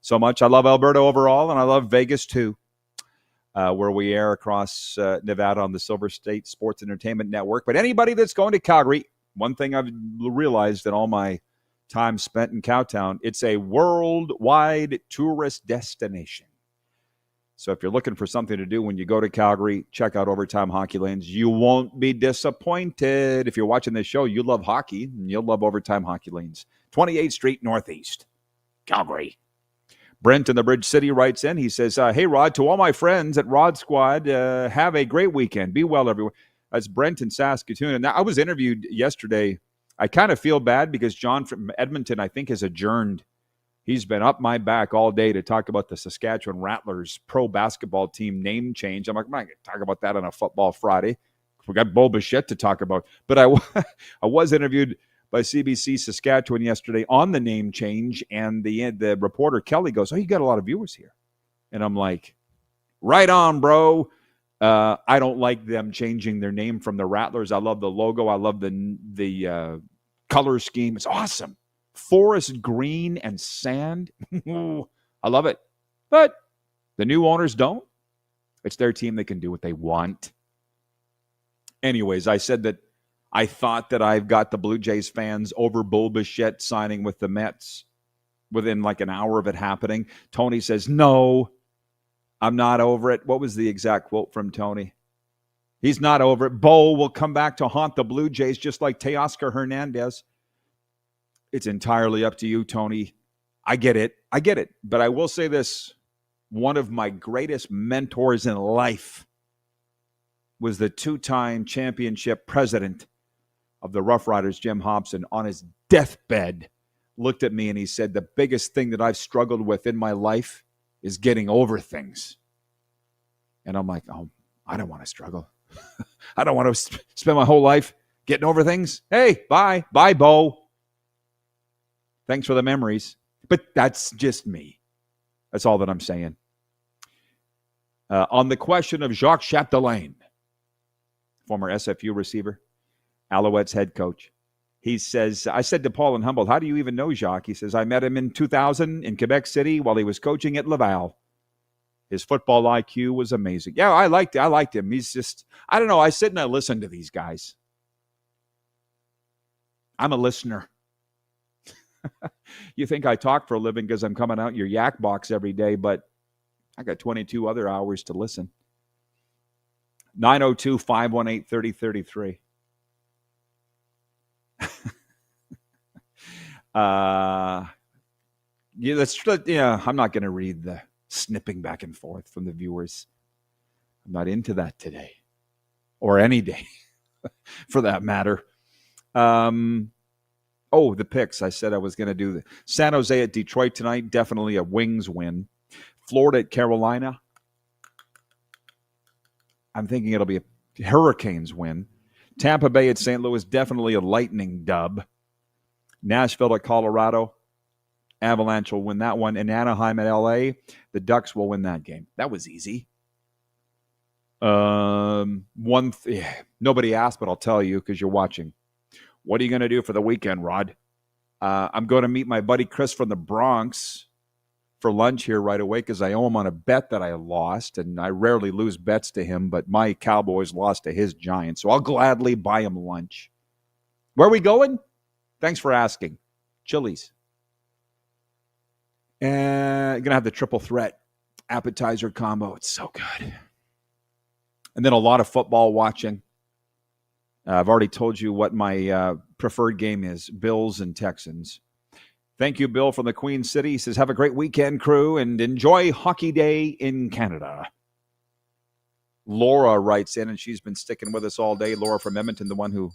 S3: so much. I love Alberta overall, and I love Vegas too, where we air across Nevada on the Silver State Sports Entertainment Network. But anybody that's going to Calgary, one thing I've realized in all my time spent in Cowtown, it's a worldwide tourist destination. So if you're looking for something to do when you go to Calgary, check out Overtime Hockey Lanes. You won't be disappointed. If you're watching this show, you love hockey, and you'll love Overtime Hockey Lanes. 28th Street Northeast, Calgary. Brent in the Bridge City writes in. He says, hey, Rod, to all my friends at Rod Squad, have a great weekend. Be well, everyone. That's Brent in Saskatoon. And I was interviewed yesterday. I kind of feel bad because John from Edmonton, I think, has adjourned. He's been up my back all day to talk about the Saskatchewan Rattlers pro basketball team name change. I'm like, I'm not going to talk about that on a Football Friday. We got Bo Bichette to talk about. But I was interviewed by CBC Saskatchewan yesterday on the name change, and the reporter Kelly goes, oh, you got a lot of viewers here. And I'm like, right on, bro. I don't like them changing their name from the Rattlers. I love the logo. I love the color scheme. It's awesome. Forest green and sand. I love it. But the new owners don't. It's their team. They can do what they want. Anyways, I said that I thought that I've got the Blue Jays fans over Bo Bichette signing with the Mets within like an hour of it happening. Tony says, no, I'm not over it. What was the exact quote from Tony? He's not over it. Bo will come back to haunt the Blue Jays just like Teoscar Hernandez. It's entirely up to you, Tony. I get it. But I will say this. One of my greatest mentors in life was the two-time championship president of the Rough Riders, Jim Hobson. On his deathbed, looked at me and he said, the biggest thing that I've struggled with in my life is getting over things. And I'm like, oh, I don't want to struggle. I don't want to spend my whole life getting over things. Hey, bye. Bye, Bo. Thanks for the memories. But that's just me. That's all that I'm saying. On the question of Jacques Chapdelaine, former SFU receiver, Alouettes head coach, He says, I said to Paul in Humboldt, how do you even know Jacques? He says, I met him in 2000 in Quebec City while he was coaching at Laval. His football IQ was amazing. Yeah, I liked him. He's just, I don't know. I sit and I listen to these guys. I'm a listener. You think I talk for a living because I'm coming out in your yak box every day, but I got 22 other hours to listen. 902-518-3033. I'm not going to read the snipping back and forth from the viewers. I'm not into that today, or any day, for that matter. The picks. I said I was going to do the San Jose at Detroit tonight. Definitely a Wings win. Florida at Carolina. I'm thinking it'll be a Hurricanes win. Tampa Bay at St. Louis. Definitely a Lightning dub. Nashville at Colorado. Avalanche will win that one. And Anaheim at LA, the Ducks will win that game. That was easy. Nobody asked, but I'll tell you because you're watching. What are you going to do for the weekend, Rod? I'm going to meet my buddy Chris from the Bronx for lunch here right away because I owe him on a bet that I lost, and I rarely lose bets to him, but my Cowboys lost to his Giants, so I'll gladly buy him lunch. Where are we going? Thanks for asking. Chili's. And going to have the triple threat appetizer combo. It's so good. And then a lot of football watching. I've already told you what my preferred game is, Bills and Texans. Thank you, Bill, from the Queen City. He says, have a great weekend, crew, and enjoy Hockey Day in Canada. Laura writes in, and she's been sticking with us all day. Laura from Edmonton, the one who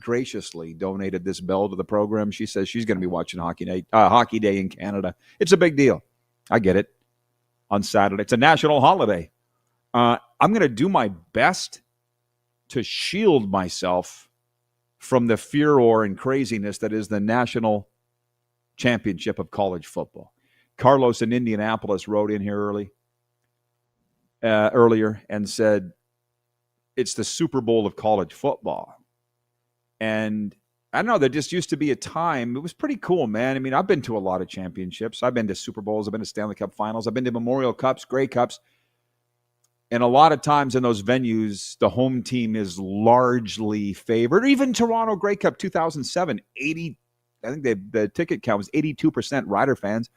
S3: graciously donated this bell to the program. She says she's going to be watching Hockey Day in Canada. It's a big deal. I get it. On Saturday. It's a national holiday. I'm going to do my best to shield myself from the furor and craziness that is the national championship of college football. Carlos in Indianapolis wrote in here earlier and said, it's the Super Bowl of college football. And I don't know, there just used to be a time, it was pretty cool, man. I mean, I've been to a lot of championships. I've been to Super Bowls. I've been to Stanley Cup finals. I've been to Memorial Cups, Grey Cups. And a lot of times in those venues, the home team is largely favored. Even Toronto Grey Cup 2007, I think the ticket count was 82% Rider fans.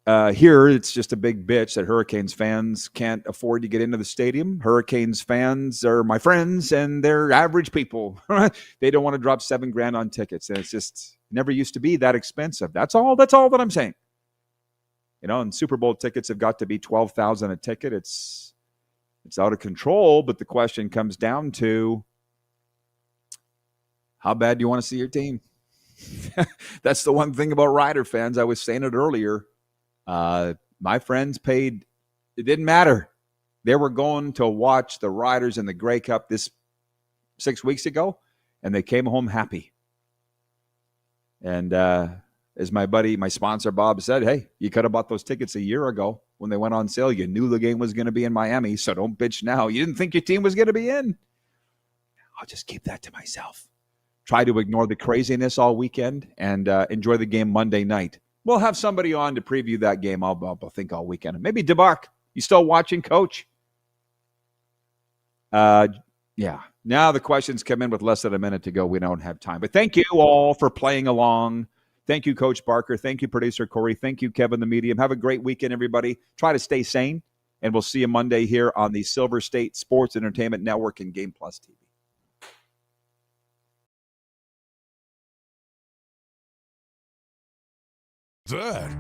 S3: Here, it's just a big bitch that Hurricanes fans can't afford to get into the stadium. Hurricanes fans are my friends, and they're average people. They don't want to drop $7,000 on tickets, and it's just never used to be that expensive. That's all that I'm saying. You know, and Super Bowl tickets have got to be $12,000 a ticket. It's out of control, but the question comes down to, how bad do you want to see your team? That's the one thing about Rider fans. I was saying it earlier. My friends paid, it didn't matter. They were going to watch the Riders in the Grey Cup this 6 weeks ago, and they came home happy. And as my buddy, my sponsor Bob said, hey, you could have bought those tickets a year ago when they went on sale. You knew the game was going to be in Miami, so don't bitch now. You didn't think your team was going to be in. I'll just keep that to myself. Try to ignore the craziness all weekend and enjoy the game Monday night. We'll have somebody on to preview that game, I'll think, all weekend. Maybe DeBark. You still watching, Coach? Yeah. Now the questions come in with less than a minute to go. We don't have time. But thank you all for playing along. Thank you, Coach Barker. Thank you, Producer Corey. Thank you, Kevin the Medium. Have a great weekend, everybody. Try to stay sane, and we'll see you Monday here on the Silver State Sports Entertainment Network and Game Plus TV.
S13: That.